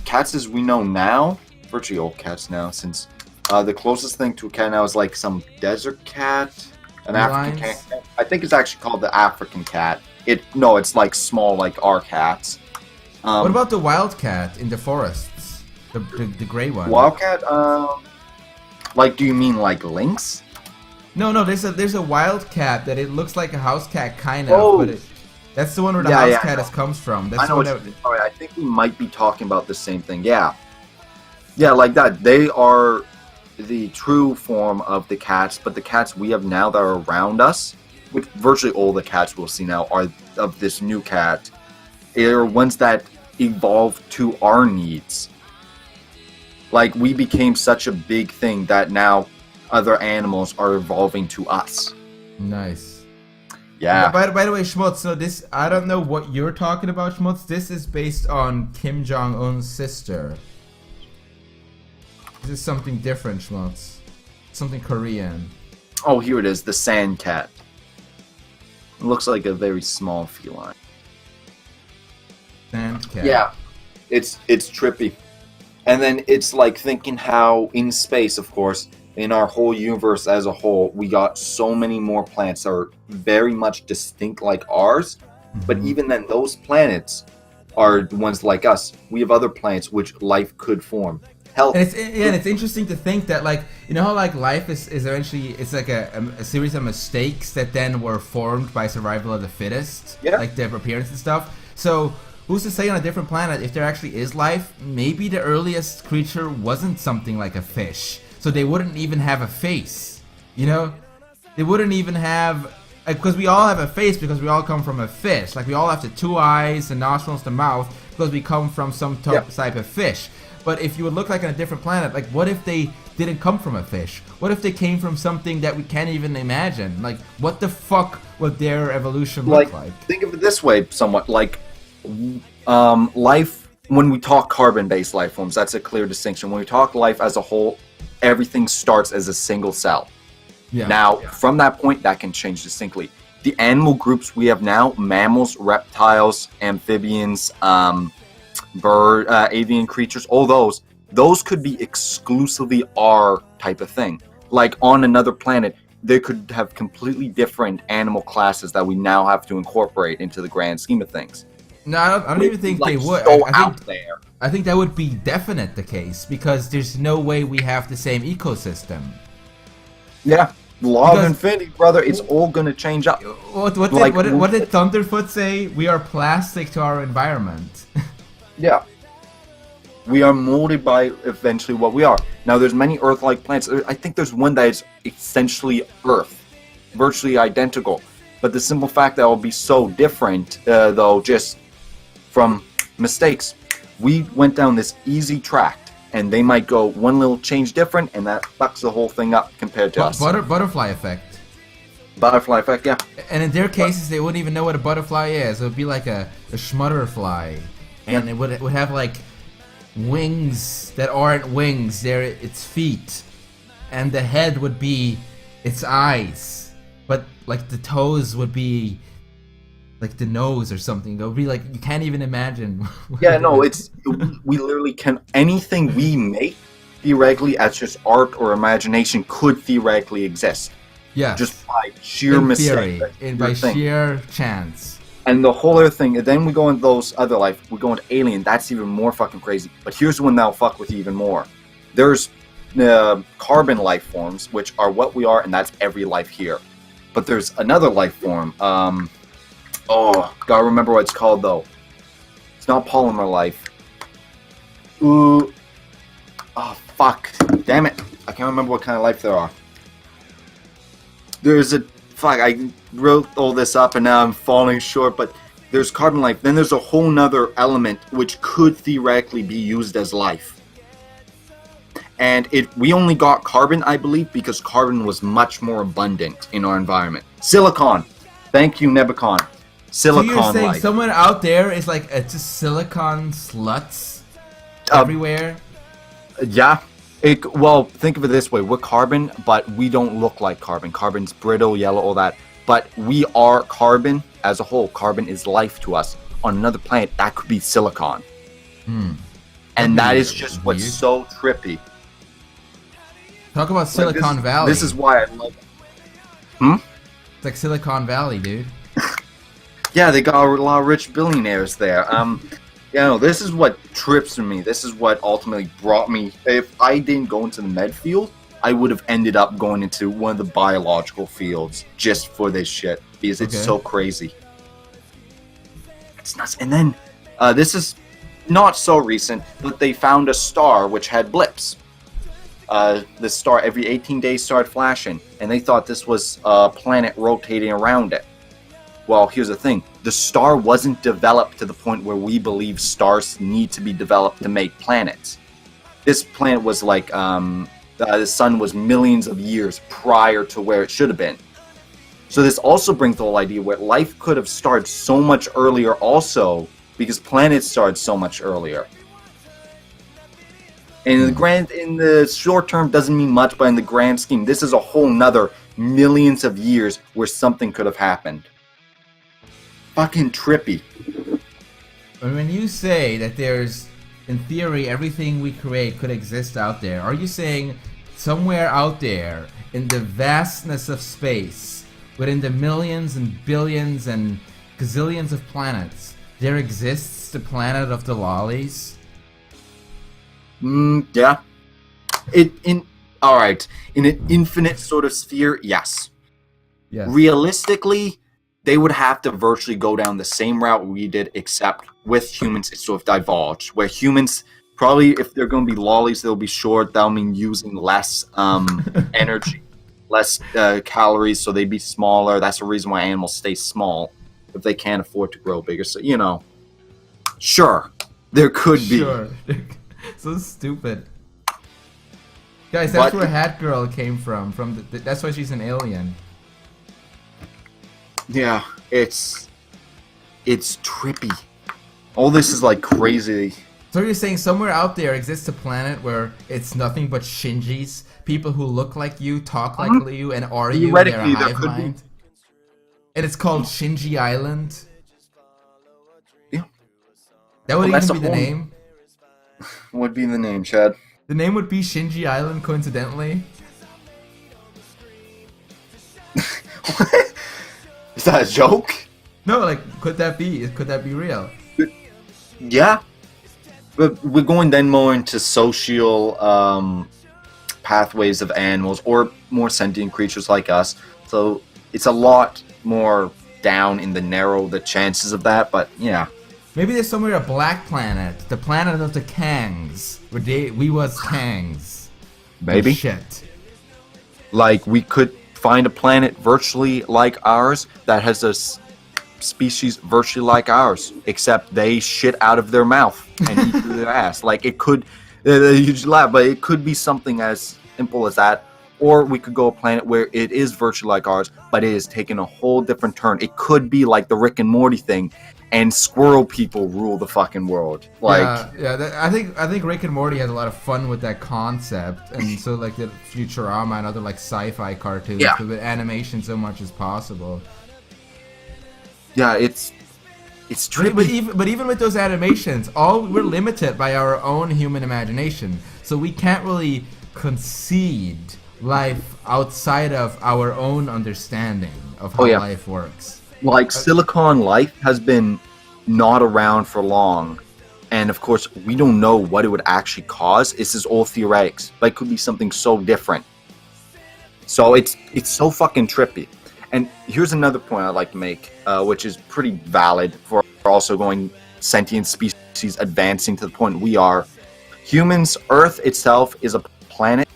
cats as we know now, virtually all cats now, since the closest thing to a cat now is like some desert cat. An African cat. I think it's actually called the African cat. It's like small, like our cats. What about the wildcat in the forests? The gray one. Wildcat? Like, do you mean like lynx? No. There's a wildcat that it looks like a house cat, kind of, but that's the one where the house cat comes from. That's I know. Alright, I think we might be talking about the same thing. Yeah, like that. They are the true form of the cats, but the cats we have now that are around us, which virtually all the cats we'll see now are of this new cat, are ones that evolved to our needs. Like, we became such a big thing that now other animals are evolving to us. Nice. Yeah. By the way, Schmutz, so this, I don't know what you're talking about, Schmutz. This is based on Kim Jong-un's sister. This is something different, Schmutz. Something Korean. Oh, here it is, the sand cat. It looks like a very small feline. Sand cat. Yeah. It's trippy. And then it's like thinking how in space, of course, in our whole universe as a whole, we got so many more planets that are very much distinct like ours. Mm-hmm. But even then, those planets are the ones like us. We have other planets which life could form. And it's interesting to think that, like, you know how like life is eventually, it's like a series of mistakes that then were formed by survival of the fittest, like their appearance and stuff. So who's to say on a different planet if there actually is life? Maybe the earliest creature wasn't something like a fish, so they wouldn't even have a face. You know, they wouldn't even have because we all have a face because we all come from a fish. Like we all have the 2 eyes, the nostrils, the mouth because we come from some type of fish. But if you would look like on a different planet, like what if they didn't come from a fish? What if they came from something that we can't even imagine? Like what the fuck would their evolution look like? Think of it this way, somewhat like life. When we talk carbon-based life forms, that's a clear distinction. When we talk life as a whole, everything starts as a single cell. Yeah. Now, from that point, that can change distinctly. The animal groups we have now, mammals, reptiles, amphibians, avian creatures, all those could be exclusively our type of thing. Like on another planet, they could have completely different animal classes that we now have to incorporate into the grand scheme of things. No, I don't even think they would. I think that would be definite the case because there's no way we have the same ecosystem. Yeah, law of infinity, brother. It's all gonna change up. What did Thunderfoot say? We are plastic to our environment. Yeah, we are molded by eventually what we are. Now, there's many Earth-like planets. I think there's one that is essentially Earth, virtually identical. But the simple fact that it will be so different, though, just from mistakes. We went down this easy track, and they might go one little change different, and that fucks the whole thing up compared to us. Butterfly effect. Butterfly effect, yeah. And in their cases, they wouldn't even know what a butterfly is. It would be like a schmutterfly, and it would have like wings that aren't wings. They're its feet, and the head would be its eyes, but like the toes would be like the nose or something. It would be like you can't even imagine. Yeah, no, we literally can anything we make theoretically as just art or imagination could theoretically exist. Yeah, just by sheer mistake, by sheer chance. And the whole other thing, and then we go into those other life, we go into alien. That's even more fucking crazy. But here's the one that'll fuck with you even more. There's carbon life forms, which are what we are, and that's every life here. But there's another life form. Gotta remember what it's called though. It's not polymer life. Ooh. Oh fuck. Damn it. I can't remember what kind of life there are. There's a I wrote all this up and now I'm falling short, but there's carbon life. Then there's a whole nother element which could theoretically be used as life. And we only got carbon, I believe, because carbon was much more abundant in our environment. Silicon. Thank you, Nebicon. Silicon life. So you're saying someone out there is like just silicon sluts everywhere? Yeah. Well, think of it this way. We're carbon, but we don't look like carbon. Carbon's brittle, yellow, all that. But we are carbon as a whole. Carbon is life to us. On another planet, that could be silicon. And that is just what's so trippy. Talk about Silicon Valley. This is why I love it. It's like Silicon Valley, dude. Yeah, they got a lot of rich billionaires there. This is what trips me. This is what ultimately brought me. If I didn't go into the med field, I would have ended up going into one of the biological fields just for this shit because it's so crazy. It's nuts. And then this is not so recent, but they found a star which had blips. The star every 18 days started flashing, and they thought this was a planet rotating around it. Well, here's the thing. The star wasn't developed to the point where we believe stars need to be developed to make planets. This planet was like, the sun was millions of years prior to where it should have been. So this also brings the whole idea where life could have started so much earlier also, because planets started so much earlier. And in the short term doesn't mean much, but in the grand scheme, this is a whole nother millions of years where something could have happened. Fucking trippy. When you say that there's, in theory, everything we create could exist out there, are you saying somewhere out there in the vastness of space, within the millions and billions and gazillions of planets, there exists the planet of the lollies? Yeah. Alright. In an infinite sort of sphere, yes. Realistically, they would have to virtually go down the same route we did, except with humans, it's sort of divulged. Where humans, probably if they're going to be lollies, they'll be short. That'll mean using less energy. less calories, so they'd be smaller. That's the reason why animals stay small, if they can't afford to grow bigger. So, you know, sure, there could be. Sure. So stupid. Guys, that's where Hat Girl came from. That's why she's an alien. Yeah, it's trippy. All this is like crazy. So you're saying somewhere out there exists a planet where it's nothing but Shinjis, people who look like you, talk like you, and are you, they're a hive mind? And it's called Shinji Island? Yeah. That would even be the name? Would be the name, Chad. The name would be Shinji Island, coincidentally? Is that a joke? No, like, could that be real? Yeah. But we're going then more into social pathways of animals or more sentient creatures like us. So it's a lot more down in the narrow, the chances of that, but yeah. Maybe there's somewhere a black planet, the planet of the Kangs, where we was Kangs. Maybe. Shit. Like, we could find a planet virtually like ours that has a species virtually like ours, except they shit out of their mouth and eat through their ass. Like, it could, you just laugh, but it could be something as simple as that. Or we could go a planet where it is virtually like ours, but it is taking a whole different turn. It could be like the Rick and Morty thing, and squirrel people rule the fucking world. Like, I think Rick and Morty has a lot of fun with that concept, and so like the Futurama and other like sci-fi cartoons, Yeah. with animation so much as possible. Yeah, it's trippy. But even with those animations, we're limited by our own human imagination, so we can't really concede life outside of our own understanding of how life works. Like, Silicon life has been not around for long, and of course we don't know what it would actually cause. This is all theoretics, but it could be something so different. So it's so fucking trippy. And here's another point I'd like to make, which is pretty valid for also going sentient species advancing to the point we are. Humans, Earth itself is a planet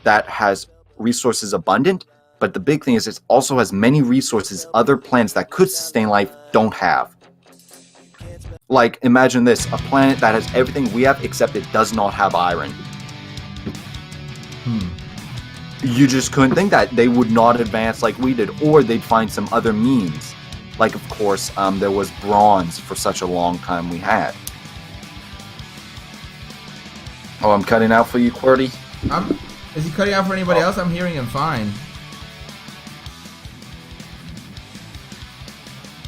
that has resources abundant, but the big thing is it also has many resources other planets that could sustain life don't have. Like, imagine this, a planet that has everything we have except it does not have iron. You just couldn't think that. They would not advance like we did, or they'd find some other means. Like, of course, there was bronze for such a long time we had. Oh, I'm cutting out for you, QWERTY? Is he cutting out for anybody else? I'm hearing him fine.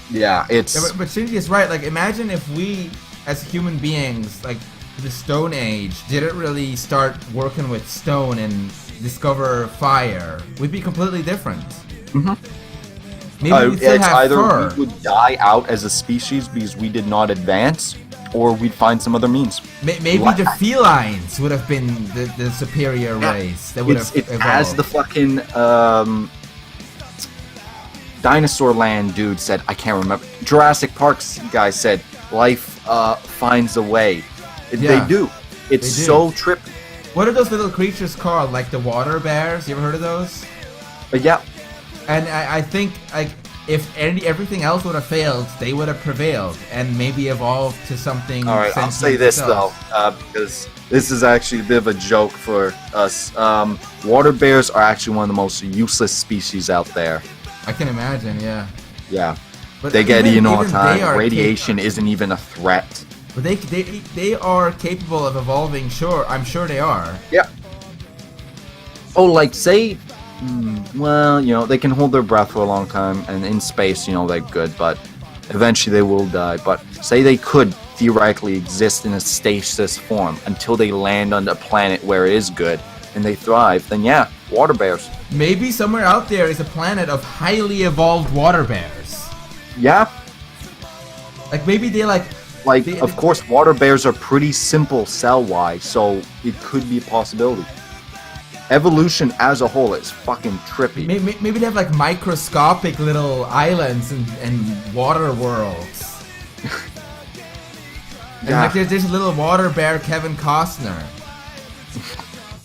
Yeah, it's... Yeah, but Shinji is right. Like, imagine if we, as human beings, like, the Stone Age, didn't really start working with stone and discover fire. We'd be completely different. Maybe we'd still have either fur. we would die out as a species because we did not advance, or we'd find some other means. Maybe the felines would have been the superior race that would have evolved. As the fucking Dinosaur Land dude said, I can't remember. Jurassic Park's guy said, life finds a way. Yeah, they do. It's so trippy. What are those little creatures called? Like the water bears? You ever heard of those? Yeah. And I think, like, if everything else would have failed, they would have prevailed and maybe evolved to something. All right, I'll say this though, because this is actually a bit of a joke for us. Water bears are actually one of the most useless species out there. I can imagine, yeah. Yeah, but they get eaten all the time. Radiation isn't even a threat. But they are capable of evolving. Sure, I'm sure they are. Yeah. Oh, like say. Well, you know, they can hold their breath for a long time, and in space, you know, they're good, but eventually they will die. But say they could theoretically exist in a stasis form until they land on a planet where it is good, and they thrive, then yeah, water bears. Maybe somewhere out there is a planet of highly evolved water bears. Yeah. Like, maybe they of course, water bears are pretty simple cell-wise, so it could be a possibility. Evolution as a whole is fucking trippy. Maybe they have like microscopic little islands and water worlds. And like there's a little water bear Kevin Costner.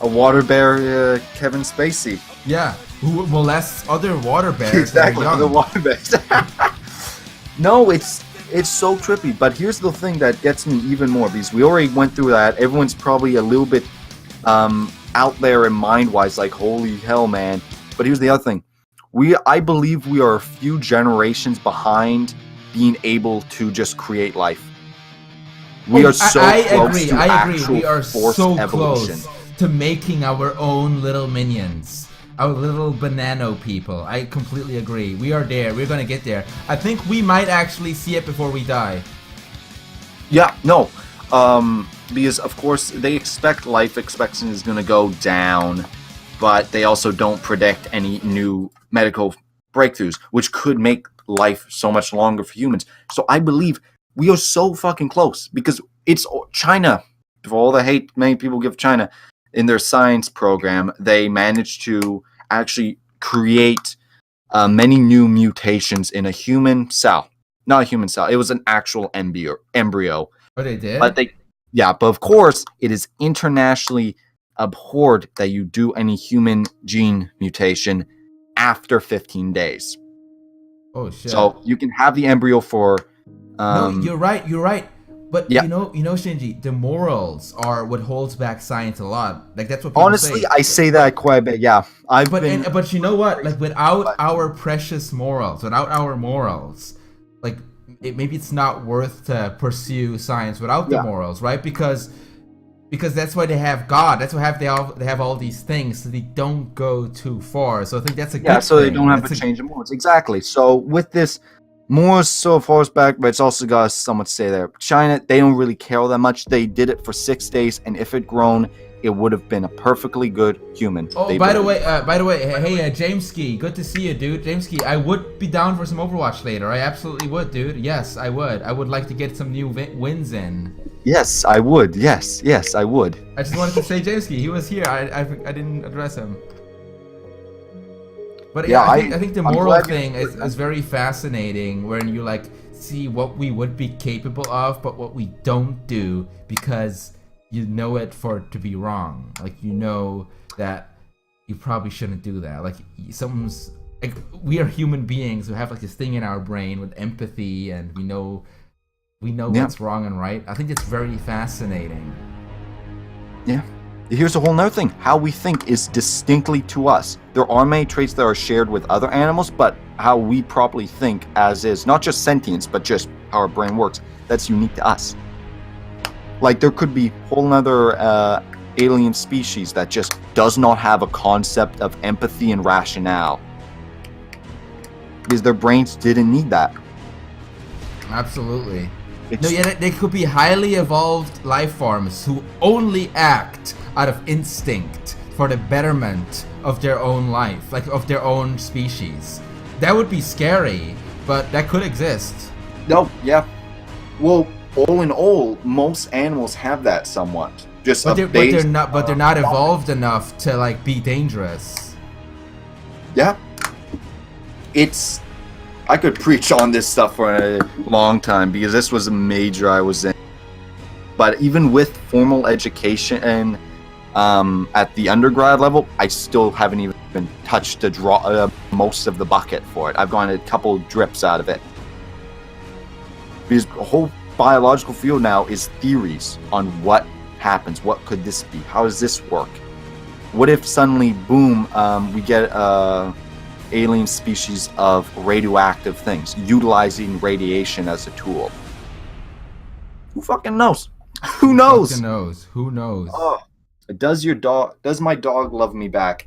A water bear Kevin Spacey. Yeah. who molests other water bears. Exactly, that are the young. water bears. No, it's so trippy. But here's the thing that gets me even more, because we already went through that. Everyone's probably a little bit out there in mind-wise, like, holy hell, man. But here's the other thing. I believe we are a few generations behind being able to just create life. We are so close to actual We are forced so evolution. close to making our own little minions. Our little banana people. I completely agree. We are there. We're gonna get there. I think we might actually see it before we die. Yeah, no. Because, of course, they expect life expectancy is going to go down, but they also don't predict any new medical breakthroughs, which could make life so much longer for humans. So I believe we are so fucking close, because it's China. For all the hate many people give China, in their science program, they managed to actually create many new mutations in a human cell. Not a human cell. It was an actual embryo. Oh, they did? But of course, it is internationally abhorred that you do any human gene mutation after 15 days. Oh shit. So you can have the embryo for. No, you're right. But yeah. you know, Shinji, the morals are what holds back science a lot. Like that's what people Honestly, say. I say that quite a bit. Yeah, but you know what? Like without our precious morals, like maybe it's not worth to pursue science without the morals, right? Because that's why they have God. That's why they have all these things, so they don't go too far. So I think that's a good so thing. They don't have to change the morals. Exactly. So with this, more so far back, but it's also got someone to say there. China, they don't really care that much. They did it for 6 days, and if it grown, it would have been a perfectly good human. Oh, by the way, hey, Jameski, good to see you, dude. Jameski, I would be down for some Overwatch later. I absolutely would, dude. Yes, I would. I would like to get some new wins in. Yes, I would. Yes, I would. I just wanted to say Jameski. He was here. I didn't address him. But yeah, I think the moral thing is very fascinating, when you like see what we would be capable of, but what we don't do because you know it for it to be wrong. Like you know that you probably shouldn't do that. Like we are human beings who have like this thing in our brain with empathy, and we know what's wrong and right. I think it's very fascinating. Yeah. Here's a whole nother thing. How we think is distinctly to us. There are many traits that are shared with other animals, but how we properly think as is, not just sentience, but just how our brain works, that's unique to us. Like there could be whole nother alien species that just does not have a concept of empathy and rationale. Because their brains didn't need that. Absolutely. They could be highly evolved life forms who only act out of instinct for the betterment of their own life, like of their own species. That would be scary, but that could exist. No, yeah. Well, all in all, most animals have that somewhat. But they're not evolved enough to like be dangerous. Yeah. I could preach on this stuff for a long time, because this was a major I was in. But even with formal education and at the undergrad level, I still haven't even touched to draw most of the bucket for it. I've gone a couple drips out of it. Because the whole biological field now is theories on what happens. What could this be? How does this work? What if suddenly, boom, we get alien species of radioactive things, utilizing radiation as a tool? Who fucking knows? Who knows? Who knows? Oh, does my dog love me back?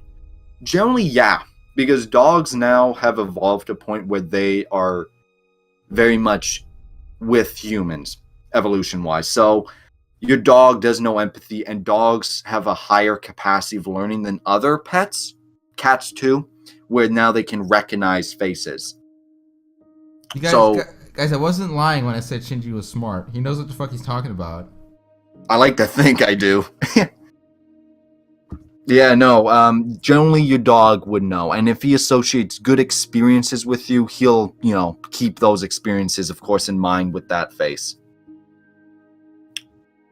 Generally, yeah, because dogs now have evolved to a point where they are very much with humans, evolution-wise. So your dog does know empathy, and dogs have a higher capacity of learning than other pets, cats too, where now they can recognize faces. You guys, I wasn't lying when I said Shinji was smart. He knows what the fuck he's talking about. I like to think I do. Yeah, no, generally your dog would know. And if he associates good experiences with you, he'll, keep those experiences, of course, in mind with that face.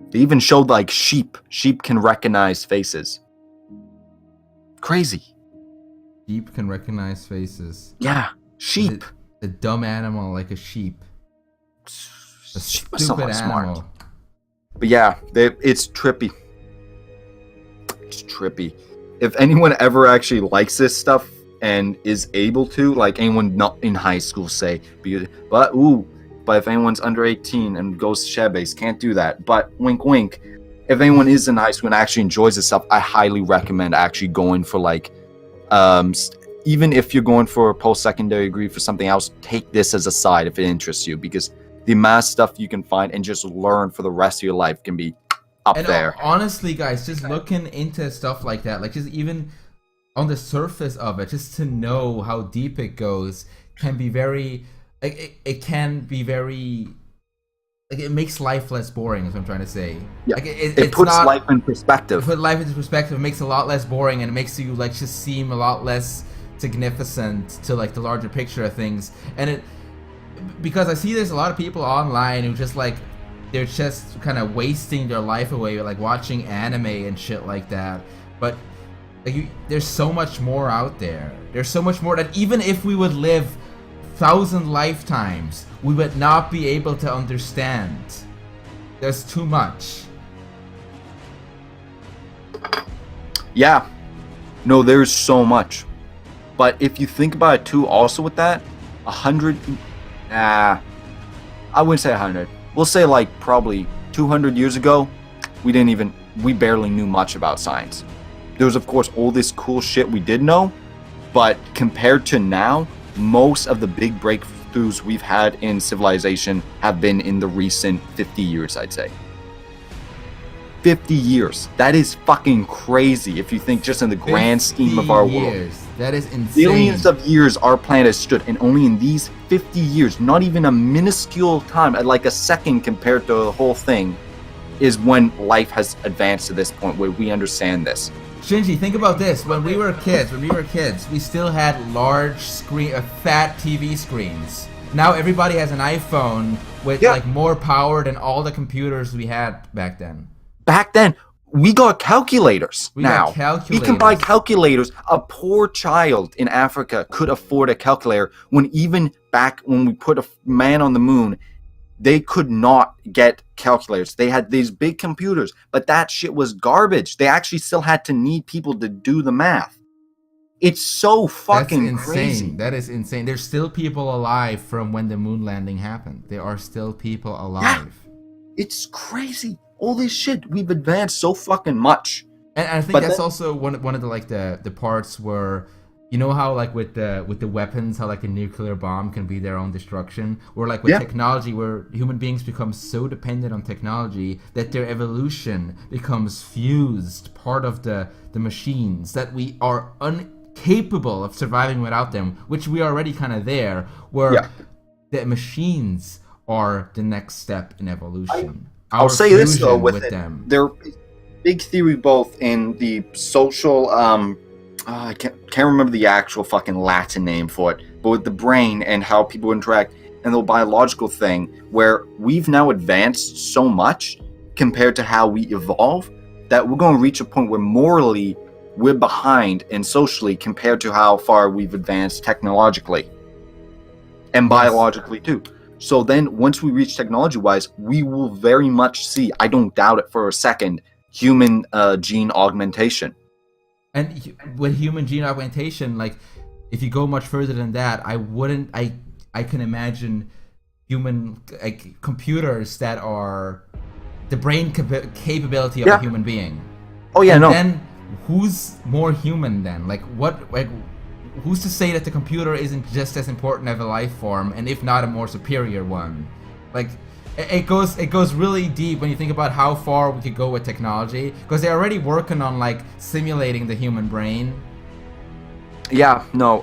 They even showed, like, sheep. Sheep can recognize faces. Crazy. Sheep can recognize faces. Yeah, sheep. A dumb animal like a sheep. A Sheep are stupid somewhat animal. smart. But yeah, it's trippy. It's trippy. If anyone ever actually likes this stuff and is able to, like anyone not in high school, say, but if anyone's under 18 and goes to Shadbase, can't do that. But wink, wink. If anyone is in high school and actually enjoys this stuff, I highly recommend actually going for like, even if you're going for a post-secondary degree for something else, take this as a side if it interests you, because the amount of stuff you can find and just learn for the rest of your life can be up there. Honestly, guys, just looking into stuff like that, like just even on the surface of it, just to know how deep it goes, can be very. It can be very. Like, it makes life less boring, is what I'm trying to say. Yeah. Like it puts life in perspective. Put life into perspective. It makes it a lot less boring, and it makes you like just seem a lot less significant to like the larger picture of things. And it, because I see there's a lot of people online who just like, they're just kind of wasting their life away like watching anime and shit like that. But like, there's so much more out there. There's so much more that even if we would live 1,000 lifetimes, we would not be able to understand. There's too much. Yeah. No, there's so much. But if you think about it too, also with that, 100, I wouldn't say 100. We'll say like probably 200 years ago, we barely knew much about science. There was of course all this cool shit we did know, but compared to now, most of the big breakthroughs we've had in civilization have been in the recent 50 years, I'd say. 50 years. That is fucking crazy if you think just in the grand scheme of our world. That is insane. Billions of years our planet has stood, and only in these 50 years, not even a minuscule time, like a second compared to the whole thing, is when life has advanced to this point where we understand this. Shinji, think about this. When we were kids, we still had large fat TV screens. Now everybody has an iPhone with like more power than all the computers we had back then. Back then, we got calculators. We can buy calculators. A poor child in Africa could afford a calculator when even back when we put a man on the moon, they could not get calculators. They had these big computers, but that shit was garbage. They actually still had to need people to do the math. It's so fucking crazy. That is insane. There's still people alive from when the moon landing happened. There are still people alive. Yeah. It's crazy. All this shit, we've advanced so fucking much. And I think that's also one of the like the parts where, you know how like with the weapons, how like a nuclear bomb can be their own destruction, or like with technology, where human beings become so dependent on technology that their evolution becomes fused part of the machines, that we are incapable of surviving without them, which we are already kind of there, where the machines are the next step in evolution. I'll say this though, with them. There big theory both in the social I can't remember the actual fucking Latin name for it, but with the brain and how people interact, and the biological thing where we've now advanced so much compared to how we evolve, that we're going to reach a point where morally we're behind and socially compared to how far we've advanced technologically and biologically too. So then once we reach technology-wise, we will very much see, I don't doubt it for a second, human gene augmentation. And with human gene augmentation, like, if you go much further than that, I can imagine human like computers that are the brain capability of a human being. Oh yeah, and no. Then who's more human then? Like who's to say that the computer isn't just as important as a life form, and if not a more superior one? Like, it goes really deep when you think about how far we could go with technology, because they're already working on like simulating the human brain. Yeah, no,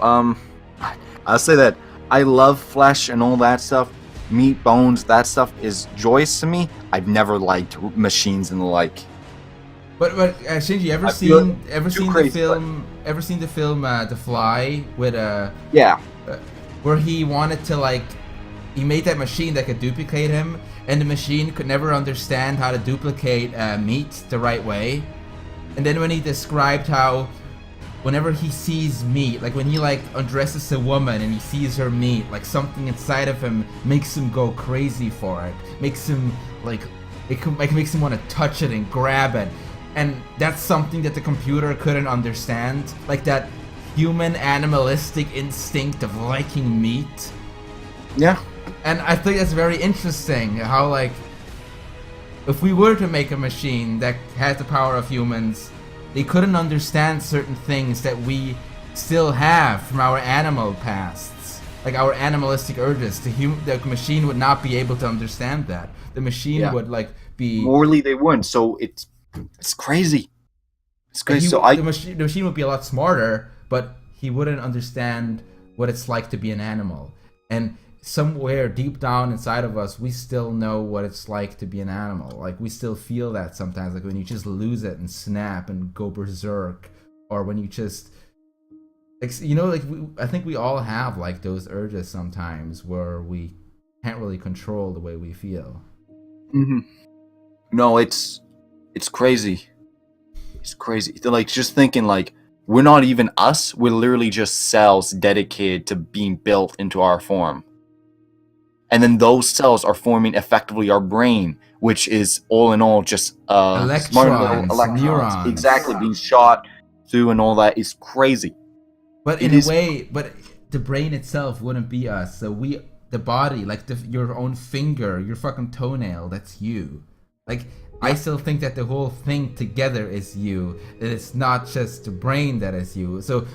I'll say that I love flesh and all that stuff. Meat, bones, that stuff is joyous to me. I've never liked machines and the like. But Shinji, ever seen the film The Fly with where he wanted to like, he made that machine that could duplicate him, and the machine could never understand how to duplicate meat the right way. And then when he described how whenever he sees meat, like when he like undresses a woman and he sees her meat, like something inside of him makes him go crazy for it, makes him like makes him want to touch it and grab it, and that's something that the computer couldn't understand, like that human animalistic instinct of liking meat. Yeah. And I think that's very interesting how, like, if we were to make a machine that had the power of humans, they couldn't understand certain things that we still have from our animal pasts, like our animalistic urges. The machine would not be able to understand that. The machine would like be morally they wouldn't. So it's crazy. It's crazy. The machine would be a lot smarter, but he wouldn't understand what it's like to be an animal. And somewhere deep down inside of us, we still know what it's like to be an animal. Like, we still feel that sometimes, like when you just lose it and snap and go berserk, or when you just, like, you know, like I think we all have like those urges sometimes where we can't really control the way we feel. No, it's crazy. It's crazy. Like, just thinking, like, we're not even us. We're literally just cells dedicated to being built into our form. And then those cells are forming effectively our brain, which is all in all just electrons, neurons. Exactly, being shot through and all that is crazy. But in a way, but the brain itself wouldn't be us. So the body, like your own finger, your fucking toenail, that's you. Like, I still think that the whole thing together is you. That it's not just the brain that is you. So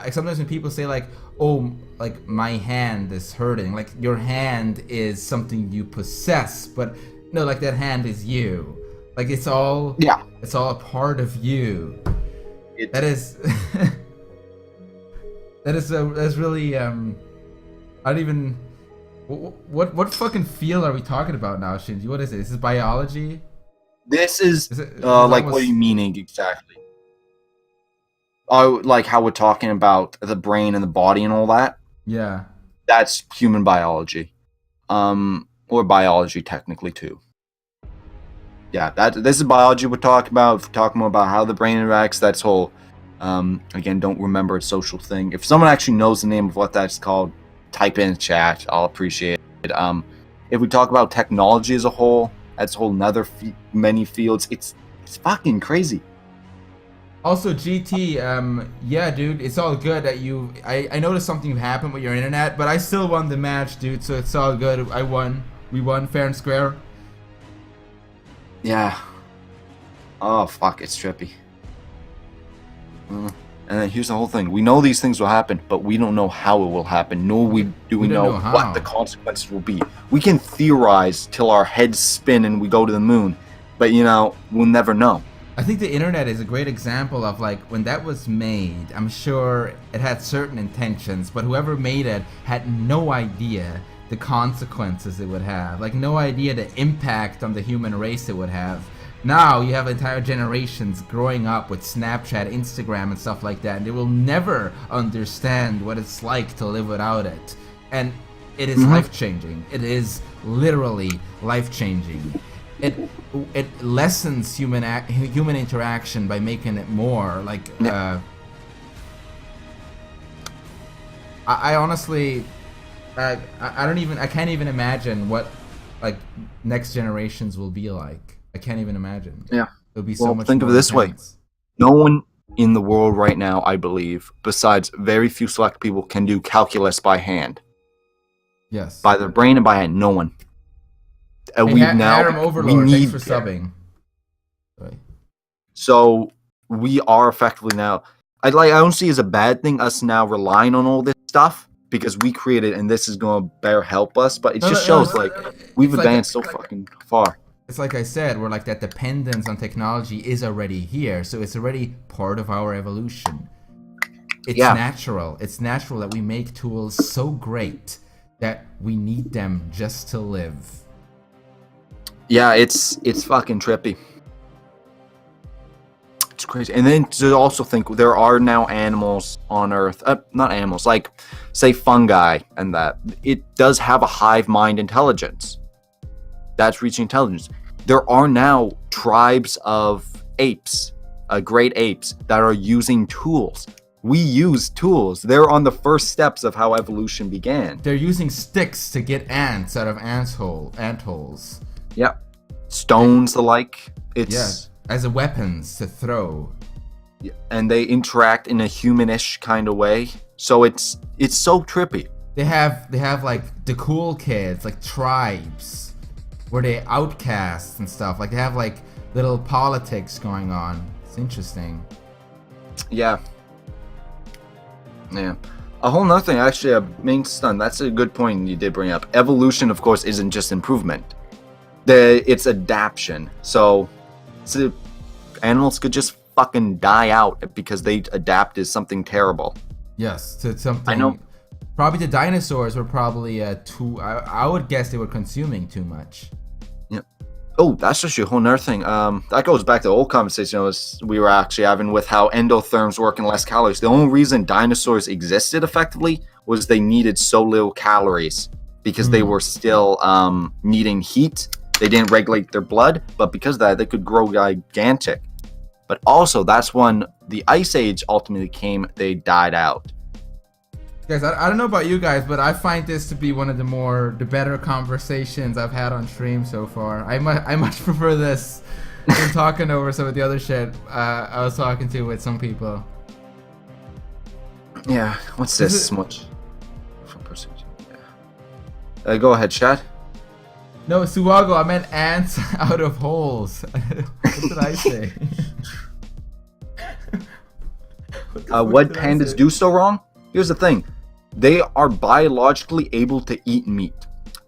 sometimes when people say like, oh, like my hand is hurting, like your hand is something you possess, but no, like that hand is you. Like it's all a part of you. That's really I don't even. What fucking field are we talking about now, Shinji? What is it? Is this biology? This is like, what are you meaning exactly? Oh, like how we're talking about the brain and the body and all that? Yeah. That's human biology. Or biology technically too. Yeah, this is biology we're talking about. We're talking more about how the brain interacts. That's whole, again, don't remember a social thing. If someone actually knows the name of what that's called, type in chat. I'll appreciate it. If we talk about technology as a whole, that's a whole nother many fields. It's fucking crazy. Also, GT, yeah, dude, it's all good that I noticed something happened with your internet, but I still won the match, dude, so it's all good. I won. We won fair and square. Yeah. Oh, fuck, it's trippy. And then here's the whole thing. We know these things will happen, but we don't know how it will happen, nor do we know what the consequences will be. We can theorize till our heads spin and we go to the moon, but, you know, we'll never know. I think the internet is a great example of, like, when that was made, I'm sure it had certain intentions, but whoever made it had no idea the consequences it would have, like no idea the impact on the human race it would have. Now you have entire generations growing up with Snapchat, Instagram, and stuff like that, and they will never understand what it's like to live without it. And it is life-changing. It is literally life-changing. It lessens human interaction by making it more like. I honestly, I can't even imagine what like next generations will be like. I can't even imagine. Yeah, it'll be so much. Think of it this way: no one in the world right now, I believe, besides very few select people, can do calculus by hand. Yes. By their brain and by hand, no one. And we need thanks for subbing. Right. So we are effectively now. I don't see it as a bad thing us now relying on all this stuff because we created and this is going to better help us. But it just shows like we've advanced so fucking far. It's like I said, we're like that dependence on technology is already here, so it's already part of our evolution. It's natural. It's natural that we make tools so great that we need them just to live. Yeah, it's fucking trippy. It's crazy. And then to also think there are now animals on Earth, not animals, like say fungi and that. It does have a hive mind intelligence. That's reaching intelligence. There are now tribes of apes, great apes, that are using tools. We use tools. They're on the first steps of how evolution began. They're using sticks to get ants out of ant holes. Yep. Stones, the like. It's as a weapons to throw. And they interact in a humanish kind of way. So it's so trippy. They have like the cool kids, like tribes, where they outcasts and stuff. Like they have like little politics going on. It's interesting. Yeah. Yeah. A whole nother thing, actually, that's a good point you did bring up. Evolution, of course, isn't just improvement. It's adaptation. So animals could just fucking die out because they adapted something terrible. Yes, to something. I know. Probably the dinosaurs were probably too. I would guess they were consuming too much. Oh, that's actually a whole nother thing. That goes back to the old conversation we were actually having with how endotherms work in less calories. The only reason dinosaurs existed effectively was they needed so little calories because they were still needing heat. They didn't regulate their blood, but because of that, they could grow gigantic. But also, that's when the Ice Age ultimately came. They died out. Guys, I don't know about you guys, but I find this to be one of the better conversations I've had on stream so far. I much prefer this than talking over some of the other shit I was talking to with some people. Yeah, what's this? Much. Go ahead, Chad. No, Suwago, I meant ants out of holes. What did I say? What pandas do so wrong? Here's the thing. They are biologically able to eat meat.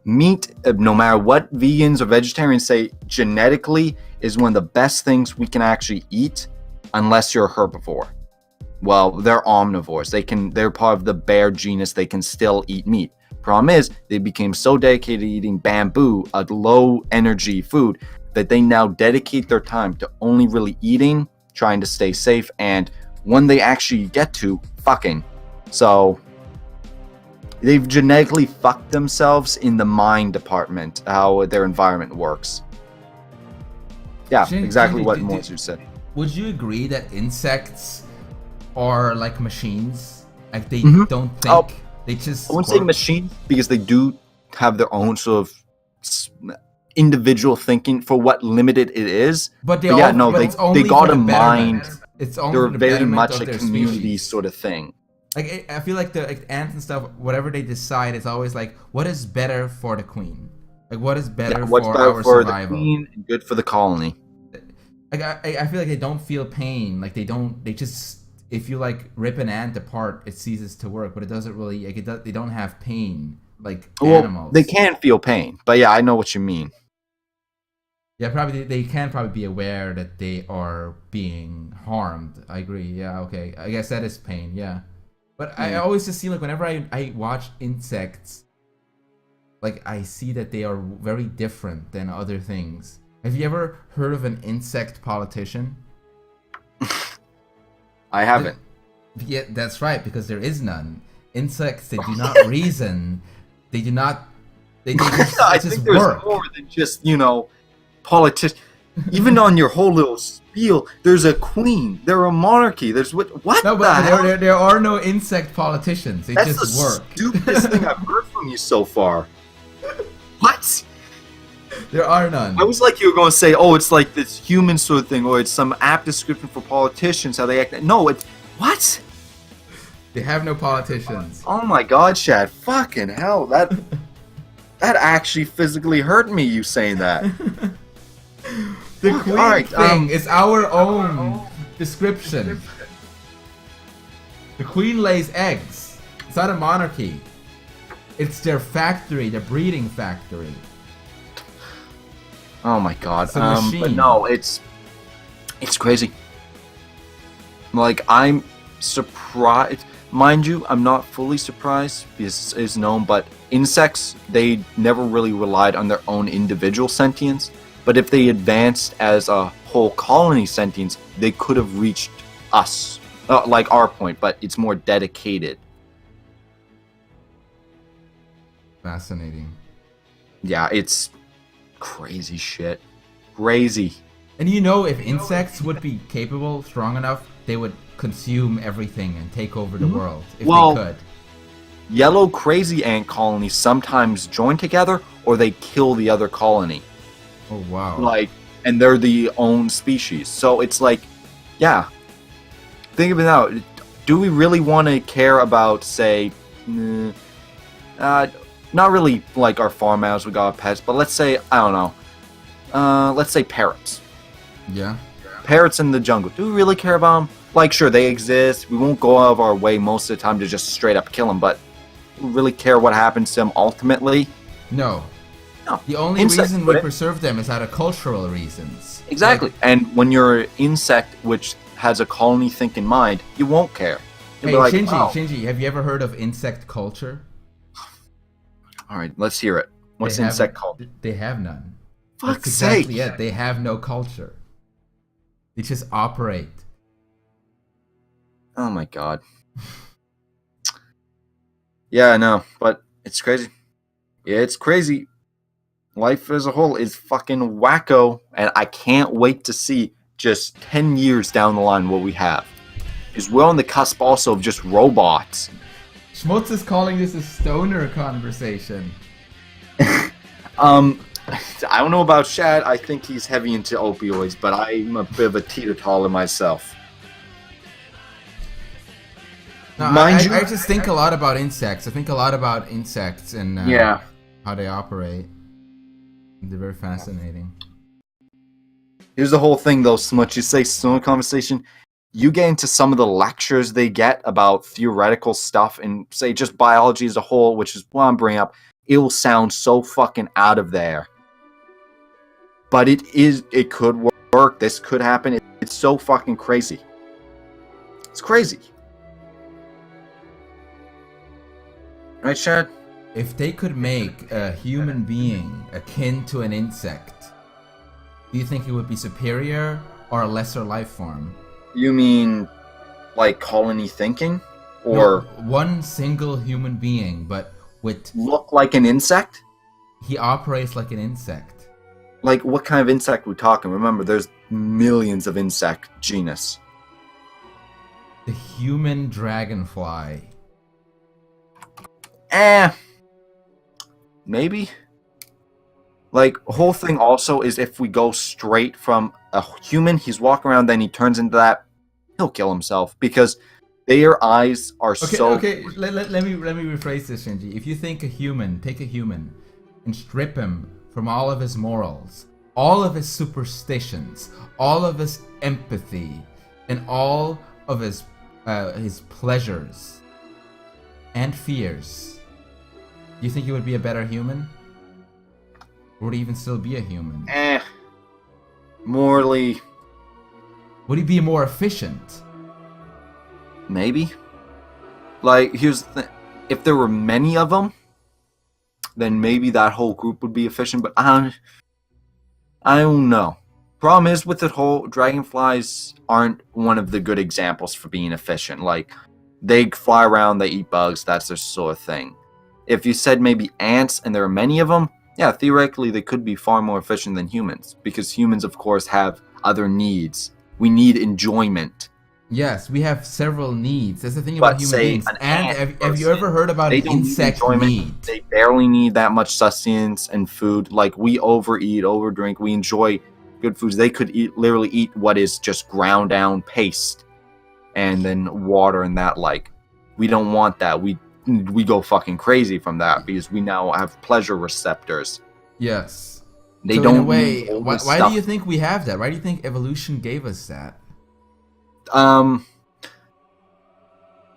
Meat, no matter what vegans or vegetarians say, genetically is one of the best things we can actually eat unless you're a herbivore. Well, they're omnivores. They're part of the bear genus. They can still eat meat. Problem is, they became so dedicated to eating bamboo, a low energy food, that they now dedicate their time to only really eating, trying to stay safe, and when they actually get to, fucking. So they've genetically fucked themselves in the mind department, how their environment works. Yeah, exactly what Monzu said. Would you agree that insects are like machines? Like they don't think, they just... I wouldn't say machines, because they do have their own sort of individual thinking for what limited it is. But they got a mind. It's only they're the very much of a their community species. Sort of thing. Like I feel like the ants and stuff, whatever they decide, it's always like, what is better for the queen? Like what is better for our survival? The queen and good for the colony. Like I feel like they don't feel pain. Like they just, if you like rip an ant apart, it ceases to work. But it doesn't really like they don't have pain like animals. They can feel pain, but yeah, I know what you mean. Yeah, probably they can probably be aware that they are being harmed. I agree. Yeah, okay. I guess that is pain. Yeah, but I always just see like whenever I watch insects, like I see that they are very different than other things. Have you ever heard of an insect politician? I haven't. Yeah, that's right, because there is none. Insects, they do not reason. They do not. They just, I think there's more than just politician. Even on your whole little spiel, there's a queen. They're a monarchy. There's what? No, but there are no insect politicians. They just work. That's the stupidest thing I've heard from you so far. What? There are none. I was like you were going to say, oh, it's like this human sort of thing, or it's some apt description for politicians, how they act. No, it's... What? They have no politicians. Oh my god, Shad. Fucking hell. That actually physically hurt me, you saying that. The queen thing is our own description. The queen lays eggs. It's not a monarchy. It's their factory, their breeding factory. Oh my god. It's a machine. But no, it's crazy. Like, I'm surprised. Mind you, I'm not fully surprised because it's known, but insects, they never really relied on their own individual sentience. But if they advanced as a whole colony sentience, they could have reached us, like our point, but it's more dedicated. Fascinating. Yeah, it's crazy shit. Crazy. And if insects would be capable, strong enough they would consume everything and take over the world if Well, they could. Yellow crazy ant colonies sometimes join together or they kill the other colony. Oh wow. Like, and they're the own species. So it's like, yeah. Think of it now. Do we really want to care about, say, not really like our farm animals, we got pets, but let's say, I don't know, let's say parrots. Yeah. Parrots in the jungle. Do we really care about them? Like, sure, they exist. We won't go out of our way most of the time to just straight up kill them, but do we really care what happens to them ultimately? No. No. The only reason we preserve them is out of cultural reasons. Exactly. Like, and when you're an insect which has a colony think in mind, you won't care. You'll hey, be like, Shinji, oh. Shinji, have you ever heard of insect culture? All right, let's hear it. What's insect culture? They have none. Fuck's That's exactly sake. it. They have no culture. They just operate. Oh my god. Yeah, I know, but it's crazy. Yeah, it's crazy. Life as a whole is fucking wacko, and I can't wait to see just 10 years down the line what we have. Because we're on the cusp also of just robots. Schmutz is calling this a stoner conversation. I don't know about Shad. I think he's heavy into opioids, but I'm a bit of a teeter-totter myself. No, I just think a lot about insects. I think a lot about insects and how they operate. They're very fascinating. Here's the whole thing, though, Smutch. You say stoner conversation. You get into some of the lectures they get about theoretical stuff and say just biology as a whole, which is what I'm bringing up. It will sound so fucking out of there. But it could work. This could happen. It's so fucking crazy. It's crazy. Right, Shad? If they could make a human being akin to an insect, do you think it would be superior or a lesser life form? You mean like colony thinking? Or no, one single human being, but with... Look like an insect? He operates like an insect. Like, what kind of insect are we talking? Remember, there's millions of insect genus. The human dragonfly. Maybe. Like, whole thing also is if we go straight from a human, he's walking around, then he turns into that, he'll kill himself because their eyes are so... Okay, let me rephrase this, Shinji. If you think a human, take a human and strip him from all of his morals, all of his superstitions, all of his empathy, and all of his pleasures and fears, do you think he would be a better human? Or would he even still be a human? Morally... Would he be more efficient? Maybe. Like, here's the thing. If there were many of them, then maybe that whole group would be efficient, but I don't know. Problem is with the whole dragonflies aren't one of the good examples for being efficient. Like, they fly around, they eat bugs, that's their sort of thing. If you said maybe ants and there are many of them, yeah, theoretically they could be far more efficient than humans. Because humans, of course, have other needs. We need enjoyment. Yes, we have several needs. That's the thing about human beings. And have you ever heard about an insect need? They barely need that much sustenance and food. Like, we overeat, overdrink, we enjoy good foods. They could literally eat what is just ground down paste and then water and that. Like, we don't want that. We go fucking crazy from that because we now have pleasure receptors. Yes. They so don't in a way, why stuff. do you think we have that? Why do you think evolution gave us that?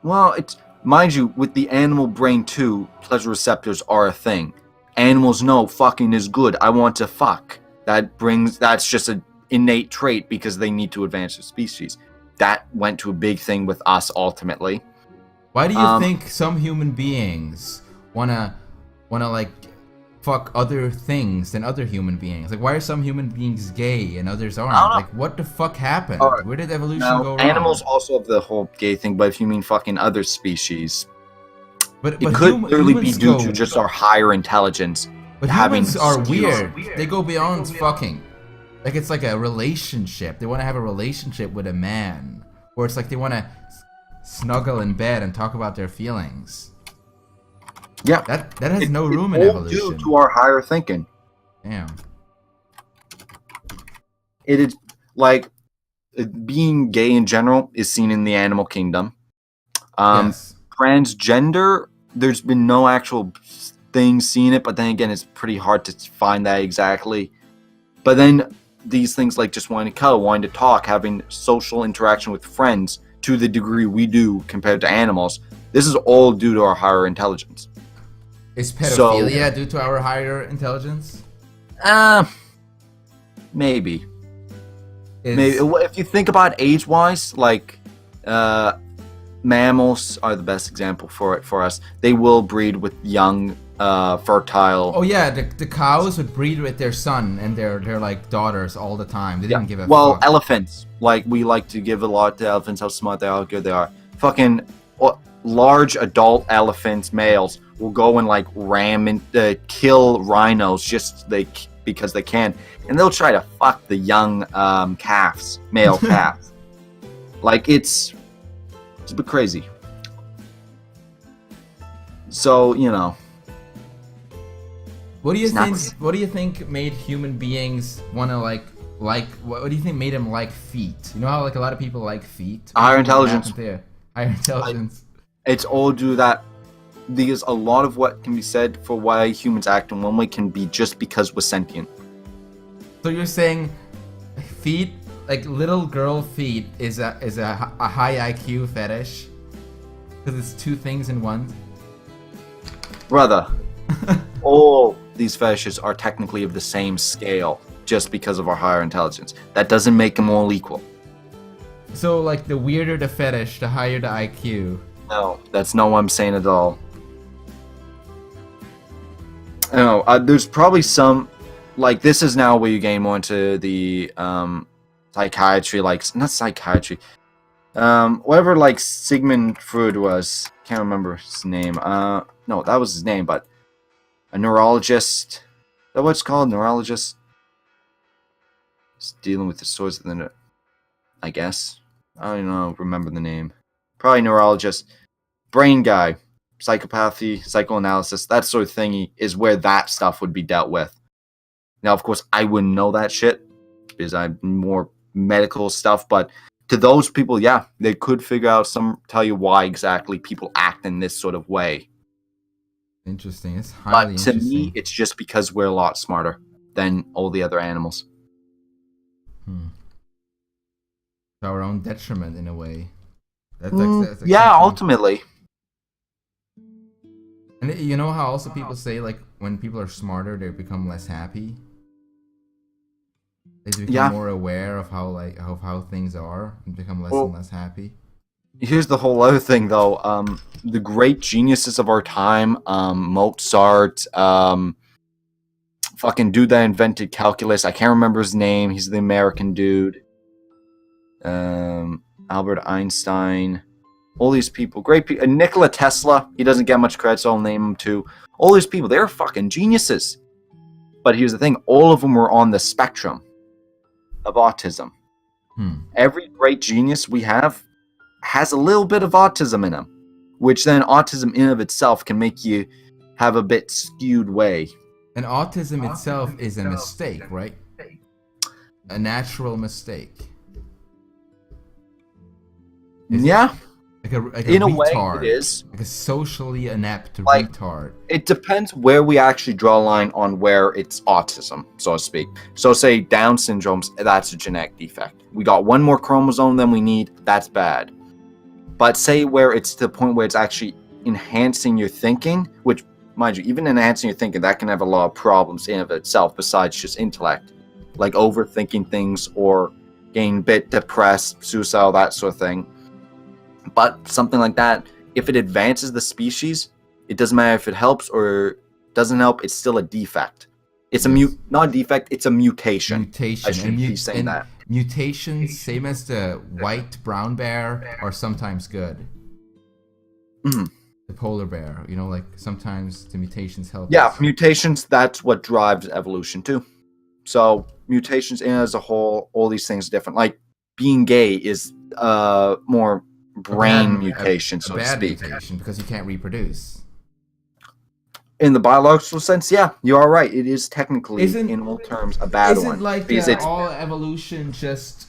Well, it's, mind you, with the animal brain too, pleasure receptors are a thing. Animals know fucking is good. I want to fuck. That's just an innate trait because they need to advance their species. That went to a big thing with us ultimately. Why do you think some human beings wanna like fuck other things than other human beings? Like, why are some human beings gay and others aren't? Like, what the fuck happened? Right. Where did evolution go wrong? Animals also have the whole gay thing, but if you mean fucking other species, but it could literally be due to just our higher intelligence. But humans are weird. They go beyond fucking. Like, it's like a relationship. They want to have a relationship with a man. where it's like they want to snuggle in bed and talk about their feelings. Yeah, that has no room in all evolution. due to our higher thinking. Damn. It is like being gay in general is seen in the animal kingdom. Yes. Transgender, there's been no actual thing seen it, but then again, it's pretty hard to find that exactly. But then these things like just wanting to cuddle, wanting to talk, having social interaction with friends to the degree we do compared to animals, this is all due to our higher intelligence. Is pedophilia due to our higher intelligence? Maybe. Maybe if you think about age-wise, like mammals are the best example for it for us. They will breed with young, fertile. Oh yeah, the cows would breed with their son and their like daughters all the time. They didn't give a fuck. Elephants. Like we like to give a lot to elephants, how smart they are, how good they are. Fucking large adult elephants, males, will go and like ram and kill rhinos because they can, and they'll try to fuck the young calves, male calves. Like it's a bit crazy. So what do you think? What do you think made human beings want to like? What do you think made them like feet? You know how like a lot of people like feet. Higher intelligence. Higher intelligence. It's all due to that. Because a lot of what can be said for why humans act in one way can be just because we're sentient. So you're saying feet, like little girl feet, is a high IQ fetish? Because it's two things in one? Brother, all these fetishes are technically of the same scale just because of our higher intelligence. That doesn't make them all equal. So like the weirder the fetish, the higher the IQ. No, that's not what I'm saying at all. I don't know, there's probably some, like, this is now where you gain more into the psychiatry, like, not psychiatry, whatever, like, Sigmund Freud was, can't remember his name, no, that was his name, but a neurologist, is that what it's called, neurologist? It's dealing with the source of the, I guess, I don't know, remember the name, probably neurologist, brain guy. Psychopathy, psychoanalysis, that sort of thingy is where that stuff would be dealt with. Now, of course, I wouldn't know that shit because I'm more medical stuff, but to those people, yeah, they could figure out tell you why exactly people act in this sort of way. Interesting. It's highly interesting. But to me, it's just because we're a lot smarter than all the other animals. To our own detriment, in a way. Ultimately. And you know how also people say, like, when people are smarter, they become less happy? They become more aware of how things are and become less and less happy. Here's the whole other thing, though. The great geniuses of our time, Mozart, fucking dude that invented calculus, I can't remember his name, he's the American dude. Albert Einstein. All these people, great people. Nikola Tesla, he doesn't get much credit, so I'll name him too. All these people, they're fucking geniuses. But here's the thing, all of them were on the spectrum of autism. Every great genius we have has a little bit of autism in him, which then autism in of itself can make you have a bit skewed way. And autism itself is a mistake, right? A natural mistake. Yeah. Like a in a retard. way, it is. Like a socially inept retard. It depends where we actually draw a line on where it's autism, so to speak. So say Down syndrome's, that's a genetic defect. We got one more chromosome than we need, that's bad. But say where it's to the point where it's actually enhancing your thinking, which, mind you, even enhancing your thinking, that can have a lot of problems in of itself besides just intellect. Like overthinking things or getting a bit depressed, suicidal, that sort of thing. But something like that, if it advances the species, it doesn't matter if it helps or doesn't help, it's still a defect. It's not a defect, it's a mutation. Mutation. I should be saying that. Mutations, same as the white brown bear, are sometimes good. Mm-hmm. The polar bear, like sometimes the mutations help. Yeah, us. Mutations, that's what drives evolution too. So mutations in as a whole, all these things are different. Like being gay is more brain mutation, so a to bad speak. mutation because you can't reproduce. In the biological sense, yeah, you are right. It is technically, Isn't- in all terms, a bad one. Isn't like because it's all evolution just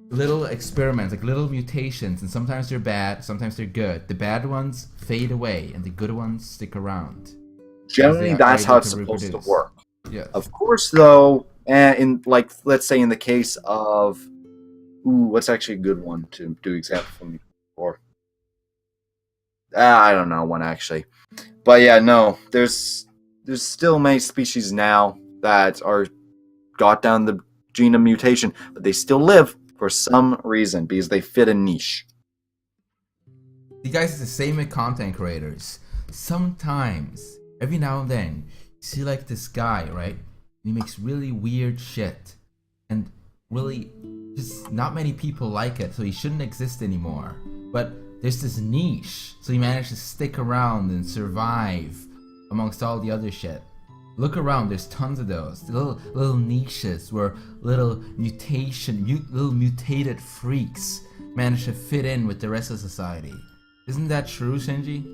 little experiments, like little mutations, and sometimes they're bad, sometimes they're good. The bad ones fade away, and the good ones stick around. generally that's how it's supposed to work. Yeah. Of course, though, in like let's say in the case of, what's actually a good one to do example for me? Or I don't know one actually, but yeah, no, there's still many species now that are got down the gene of mutation, but they still live for some reason because they fit a niche. You guys are the same with content creators. Sometimes, every now and then, you see like this guy, right? He makes really weird shit. And really, just not many people like it, so he shouldn't exist anymore. But there's this niche, so he managed to stick around and survive amongst all the other shit. Look around, there's tons of those. Little niches where little mutated freaks manage to fit in with the rest of society. Isn't that true, Shinji?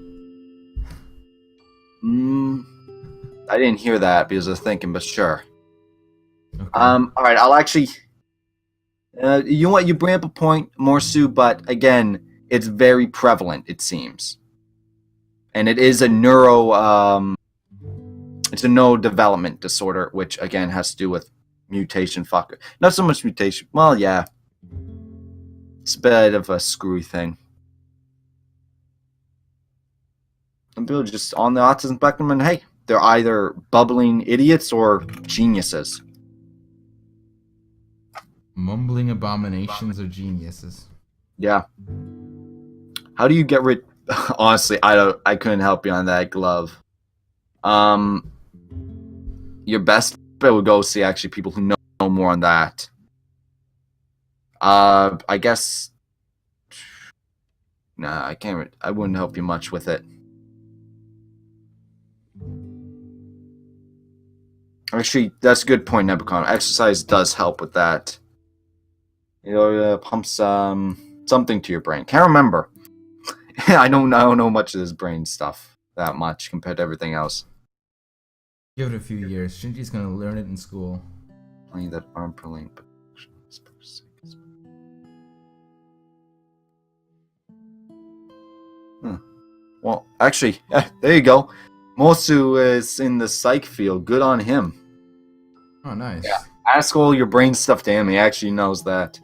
I didn't hear that because I was thinking, but sure. Okay. All right, I'll actually. You know what? You bring up a point, Morsu, but again, it's very prevalent. It seems, and it is a it's a neurodevelopment disorder, which again has to do with mutation. Fucker, not so much mutation. Well, yeah, it's a bit of a screwy thing. And people just on the autism spectrum, and hey, they're either bubbling idiots or geniuses. Mumbling abominations or geniuses. Yeah. How do you get rid? Honestly, I couldn't help you on that, Glove. Your best bet would go see actually people who know more on that. I guess. Nah, I can't. I wouldn't help you much with it. Actually, that's a good point, Nebuchadnezzar. Exercise does help with that. You know, pumps something to your brain. Can't remember. I don't know much of this brain stuff that much compared to everything else. Give it a few years. Shinji's gonna learn it in school. Playing that arm per link. Well, actually, there you go. Mosu is in the psych field. Good on him. Oh, nice. Yeah. Ask all your brain stuff to him. He actually knows that.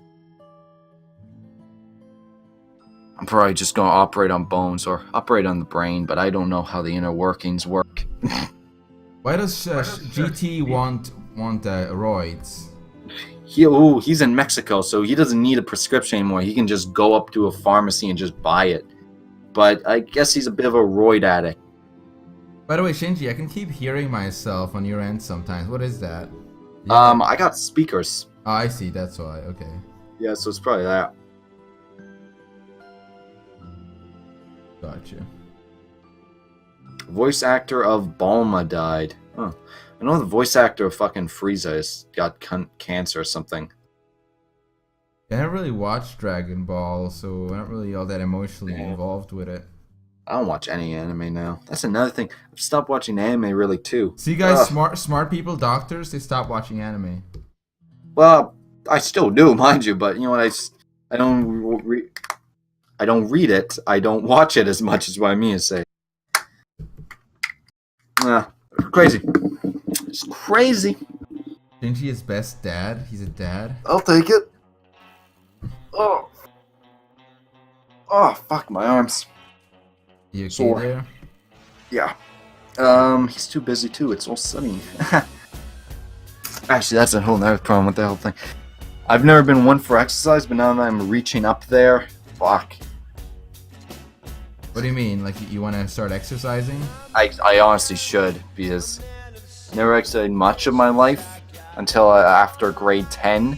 I'm probably just going to operate on bones or operate on the brain, but I don't know how the inner workings work. Why does GT want roids? He's in Mexico, so he doesn't need a prescription anymore. He can just go up to a pharmacy and just buy it. But I guess he's a bit of a roid addict. By the way, Shinji, I can keep hearing myself on your end sometimes. What is that? Yeah. I got speakers. Oh, I see. That's why. Okay. Yeah, so it's probably that. Gotcha. Voice actor of Bulma died. Huh. I know the voice actor of fucking Frieza has got cancer or something. I haven't really watched Dragon Ball, so I'm not really all that emotionally involved with it. I don't watch any anime now. That's another thing. I've stopped watching anime really too. See, guys, smart people, doctors, they stop watching anime. Well, I still do, mind you, but you know what? I don't read it. I don't watch it as much as what I mean to say. Crazy. It's crazy. Shinji is best dad. He's a dad. I'll take it. Oh, fuck my arms. You okay Sore. there? Yeah. He's too busy too. It's all sunny. Actually, that's a whole nother problem with the whole thing. I've never been one for exercise, but now that I'm reaching up there, fuck. What do you mean? Like you want to start exercising? I honestly should, because I never exercised much of my life until after grade 10.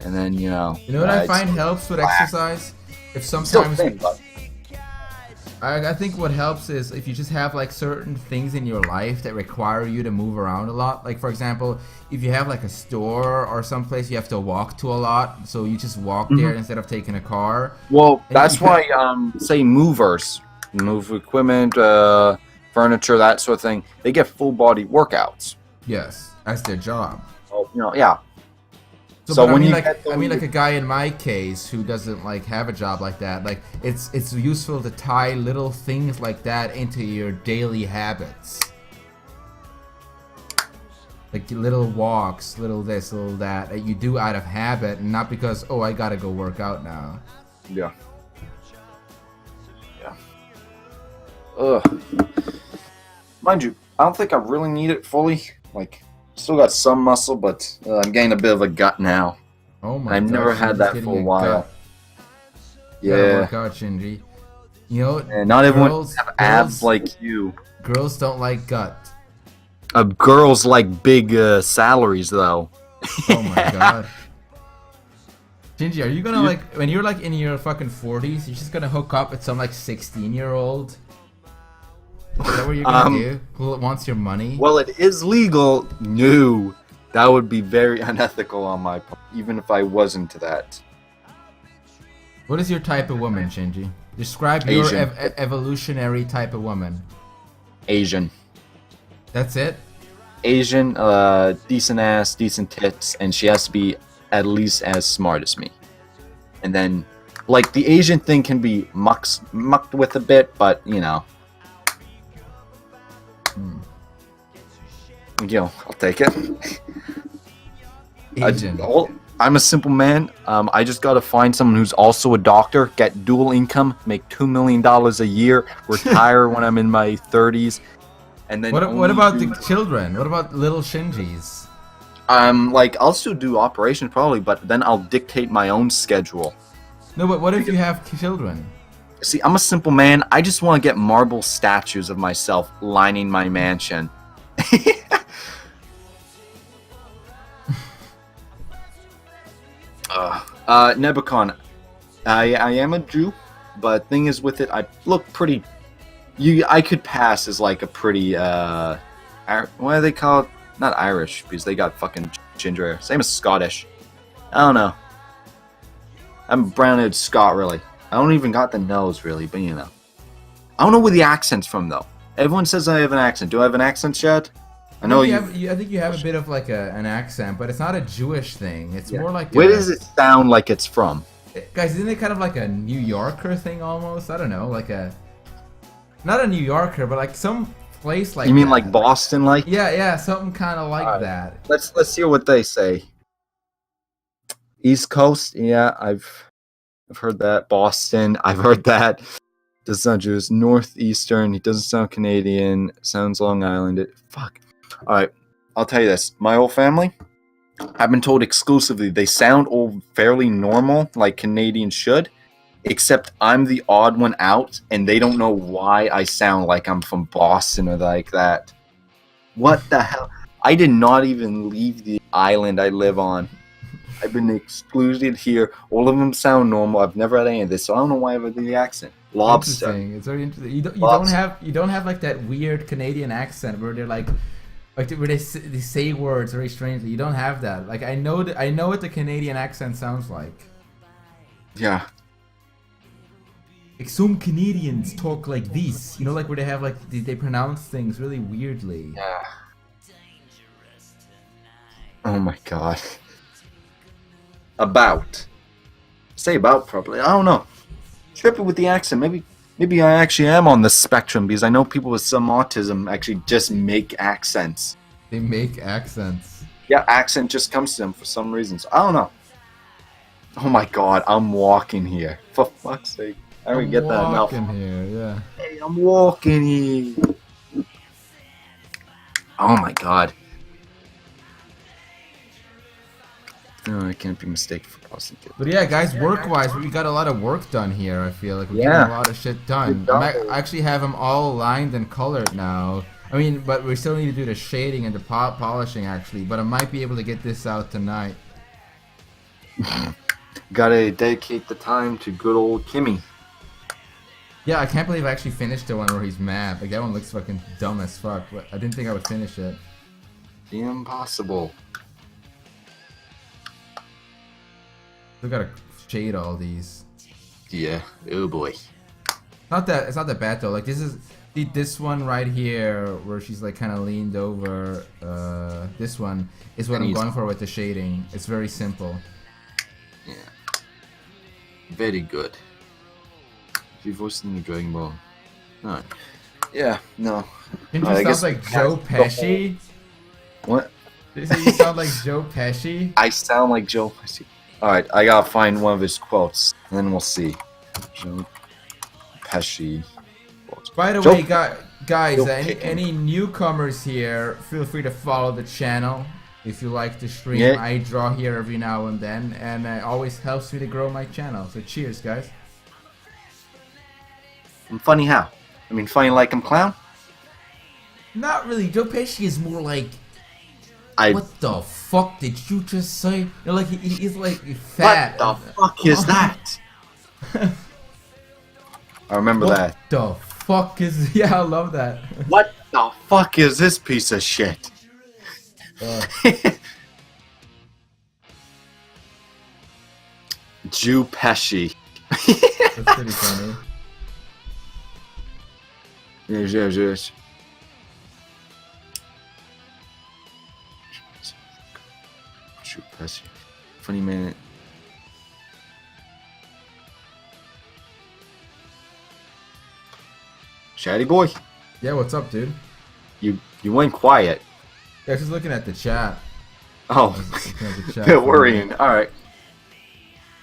And then, You know what I find helps with exercise? If Still sometimes... think, but I think what helps is if you just have like certain things in your life that require you to move around a lot. Like for example, if you have like a store or someplace you have to walk to a lot, so you just walk there instead of taking a car. Well, And that's you why say movers, move equipment, furniture, that sort of thing. They get full body workouts. Yes, that's their job. Oh, yeah. So when you I mean, like a guy in my case who doesn't like have a job like that, like it's useful to tie little things like that into your daily habits, like little walks, little this, little that you do out of habit, and not because I gotta go work out now. Yeah. Ugh. Mind you, I don't think I really need it fully. Like, still got some muscle, but I'm getting a bit of a gut now. Oh my god! I've never had that for a while. Yeah. Work out, Shinji. You know, and not everyone have abs like you. Girls don't like gut. Girls like big salaries, though. Oh my god. Shinji, are you gonna like when you're like in your fucking 40s, you're just gonna hook up with some like 16-year-old? Is that what you're gonna do? Who wants your money? Well, it is legal. No, that would be very unethical on my part, even if I wasn't to that. What is your type of woman, Shinji? Describe your evolutionary type of woman. Asian. That's it? Asian, decent ass, decent tits, and she has to be at least as smart as me. And then, like, the Asian thing can be mucked with a bit, but, you know. Yo, I'll take it. Asian. I'm a simple man. I just gotta find someone who's also a doctor, get dual income, make $2 million a year, retire when I'm in my 30s, and then. What about the children? What about little Shinjis? Like, I'll still do operations probably, but then I'll dictate my own schedule. No, but what if you have children? See, I'm a simple man. I just want to get marble statues of myself lining my mansion. Nebukon, I am a Jew, but thing is with it, I look pretty. I could pass as like a pretty what do they call it? Not Irish, because they got fucking ginger hair. Same as Scottish. I don't know. I'm a brown-haired Scot, really. I don't even got the nose, really, but you know. I don't know where the accent's from, though. Everyone says I have an accent. Do I have an accent, Chad? I know I think you have a bit of like an accent, but it's not a Jewish thing. It's more like. Where does it sound like it's from? Guys, isn't it kind of like a New Yorker thing almost? I don't know, like a. Not a New Yorker, but like some place like. You mean like Boston, like? Yeah, something kind of like that. Let's hear what they say. East Coast, yeah, I've heard that. Boston, I've heard that. Doesn't sound Jewish. Northeastern, he doesn't sound Canadian. Sounds Long Island. Fuck. All right, I'll tell you this. My whole family, I've been told exclusively they sound all fairly normal, like Canadians should, except I'm the odd one out, and they don't know why I sound like I'm from Boston or like that. What the hell? I did not even leave the island I live on. I've been excluded here. All of them sound normal. I've never had any of this, so I don't know why I have the accent. Lobster. It's very interesting. You don't have like that weird Canadian accent where they're like where they say words very strangely. You don't have that. Like I know what the Canadian accent sounds like. Yeah. Like some Canadians talk like this. You know, like where they have like they pronounce things really weirdly. Yeah. Oh my god. Say about properly. I don't know. Tripping with the accent. Maybe I actually am on the spectrum because I know people with some autism actually just make accents. They make accents. Yeah, accent just comes to them for some reasons. I don't know. Oh my god, I'm walking here. For fuck's sake. I don't get that enough. I'm walking here, yeah. Hey, I'm walking here. Oh my god. No, I can't be mistaken for Boston Kid. But yeah, guys, work-wise, we got a lot of work done here, I feel like. We're getting a lot of shit done. I actually have them all lined and colored now. I mean, but we still need to do the shading and the polishing, actually. But I might be able to get this out tonight. Gotta dedicate the time to good old Kimmy. Yeah, I can't believe I actually finished the one where he's mad. Like, that one looks fucking dumb as fuck, but I didn't think I would finish it. Impossible. Still gotta shade all these. Yeah. Oh boy. It's not that bad though. Like, this one right here where she's like kind of leaned over. This one is what I'm going for with the shading. It's very simple. Yeah. Very good. You voiced in the Dragon Ball. No. Yeah, no. Didn't you sound like Joe Pesci? What? Did you sound like Joe Pesci? I sound like Joe Pesci. Alright, I gotta find one of his quotes, and then we'll see. Joe Pesci. Quotes. By the way, guys, any newcomers here, feel free to follow the channel. If you like the stream, yeah. I draw here every now and then, and it always helps me to grow my channel. So cheers, guys. I'm funny how? I mean, funny like I'm clown? Not really. Joe Pesci is more like... What the fuck did you just say? You know, like he's like fat. What the fuck is that? I remember that. What the fuck is... Yeah, I love that. What the fuck is this piece of shit? Joe Pesci. That's pretty funny. Yes. Joe Pesci. Funny man. Shady boy. Yeah, what's up, dude? You went quiet. Yeah, I was just looking at the chat. Oh, bit worrying. All right.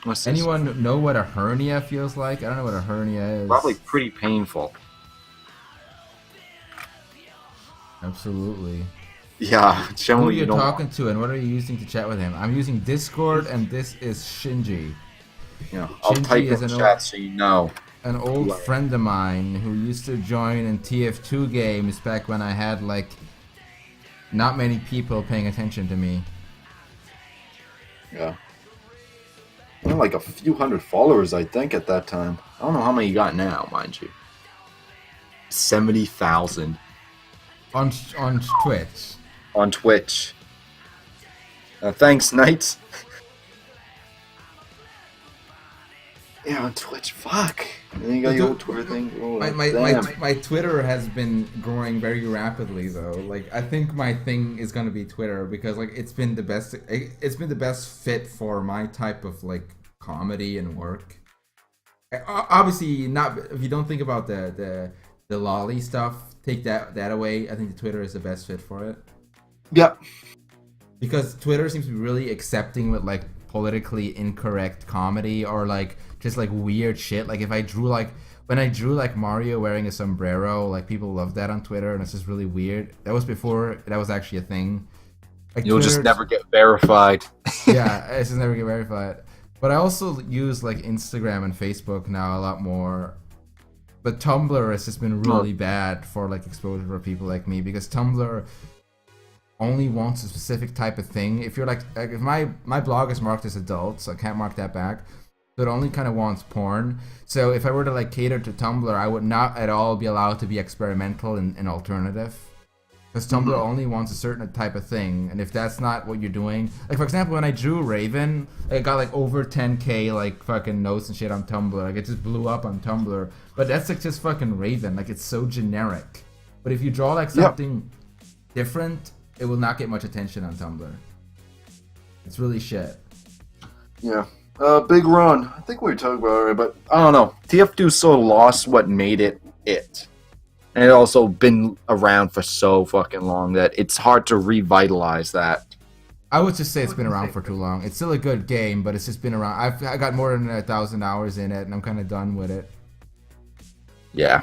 What's this? Anyone know what a hernia feels like? I don't know what a hernia is. Probably pretty painful. Absolutely. Yeah, who are you talking to and what are you using to chat with him? I'm using Discord and this is Shinji. Yeah, I'll type in chat so you know. An old friend of mine who used to join in TF2 games back when I had like not many people paying attention to me. Yeah. I had like a few hundred followers, I think, at that time. I don't know how many you got now, mind you. 70,000. On Twitch. On Twitch. Thanks, Knights. Yeah, on Twitch. Fuck. And then you got your old Twitter thing. Oh, my Twitter has been growing very rapidly though. Like I think my thing is gonna be Twitter because like it's been the best. It's been the best fit for my type of like comedy and work. Obviously, not if you don't think about the lolly stuff. Take that away. I think the Twitter is the best fit for it. Yep. Because Twitter seems to be really accepting with like politically incorrect comedy or like just like weird shit. Like if I drew like when I drew like Mario wearing a sombrero, like people love that on Twitter and it's just really weird. That was before that was actually a thing. Like you'll just never get verified. Yeah, it's just never get verified. But I also use like Instagram and Facebook now a lot more. But Tumblr has just been really bad for like exposure for people like me because Tumblr only wants a specific type of thing. If you're like if my blog is marked as adult, so I can't mark that back. So it only kind of wants porn. So if I were to like cater to Tumblr, I would not at all be allowed to be experimental and alternative. Because Tumblr only wants a certain type of thing, and if that's not what you're doing, like for example, when I drew Raven, I got like over 10k like fucking notes and shit on Tumblr. Like it just blew up on Tumblr, but that's like just fucking Raven. Like it's so generic. But if you draw like something different, it will not get much attention on Tumblr. It's really shit. Yeah. Big Run. I think we were talking about it, but I don't know. TF2 so lost what made it. And it also been around for so fucking long that it's hard to revitalize that. I would just say it's been around for too long. It's still a good game, but it's just been around. I got more than 1,000 hours in it, and I'm kind of done with it. Yeah.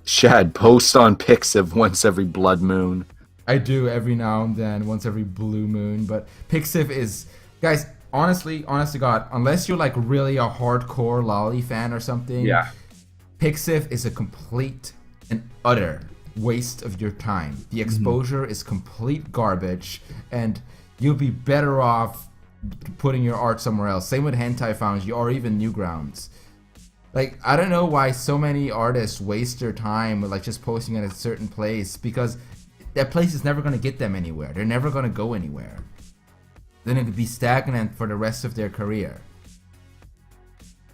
Shad, post on Pixiv once every blood moon. I do every now and then, once every blue moon. But Pixiv is... Guys, honest to God, unless you're like really a hardcore lolly fan or something... Yeah. Pixiv is a complete and utter waste of your time. The exposure is complete garbage, and you'll be better off putting your art somewhere else. Same with hentai founds or even Newgrounds. Like, I don't know why so many artists waste their time with like just posting at a certain place, because that place is never going to get them anywhere. They're never going to go anywhere. Then it could be stagnant for the rest of their career.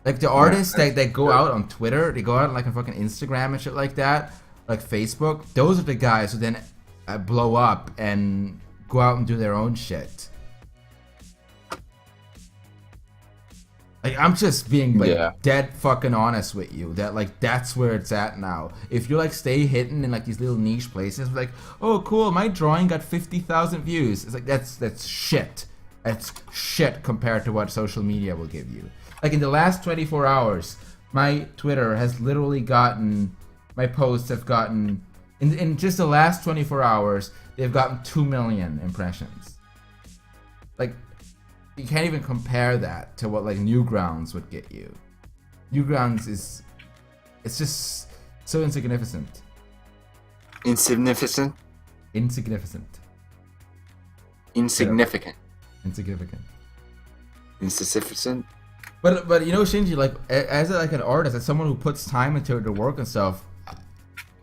Like the artists that go out on Twitter, they go out like on fucking Instagram and shit like that, like Facebook, those are the guys who then blow up and go out and do their own shit. Like, I'm just being like dead fucking honest with you that like that's where it's at now. If you like stay hidden in like these little niche places, like, oh cool, my drawing got 50,000 views. It's like that's shit. That's shit compared to what social media will give you. Like in the last 24 hours, my Twitter has literally gotten, my posts have gotten, in just the last 24 hours, they've gotten 2 million impressions. Like, you can't even compare that to what like Newgrounds would get you. Newgrounds is, it's just so insignificant. Insignificant? Insignificant. Insignificant. Insignificant. Insignificant? But you know, Shinji, like as like an artist, as someone who puts time into their work and stuff,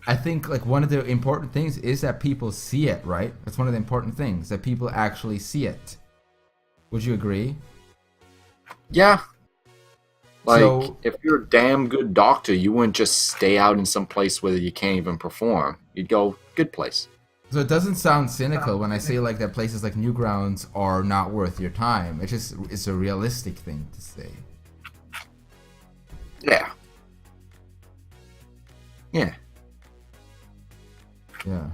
I think like one of the important things is that people see it, right? That's one of the important things, that people actually see it. Would you agree? Yeah. Like, So, if you're a damn good doctor, you wouldn't just stay out in some place where you can't even perform. You'd go, good place. so it doesn't sound cynical when I say like that places like Newgrounds are not worth your time. It's a realistic thing to say. Yeah. Yeah. Yeah.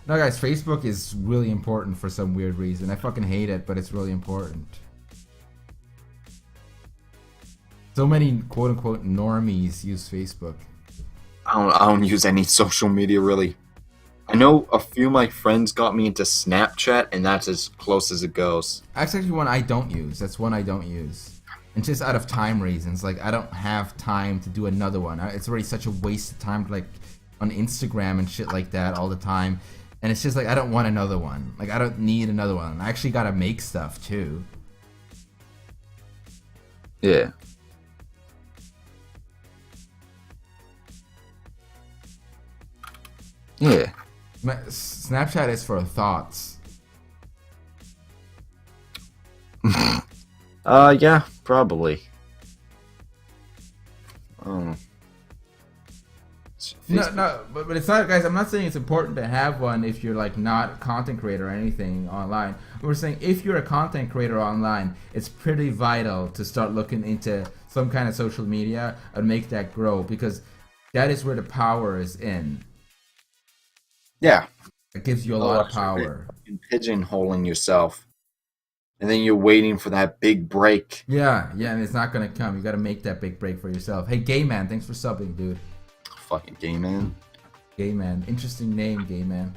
No, guys, Facebook is really important for some weird reason. I fucking hate it, but it's really important. So many quote-unquote normies use Facebook. I don't use any social media, really. I know a few of my friends got me into Snapchat, and that's as close as it goes. That's actually one I don't use. That's one I don't use. And just out of time reasons. Like, I don't have time to do another one. It's already such a waste of time, like, on Instagram and shit like that all the time. And it's just like, I don't want another one. Like, I don't need another one. I actually gotta make stuff, too. Yeah. Yeah. Snapchat is for thoughts. Yeah, probably. No, but it's not, guys. I'm not saying it's important to have one if you're like not a content creator or anything online. We're saying if you're a content creator online, it's pretty vital to start looking into some kind of social media and make that grow, because that is where the power is in. Yeah. It gives you a lot of power. You're pigeonholing yourself, and then you're waiting for that big break. Yeah, and it's not gonna come. You gotta make that big break for yourself. Hey, Gay Man, thanks for subbing, dude. Fucking Gay Man. Gay Man, interesting name, Gay Man.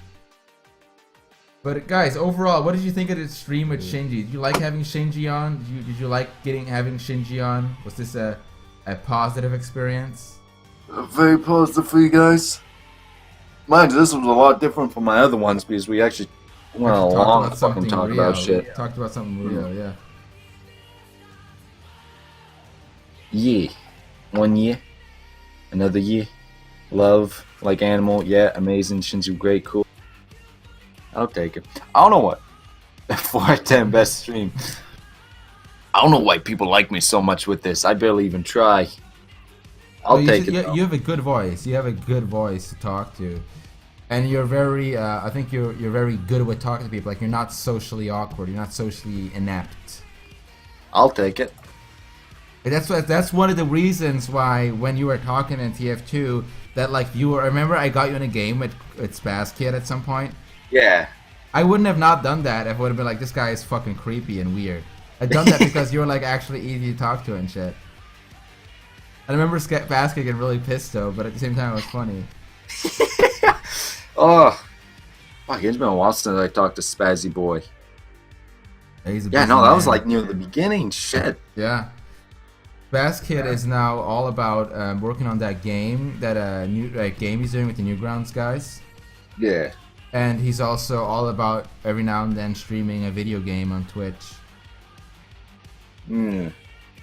But guys, overall, what did you think of the stream with Shinji? Did you like having Shinji on? Did you like having Shinji on? Was this a positive experience? Very positive for you guys. Mind you, this was a lot different from my other ones because we actually went a long fucking talk about shit. Talked about something real, yeah. Yeah. 1 year. Another year. Love, like animal, yeah, amazing, Shinji, great, cool. I'll take it. I don't know what. 4 out of 10 best stream. I don't know why people like me so much with this. I barely even try. I'll take it. You have a good voice. You have a good voice to talk to, and you're very. I think you're very good with talking to people. Like, you're not socially awkward. You're not socially inept. I'll take it. That's one of the reasons why when you were talking in TF2 that like you were. Remember, I got you in a game with Spaz Kid at some point. Yeah. I wouldn't have not done that if I would have been like, this guy is fucking creepy and weird. I'd done that because you were like actually easy to talk to and shit. I remember Basket getting really pissed though, but at the same time it was funny. Oh, fuck! It's been a while since I talked to Spazzy Boy. Yeah, no, that was like near the beginning. Shit. Yeah. Basket is now all about working on that game, that new game he's doing with the Newgrounds guys. Yeah. And he's also all about every now and then streaming a video game on Twitch.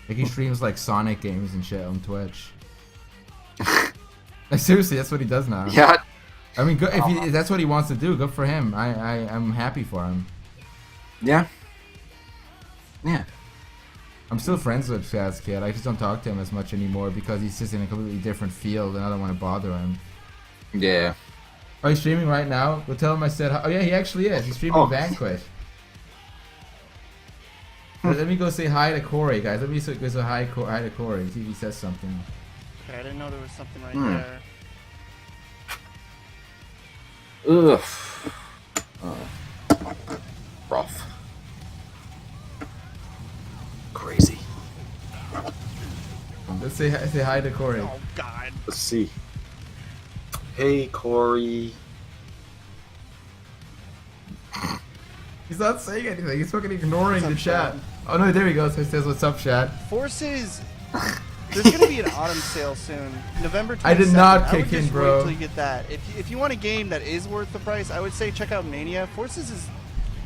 Like he streams like Sonic games and shit on Twitch. Like seriously, that's what he does now. Yeah. I mean, if that's what he wants to do, good for him. I'm happy for him. Yeah. Yeah. I'm still friends with Chad's kid. I just don't talk to him as much anymore because he's just in a completely different field and I don't want to bother him. Yeah. Are you streaming right now? Go tell him I said hi. Oh yeah, he actually is. He's streaming Vanquish. Let me go say hi to Corey, guys. Let me go say hi to Corey. See if he says something. Okay, I didn't know there was something right there. Ugh. Rough. Crazy. Let's say hi to Corey. Oh God. Let's see. Hey, Corey. He's not saying anything. He's fucking ignoring the chat. Oh no, there he goes. He says, "What's up, chat?" Forces. There's gonna be an autumn sale soon, November 22nd. I did not I would kick in, just bro. Wait till you get that. If you want a game that is worth the price, I would say check out Mania. Forces is.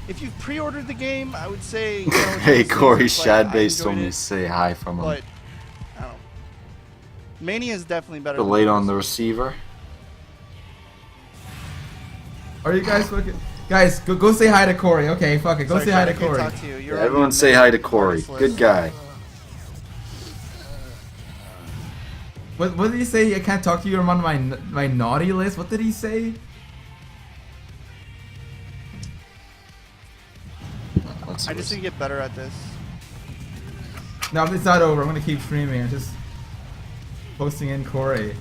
If you've pre-ordered the game, I would say. You know, Hey, Corey, like, Shadbase told me to say hi from him. But I don't know. Mania is definitely better. Delayed on the receiver. Are you guys fucking? Guys, go say hi to Corey. Okay, fuck it. Go say hi to Corey. Talk to you. You're Everyone say hi to Corey. Good guy. What did he say? I can't talk to you. I'm on my naughty list. What did he say? I just need to get better at this. No, it's not over. I'm gonna keep streaming. I'm just posting in Corey.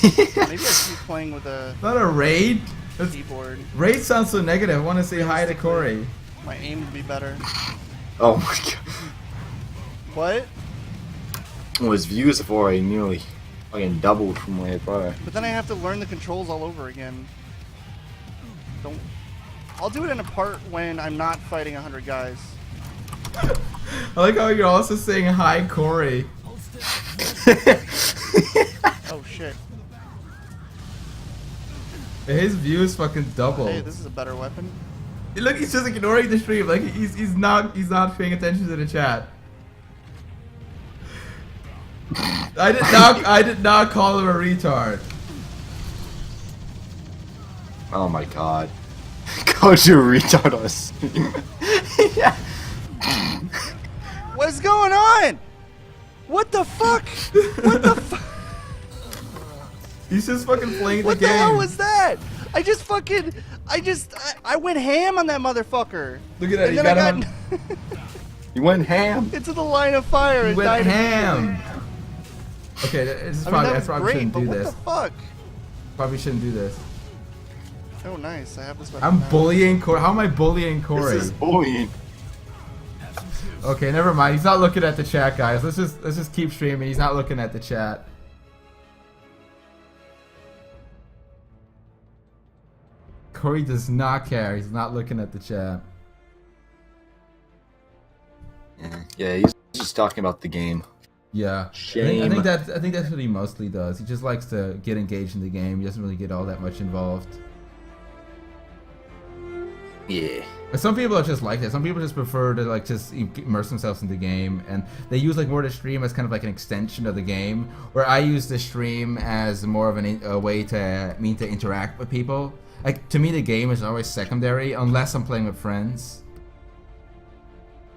Maybe I should be playing with a Not a raid. keyboard. Raid sounds so negative. I want to say hi to Corey. My aim would be better. Oh my god. What? Well, his views have already nearly fucking doubled from way prior. But then I have to learn the controls all over again. Don't. I'll do it in a part when I'm not fighting 100 guys. I like how you're also saying hi, Corey. Oh shit. His views fucking doubled. Hey, this is a better weapon. Look, he's just ignoring the stream. Like he's not paying attention to the chat. I did not call him a retard. Oh my god. Called you a retard on us. Yeah. What's going on? What the fuck? What the fuck? He's just fucking playing the What game. the hell was that? I went ham on that motherfucker. Look at that. And You then got I him. You went ham. into the line of fire He and went died. ham. Okay, this is probably, I that was probably great, shouldn't but do what this. the fuck? Probably shouldn't do this. Oh, nice. I have this weapon I'm now. bullying Corey. How am I bullying Corey? This is bullying. Okay, never mind. He's not looking at the chat, guys. Let's just keep streaming. He's not looking at the chat. Corey does not care. He's not looking at the chat. Yeah, he's just talking about the game. Yeah. Shame. I think that's what he mostly does. He just likes to get engaged in the game. He doesn't really get all that much involved. Yeah. But some people are just like that. Some people just prefer to like just immerse themselves in the game, and they use like more the stream as kind of like an extension of the game. Where I use the stream as more of a way to interact with people. Like to me, the game is always secondary unless I'm playing with friends.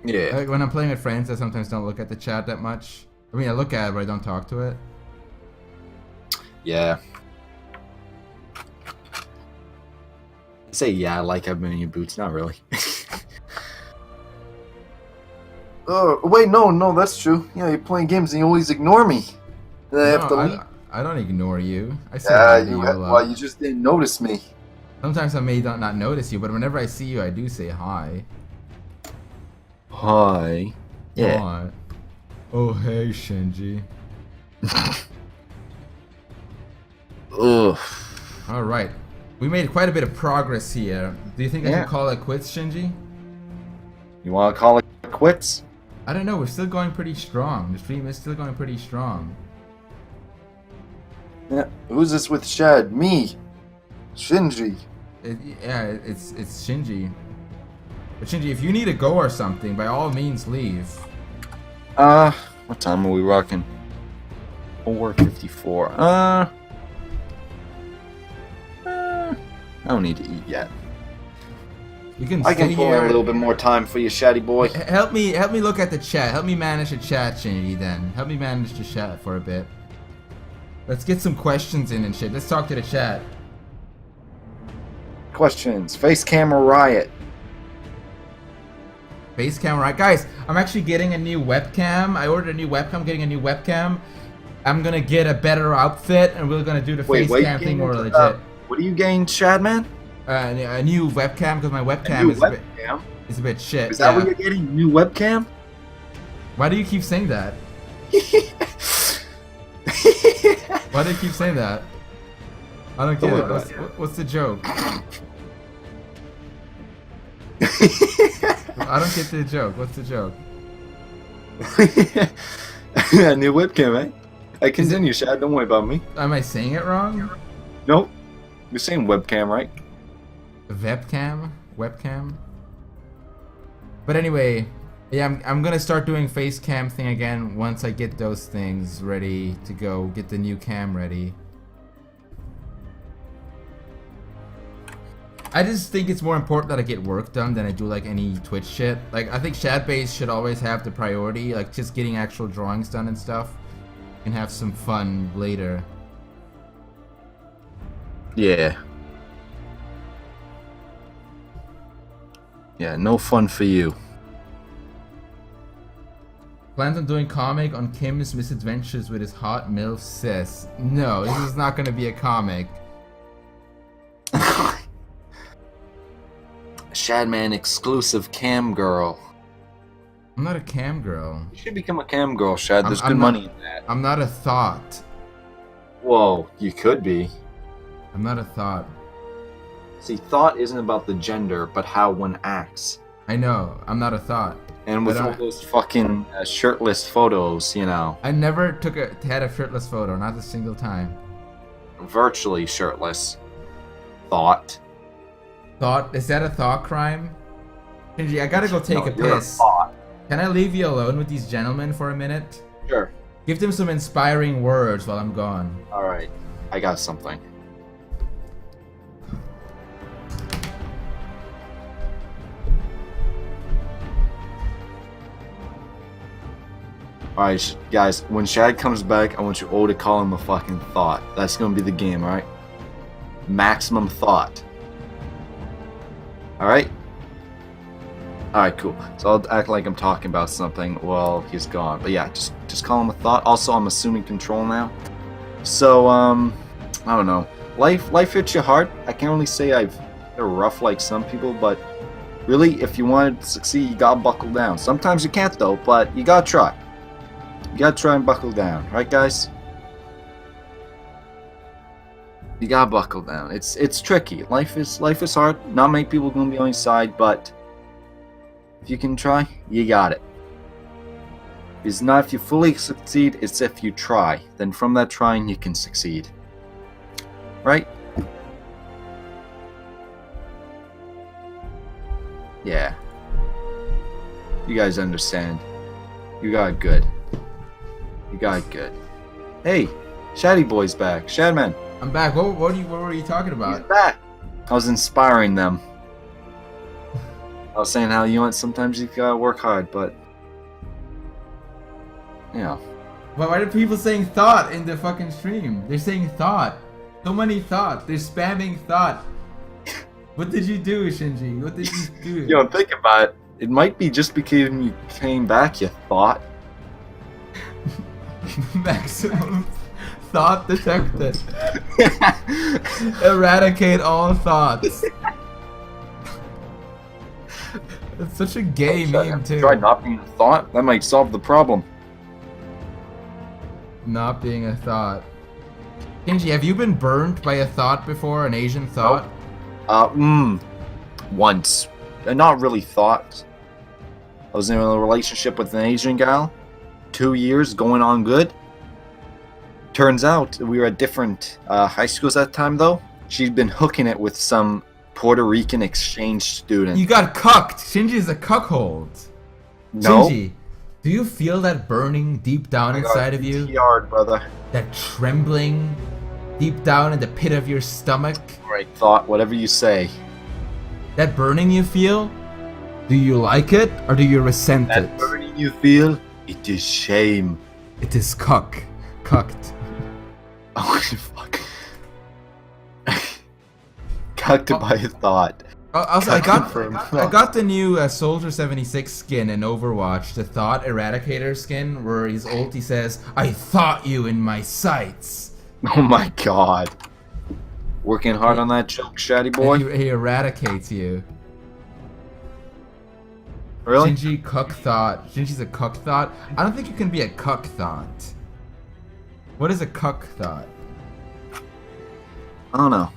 Yeah. Like when I'm playing with friends, I sometimes don't look at the chat that much. I mean, I look at it, but I don't talk to it. Yeah. Say yeah, like I've been in your boots. Not really. Oh wait, no, that's true. Yeah, you're playing games and you always ignore me. Then I have to leave. I don't ignore you. I say hi to you a lot. Well, you just didn't notice me. Sometimes I may not notice you, but whenever I see you, I do say hi. Hi. Yeah. Hi. Oh hey, Shinji. Ugh. All right, we made quite a bit of progress here. Do you think I can call it quits, Shinji? You want to call it quits? I don't know. We're still going pretty strong. The stream is still going pretty strong. Yeah. Who's this with Shad? Me. Shinji. It's Shinji. But Shinji, if you need to go or something, by all means leave. What time are we rocking? 4:54. I don't need to eat yet. You can I can stay pull in here. a little bit more time for you, Shaddy boy. Help me look at the chat. Help me manage the chat, Shinji, then. Help me manage the chat for a bit. Let's get some questions in and shit. Let's talk to the chat. Questions. Face camera riot. Face cam, right? Guys, I'm actually getting a new webcam. I ordered a new webcam, getting a new webcam. I'm gonna get a better outfit, and we're gonna do the face cam thing more legit. What are you getting, Shadman? A new webcam, because my webcam is a bit shit. Is that what you're getting? New webcam? Why do you keep saying that? Why do you keep saying that? I don't get it. What's the joke? I don't get the joke. What's the joke? New webcam, eh? I continue, Shad. Don't worry about me. Am I saying it wrong? Nope. You're saying webcam, right? Webcam? Webcam? But anyway, yeah, I'm gonna start doing face cam thing again once I get those things ready to go. Get the new cam ready. I just think it's more important that I get work done than I do like any Twitch shit. Like, I think Shadbase should always have the priority, like just getting actual drawings done and stuff, and have some fun later. Yeah. Yeah, no fun for you. Plans on doing comic on Kim's misadventures with his hot MILF sis. No, this is not gonna be a comic. Shadman exclusive cam girl. I'm not a cam girl. You should become a cam girl, Shad. There's good I'm money in that. I'm not a thought. Whoa, you could be. I'm not a thought. See, thought isn't about the gender, but how one acts. I know, I'm not a thought. And with all those fucking shirtless photos, you know. I never had a shirtless photo, not a single time. Virtually shirtless. Thought. Thought? Is that a thought crime? Shinji, I gotta go take a you're piss. A thought. Can I leave you alone with these gentlemen for a minute? Sure. Give them some inspiring words while I'm gone. Alright. I got something. Alright, guys, when Shad comes back, I want you all to call him a fucking thought. That's gonna be the game, alright? Maximum thought. Alright? Alright, cool. So I'll act like I'm talking about something while he's gone. But yeah, just call him a thought. Also, I'm assuming control now. So, I don't know. Life hits you hard. I can't really say I've been rough like some people, but really, if you want to succeed, you gotta buckle down. Sometimes you can't though, but you gotta try. You gotta try and buckle down, right, guys? You gotta buckle down. It's tricky. Life is hard. Not many people are gonna be on your side, but if you can try, you got it. It's not if you fully succeed, it's if you try. Then from that trying, you can succeed. Right? Yeah. You guys understand. You got it good. You got it good. Hey, Shaddy Boy's back. Shadman. I'm back. What were you talking about? He's back. I was inspiring them. I was saying how sometimes you gotta work hard, but you know. Why are people saying thought in the fucking stream? They're saying thought. So many thought. They're spamming thought. What did you do, Shinji? What did you do? Yo, think about it. It might be just because you came back, you thought. Maximum thought detected. Eradicate all thoughts. It's such a gay meme too. Try not being a thought. That might solve the problem. Not being a thought. Shinji, have you been burned by a thought before? An Asian thought? Once. Not really thought. I was in a relationship with an Asian gal. 2 years, going on good. Turns out we were at different high schools at the time, though. She'd been hooking it with some Puerto Rican exchange student. You got cucked. Shinji is a cuckold. No. Shinji, Do you feel that burning deep down inside of you? Yard, brother. That trembling deep down in the pit of your stomach? Alright, thought, whatever you say. That burning you feel? Do you like it or do you resent it? That burning you feel? It is shame. It is cucked. Oh, fuck. Cucked by a thought. Also, I got the new Soldier 76 skin in Overwatch, the Thought Eradicator skin, where his ulti says, "I thought you in my sights." Oh my god. Working hard on that joke, Shaddy boy? He eradicates you. Really? Shinji cuck thought. Shinji's a cuck thought? I don't think you can be a cuck thought. What is a cuck thought? I don't know.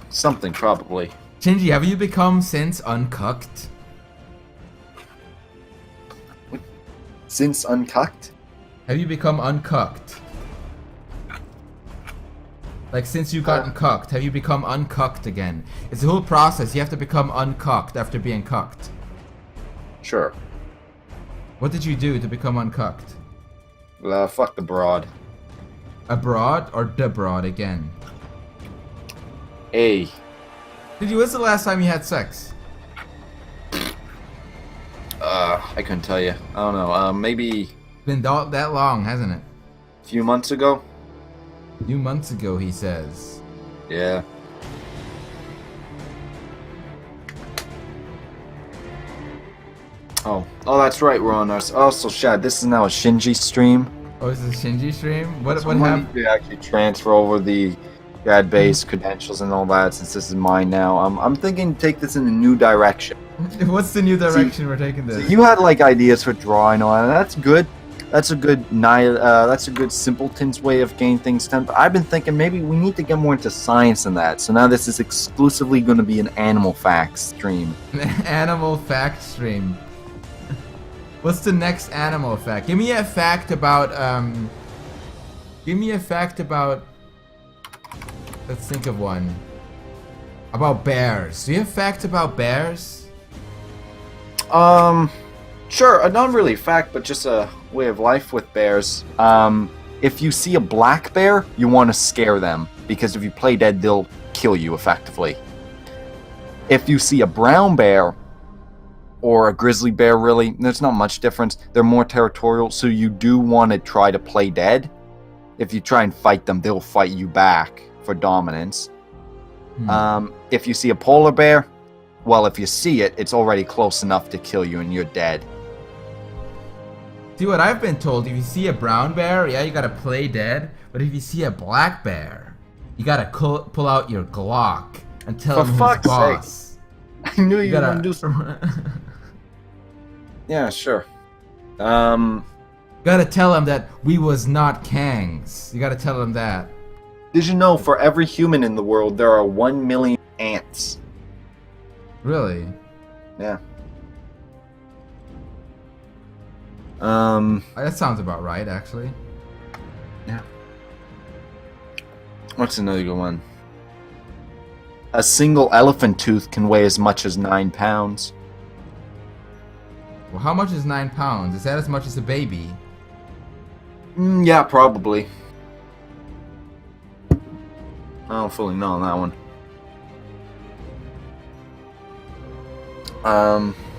Something, probably. Shinji, have you become since uncucked? Since uncucked? Have you become uncucked? Like, since you gotten cucked, have you become uncucked again? It's a whole process. You have to become uncucked after being cucked. Sure. What did you do to become uncucked? Fuck the broad. Abroad or the broad again? Hey. When's the last time you had sex? I couldn't tell you. I don't know. Maybe It's been that long, hasn't it? a few months ago? A few months ago, he says. Yeah. Oh, that's right. We're on our. Also, Shad, this is now a Shinji stream. Oh, is this a Shinji stream? What We happened? need to actually transfer over the Shadbase credentials and all that, since this is mine now. I'm thinking to take this in a new direction. What's the new direction we're taking this? You had like ideas for drawing on, and that's good. That's a good that's a good simpleton's way of getting things done. But I've been thinking maybe we need to get more into science than that. So now this is exclusively going to be an animal facts stream. Animal fact stream. What's the next animal fact? Give me a fact about let's think of one. About bears. Do you have facts about bears? Sure, not really a fact, but just a way of life with bears. If you see a black bear, you want to scare them, because if you play dead, they'll kill you effectively. If you see a brown bear, or a grizzly bear, really, there's not much difference. They're more territorial, so you do want to try to play dead. If you try and fight them, they'll fight you back for dominance. If you see a polar bear, well, if you see it, it's already close enough to kill you and you're dead. See what I've been told, if you see a brown bear, yeah, you gotta play dead. But if you see a black bear, you gotta pull out your Glock and tell him who's boss. I knew you were gonna do something. Yeah, sure. Gotta tell him that we was not Kangs. You gotta tell him that. Did you know for every human in the world, there are 1 million ants? Really? Yeah. That sounds about right, actually. Yeah. What's another good one? A single elephant tooth can weigh as much as 9 pounds. Well, how much is 9 pounds? Is that as much as a baby? Yeah, probably. I don't fully know on that one.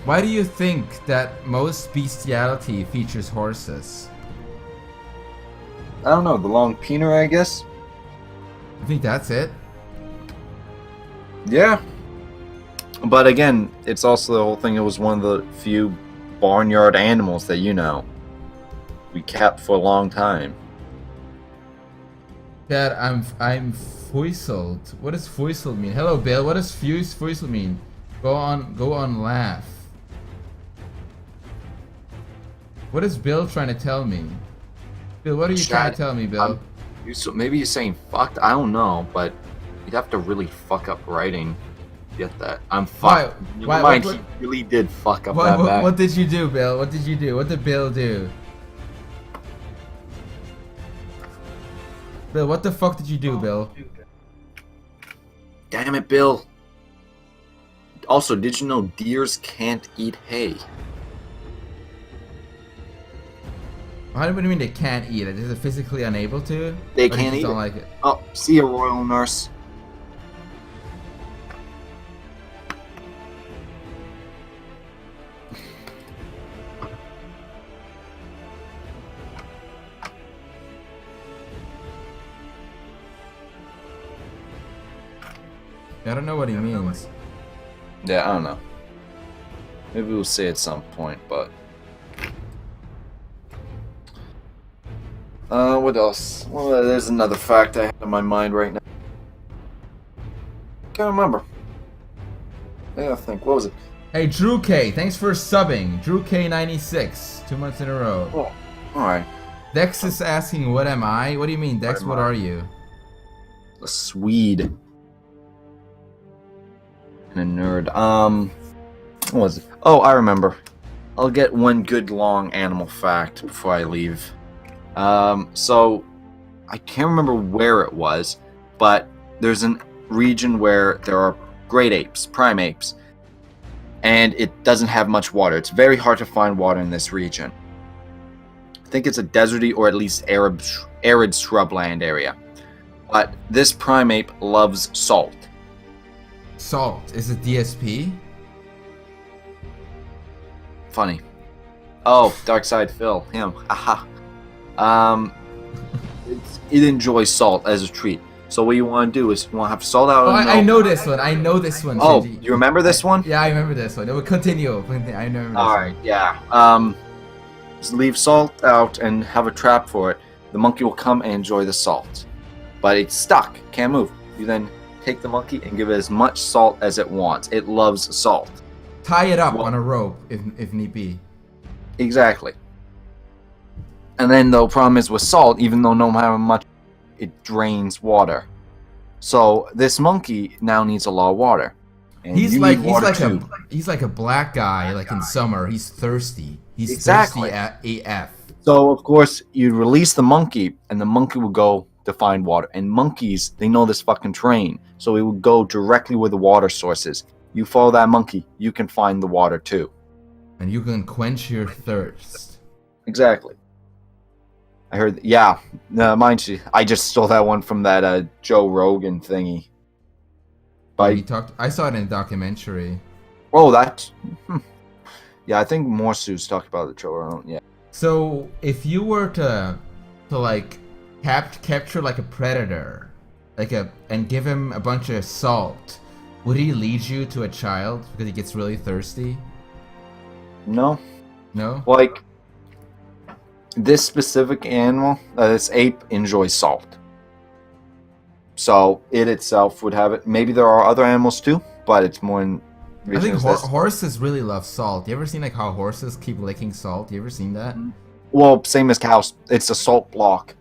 Why do you think that most bestiality features horses? I don't know, the long peener, I guess? I think that's it. Yeah. But again, it's also the whole thing, it was one of the few barnyard animals that, we kept for a long time. Dad, I'm foisled. What does foisled mean? Hello, Bill. What does foisled mean? Go on, laugh. What is Bill trying to tell me? Bill, what are you trying to tell me, Bill? Maybe you're saying fucked. I don't know, but you'd have to really fuck up writing. Get that? I'm fucked. Never mind, he really did fuck up that back. What did you do, Bill? What did you do? What did Bill do? Bill, what the fuck did you do, Bill? Damn it, Bill. Also, did you know deers can't eat hay? How do you mean they can't eat it? Is it physically unable to? They Or they can't just eat don't it. like it? Oh, see you, royal nurse. I don't know what he means. Yeah, I don't know. Maybe we'll see at some point, but... what else? Well, there's another fact I have in my mind right now. Can't remember. I gotta think. What was it? Hey, Drew K, thanks for subbing. Drew K96, 2 months in a row. Oh, alright. Dex is asking, what am I? What do you mean, Dex? What are you? A Swede. And a nerd. What was it? Oh, I remember. I'll get one good long animal fact before I leave. So, I can't remember where it was, but there's a region where there are great apes, prime apes, and it doesn't have much water. It's very hard to find water in this region. I think it's a deserty or at least arid shrubland area. But this prime ape loves salt. Salt. Is it DSP? Funny. Oh, Dark Side Phil. Him. Aha. It enjoys salt as a treat. So what you want to do is you want to have salt out. Oh, I know this one. I know this one. Oh, Shinji. you remember this one? Yeah, I remember this one. It will continue. I remember this Alright, one. yeah. Just leave salt out and have a trap for it. The monkey will come and enjoy the salt. But it's stuck. Can't move. You then take the monkey and give it as much salt as it wants. It loves salt. Tie it up on a rope if need be. Exactly. And then the problem is with salt, even though no matter how much, it drains water. So this monkey now needs a lot of water. And He's you like need water too. he's like a black guy like in summer. He's thirsty. He's Exactly. thirsty AF. So of course you release the monkey, and the monkey will go to find water. And monkeys, they know this fucking terrain, so it will go directly where the water source is. You follow that monkey, you can find the water too. And you can quench your thirst. Exactly. I heard, yeah. Mind you, I just stole that one from that Joe Rogan thingy. He talked. I saw it in a documentary. Oh, that. Yeah, I think Morsu's talked about the Joe Rogan. Yeah. So if you were to like capture like a predator, and give him a bunch of salt, would he lead you to a child because he gets really thirsty? No. No. Like, this specific animal, this ape, enjoys salt. So it itself would have it. Maybe there are other animals too, but it's more in. I think horses really love salt. You ever seen like how horses keep licking salt? You ever seen that? Well, same as cows. It's a salt block.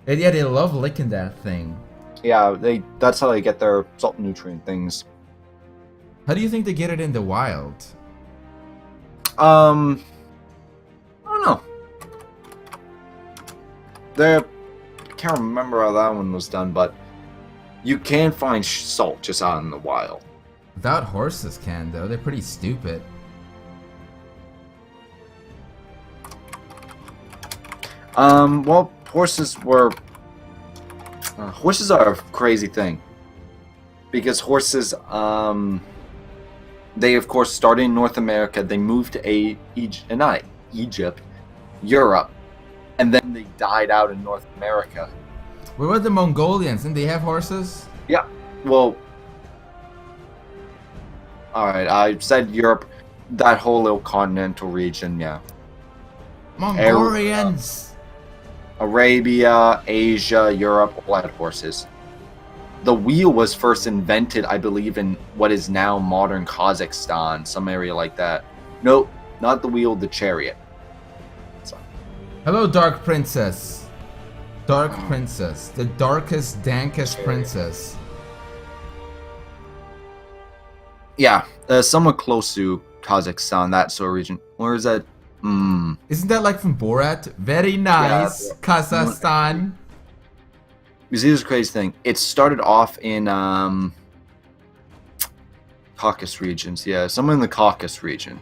Yeah, they love licking that thing. Yeah, that's how they get their salt nutrient things. How do you think they get it in the wild? I don't know. Can't remember how that one was done, but you can find salt just out in the wild. Without horses can though. They're pretty stupid. Well, horses are a crazy thing. Because horses, they of course started in North America, they moved to not Egypt, Europe, and then they died out in North America. What about the Mongolians? Didn't they have horses? Yeah, well, alright, I said Europe, that whole little continental region, yeah. Mongolians! Arabia, Asia, Europe, all had horses. The wheel was first invented, I believe, in what is now modern Kazakhstan, some area like that. Nope, not the wheel, the chariot. So. Hello, Dark Princess. Dark Princess. The darkest, dankest princess. Yeah, somewhat close to Kazakhstan, that sort of region. Where is that? Isn't that like from Borat? Very nice. Yeah. Kazakhstan. You see, this crazy thing. It started off in Caucasus regions. Yeah, somewhere in the Caucasus region.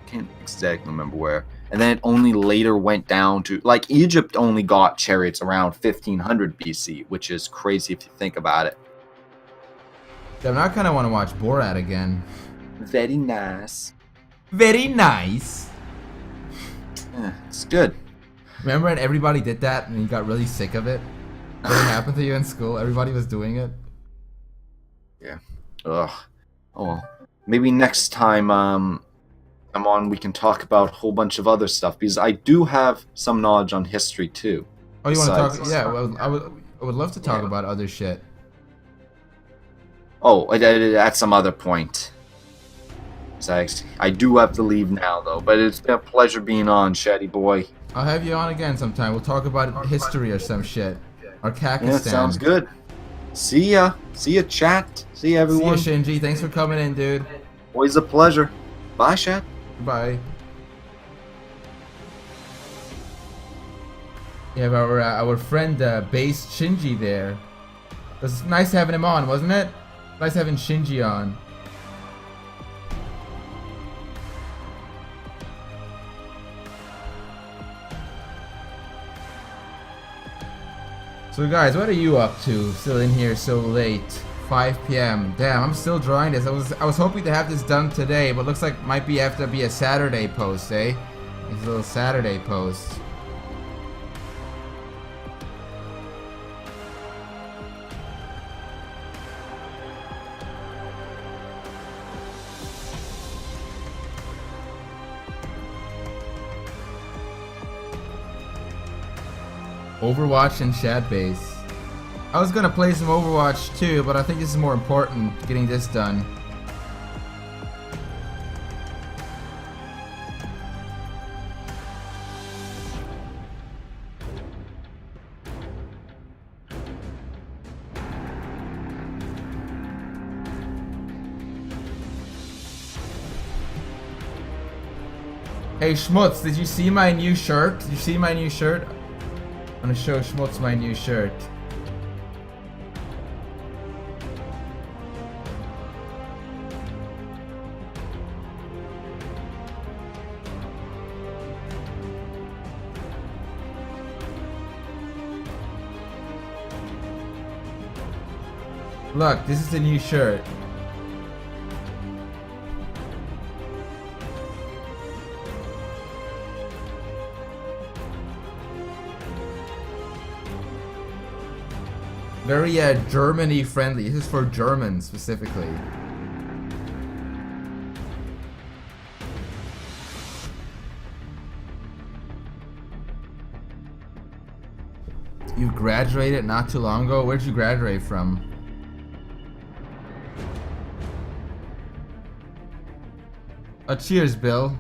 Can't exactly remember where. and then it only later went down to, like, Egypt only got chariots around 1500 BC, which is crazy if you think about it. Damn, I kind of want to watch Borat again. Very nice. Very nice. Yeah, it's good. Remember when everybody did that and you got really sick of it? What happened to you in school? Everybody was doing it. Yeah. Ugh. Oh well. Maybe next time I'm on, we can talk about a whole bunch of other stuff, because I do have some knowledge on history too. Oh, you want to talk? Besides- Yeah, well, I would love to talk about other shit. Oh, at some other point. So I do have to leave now, though. But it's been a pleasure being on, Shaddy boy. I'll have you on again sometime. We'll talk about history or some shit. Or Kakistan. Yeah, sounds good. See ya. See ya, chat. See ya, everyone. See ya, Shinji. Thanks for coming in, dude. Always a pleasure. Bye, Shad. Bye. We have our friend Base Shinji there. It was nice having him on, wasn't it? Nice having Shinji on. So guys, what are you up to? Still in here so late. 5 p.m. Damn, I'm still drawing this. I was hoping to have this done today, but looks like might have to be a Saturday post, eh? It's a little Saturday post. Overwatch and Shadbase. I was gonna play some Overwatch too, but I think this is more important, getting this done. Hey Schmutz, did you see my new shirt? Did you see my new shirt? I'm gonna show Schmutz my new shirt. Look, this is the new shirt. Very Germany friendly. This is for Germans specifically. You graduated not too long ago? Where'd you graduate from? Cheers, Bill.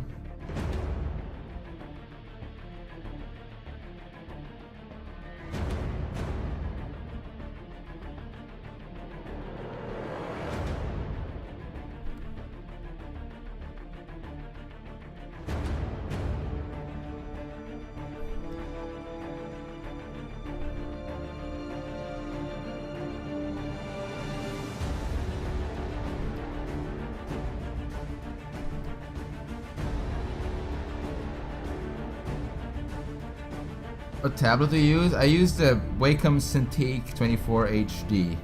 What tablet do you use? I use the Wacom Cintiq 24 HD.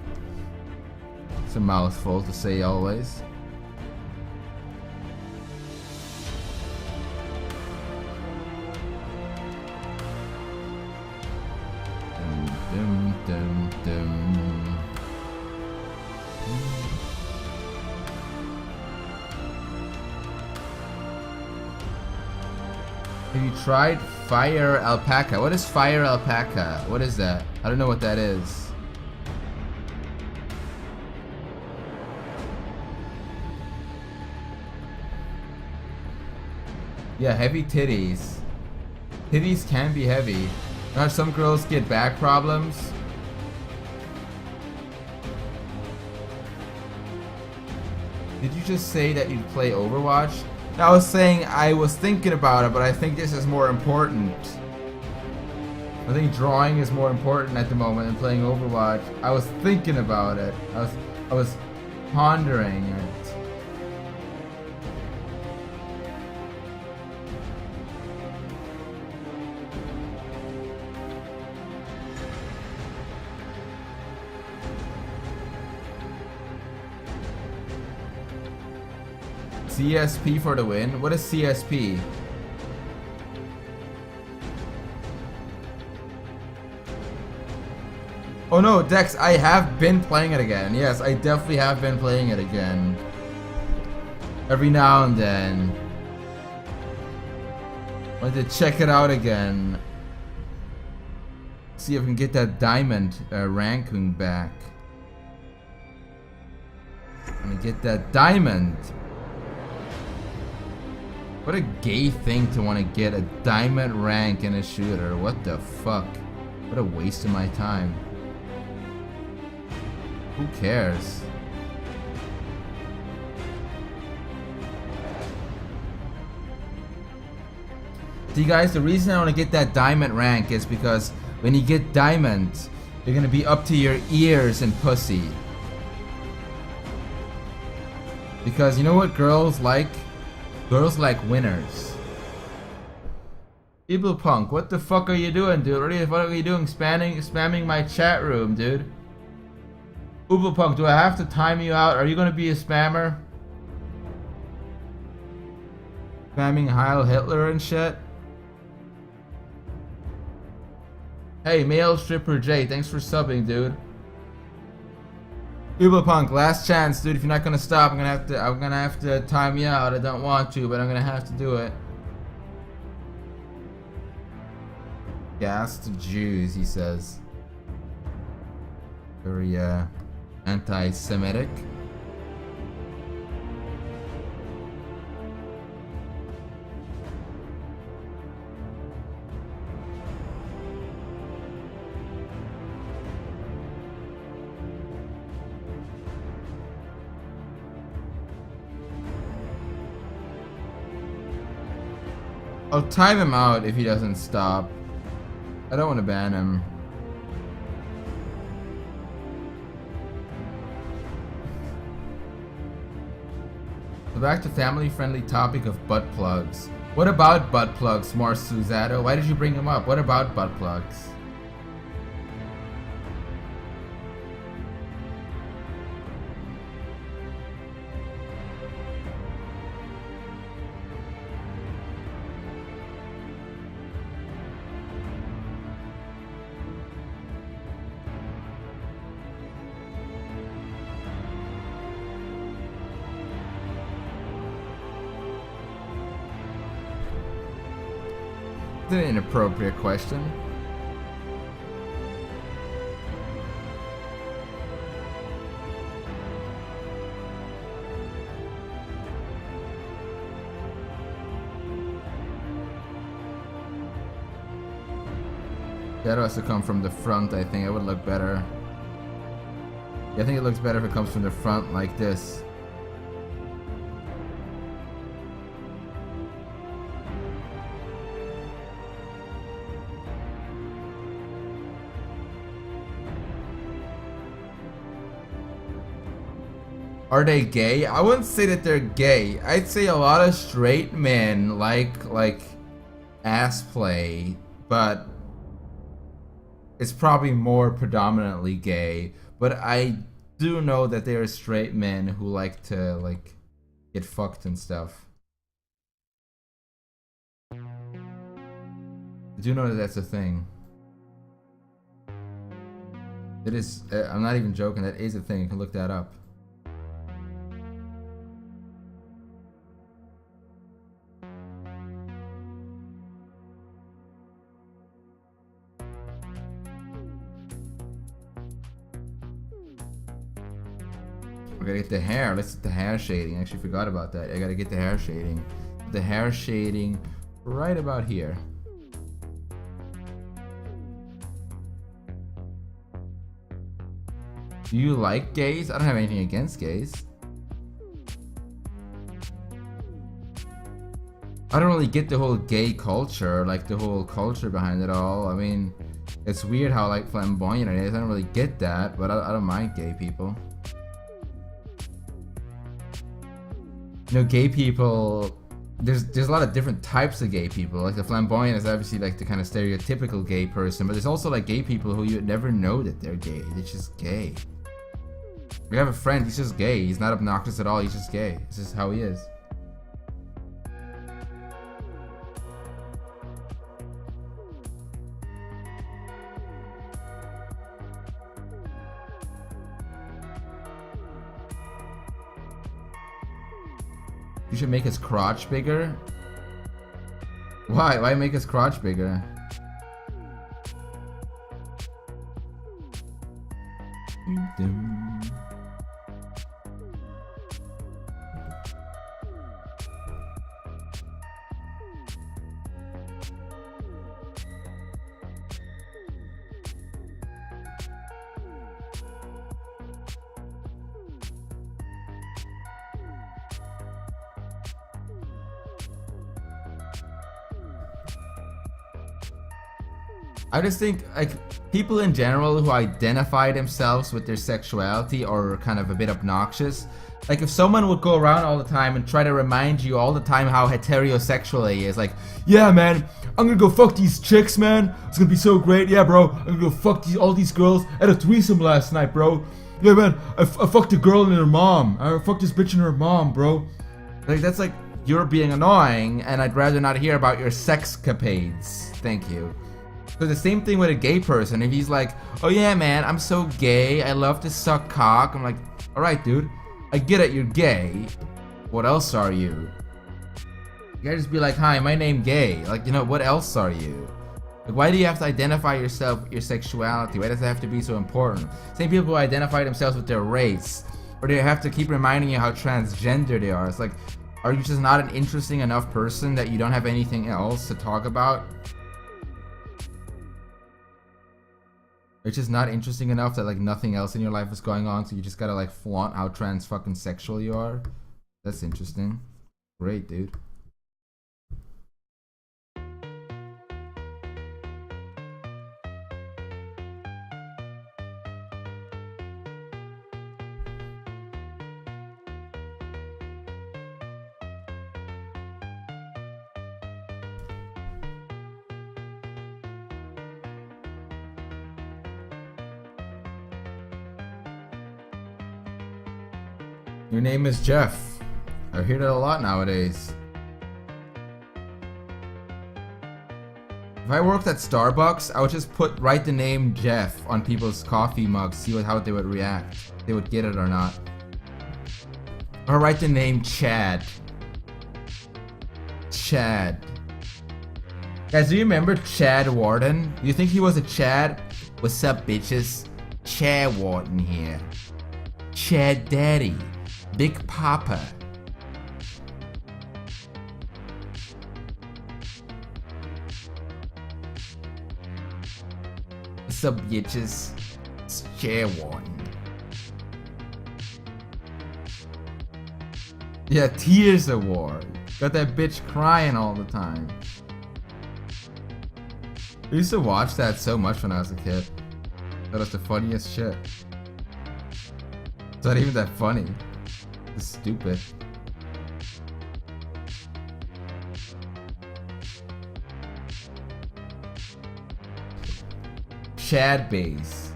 It's a mouthful to say always. Dum, dum, dum, dum. Have you tried Fire Alpaca? What is Fire Alpaca? What is that? I don't know what that is. Yeah, heavy titties. Titties can be heavy. Now some girls get back problems. Did you just say that you'd play Overwatch? I was saying I was thinking about it, but I think this is more important. I think drawing is more important at the moment than playing Overwatch. I was thinking about it. I was pondering it. CSP for the win? What is CSP? Oh no, Dex, I have been playing it again. Yes, I definitely have been playing it again. Every now and then. I want to check it out again. See if we can get that diamond ranking back. I'm gonna get that diamond. What a gay thing to want to get a diamond rank in a shooter. What the fuck? What a waste of my time. Who cares? See guys, the reason I want to get that diamond rank is because when you get diamond, you're gonna be up to your ears in pussy. Because you know what girls like? Girls like winners. Evil Punk, what the fuck are you doing, dude? What are you doing? Spamming my chat room, dude. Evil Punk, do I have to time you out? Are you gonna be a spammer? Spamming Heil Hitler and shit? Hey, male stripper Jay, thanks for subbing, dude. Evil Punk, last chance, dude. If you're not gonna stop, I'm gonna have to time you out. I don't want to, but I'm gonna have to do it. Gas to Jews, he says. Very anti-Semitic. I'll time him out if he doesn't stop. I don't want to ban him. So back to family-friendly topic of butt plugs. What about butt plugs, Mars Suzato? Why did you bring him up? What about butt plugs? An inappropriate question. Shadow has to come from the front, I think. It would look better. Yeah, I think it looks better if it comes from the front like this. Are they gay? I wouldn't say that they're gay. I'd say a lot of straight men like ass play, but it's probably more predominantly gay. But I do know that there are straight men who like to get fucked and stuff. I do know that that's a thing. It is. I'm not even joking. That is a thing. You can look that up. I gotta get the hair. Let's get the hair shading. I actually forgot about that. I gotta get the hair shading. The hair shading right about here. Do you like gays? I don't have anything against gays. I don't really get the whole gay culture, like the whole culture behind it all. I mean, it's weird how like flamboyant it is. I don't really get that, but I don't mind gay people. You know, gay people, there's a lot of different types of gay people. Like the flamboyant is obviously like the kind of stereotypical gay person, but there's also like gay people who you would never know that they're gay. They're just gay. I have a friend, he's just gay. He's not obnoxious at all, he's just gay. It's just how he is. You should make his crotch bigger. Why? Why make his crotch bigger? I just think, like, people in general who identify themselves with their sexuality are kind of a bit obnoxious. Like, if someone would go around all the time and try to remind you all the time how heterosexual he is, like, yeah, man, I'm gonna go fuck these chicks, man. It's gonna be so great. Yeah, bro, I'm gonna go fuck all these girls. I had a threesome last night, bro. Yeah, man, I fucked a girl and her mom. I fucked this bitch and her mom, bro. Like, that's like, you're being annoying, and I'd rather not hear about your sexcapades. Thank you. So the same thing with a gay person. If he's like, oh yeah, man, I'm so gay, I love to suck cock. I'm like, alright, dude, I get it, you're gay. What else are you? You gotta just be like, hi, my name gay. Like, you know, what else are you? Like, why do you have to identify yourself, your sexuality? Why does it have to be so important? Same people who identify themselves with their race, or they have to keep reminding you how transgender they are. It's like, are you just not an interesting enough person that you don't have anything else to talk about? It's just not interesting enough that like nothing else in your life is going on, so you just gotta like flaunt how trans fucking sexual you are? That's interesting. Great, dude. Your name is Jeff. I hear that a lot nowadays. If I worked at Starbucks, I would just write the name Jeff on people's coffee mugs, see how they would react. If they would get it or not. Or write the name Chad. Chad. Guys, do you remember Chad Warden? Do you think he was a Chad? What's up, bitches? Chad Warden here. Chad Daddy. Big Papa. What's up, bitches? It's Chad Warden. Yeah, Tears Award. Got that bitch crying all the time. I used to watch that so much when I was a kid. That was the funniest shit. It's not even that funny. It's stupid. Shadbase.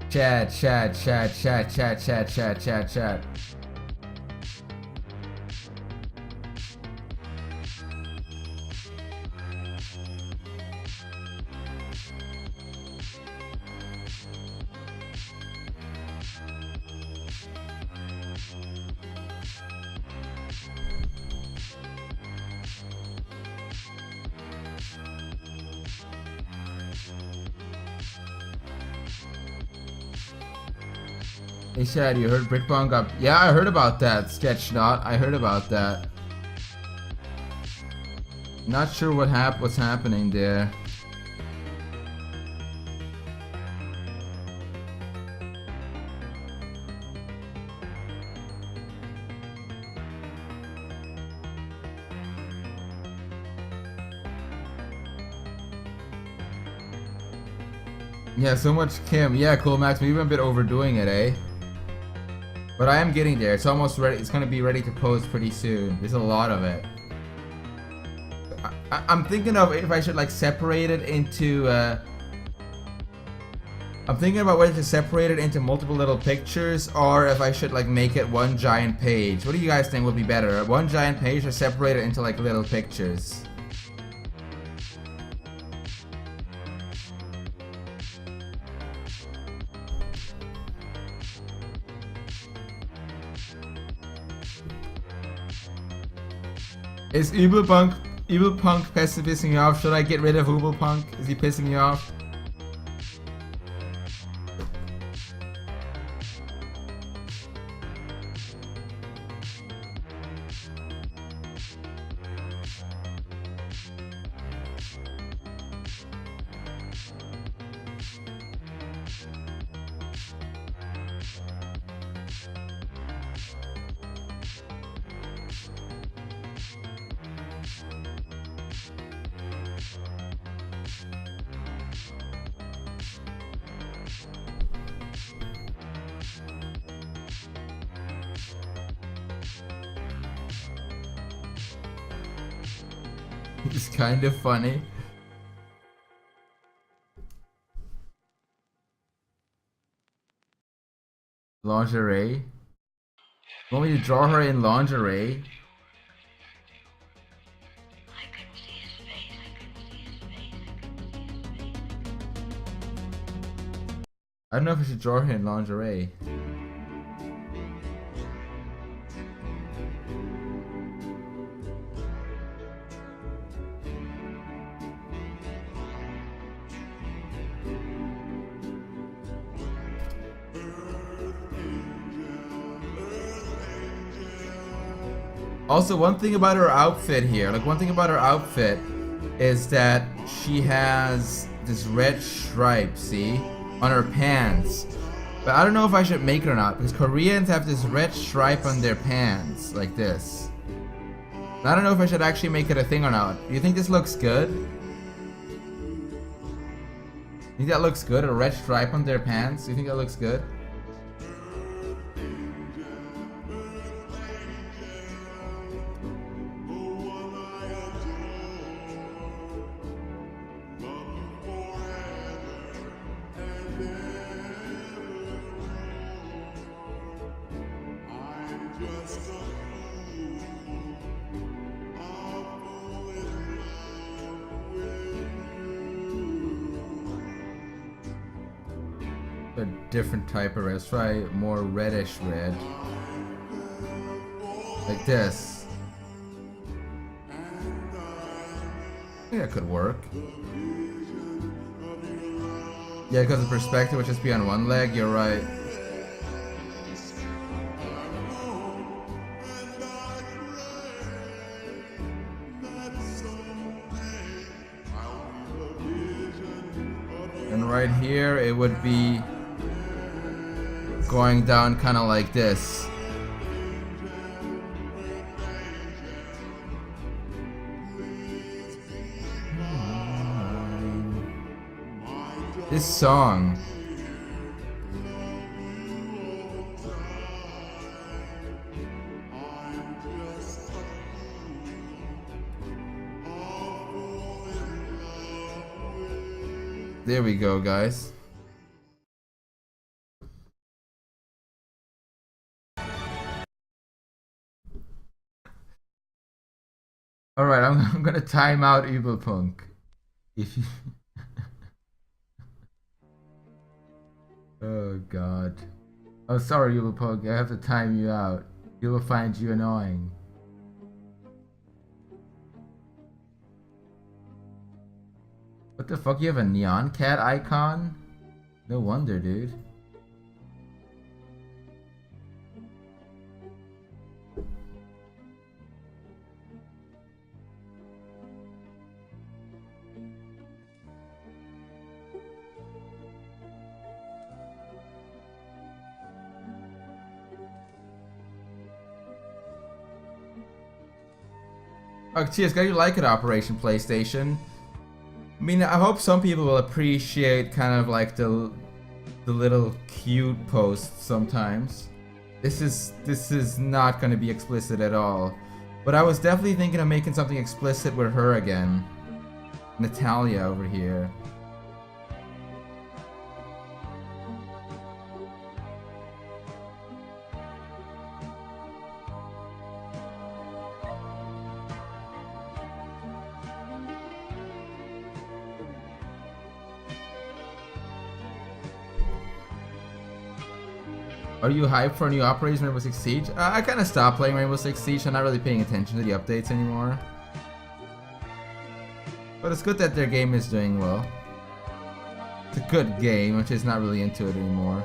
Chad. Hey Shad, you heard Britbong got... Yeah, I heard about that, Sketchnot. I heard about that. Not sure what's happening there. Yeah, so much Kim. Yeah, cool, Max. Maybe I'm a bit overdoing it, eh? But I am getting there. It's almost ready. It's gonna be ready to post pretty soon. There's a lot of it. I'm thinking of if I should like separate it into. I'm thinking about whether to separate it into multiple little pictures or if I should like make it one giant page. What do you guys think would be better? One giant page or separate it into like little pictures? Is Ubelpunk pissing you off? Should I get rid of Ubelpunk? Is he pissing you off? It's kind of funny. Lingerie? You want me to draw her in lingerie? I don't know if I should draw her in lingerie. Also, one thing about her outfit here, is that she has this red stripe, see, on her pants. But I don't know if I should make it or not, because Koreans have this red stripe on their pants, like this. And I don't know if I should actually make it a thing or not. Do you think this looks good? You think that looks good? A red stripe on their pants? Do you think that looks good? A different type of red. Let's try more reddish red. Like this. I think that could work. Yeah, because the perspective would just be on one leg, you're right. And right here it would be going down kind of like this. This song. There we go, guys. Alright, I'm gonna time out Ubelpunk. If you Oh god. Oh sorry Ubelpunk, I have to time you out. You will find you annoying. What the fuck, you have a neon cat icon? No wonder, dude. Oh, cheers, glad you like it, Operation PlayStation. I mean, I hope some people will appreciate kind of like the little cute posts sometimes. This is not going to be explicit at all. But I was definitely thinking of making something explicit with her again. Natalia over here. Are you hyped for new Operation Rainbow Six Siege? I kind of stopped playing Rainbow Six Siege. I'm not really paying attention to the updates anymore. But it's good that their game is doing well. It's a good game, I'm just not really into it anymore.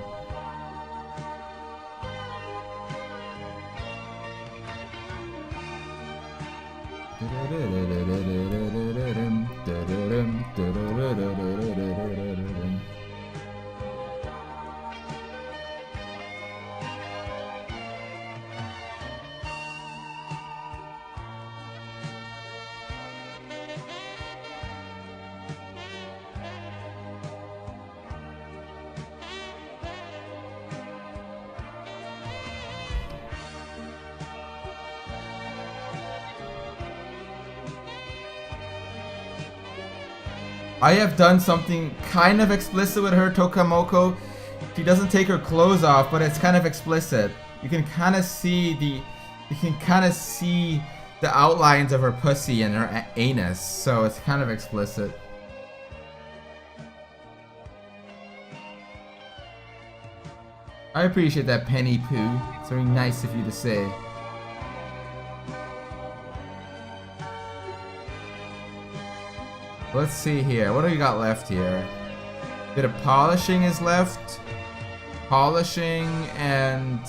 I have done something kind of explicit with her, Tokamoko. She doesn't take her clothes off, but it's kind of explicit. You can kind of see the outlines of her pussy and her anus, so it's kind of explicit. I appreciate that, Penny Poo. It's very nice of you to say. Let's see here. What do we got left here? Bit of polishing is left. Polishing, and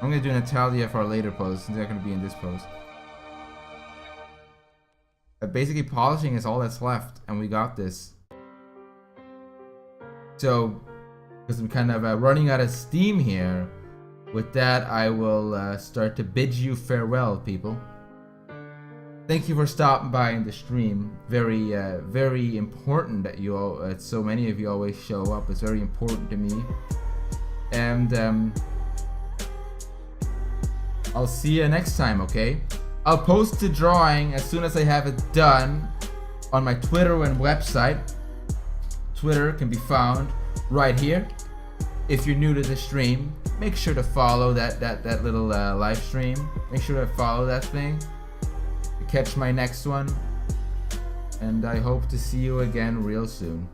I'm gonna do Natalia for our later post. Since they're gonna be in this post. Basically, polishing is all that's left, and we got this. So, because I'm kind of running out of steam here, with that, I will start to bid you farewell, people. Thank you for stopping by in the stream. Very, very important that you all, so many of you always show up. It's very important to me. And I'll see you next time, okay? I'll post the drawing as soon as I have it done on my Twitter and website. Twitter can be found right here. If you're new to the stream, make sure to follow that little live stream. Make sure to follow that thing. Catch my next one, and I hope to see you again real soon.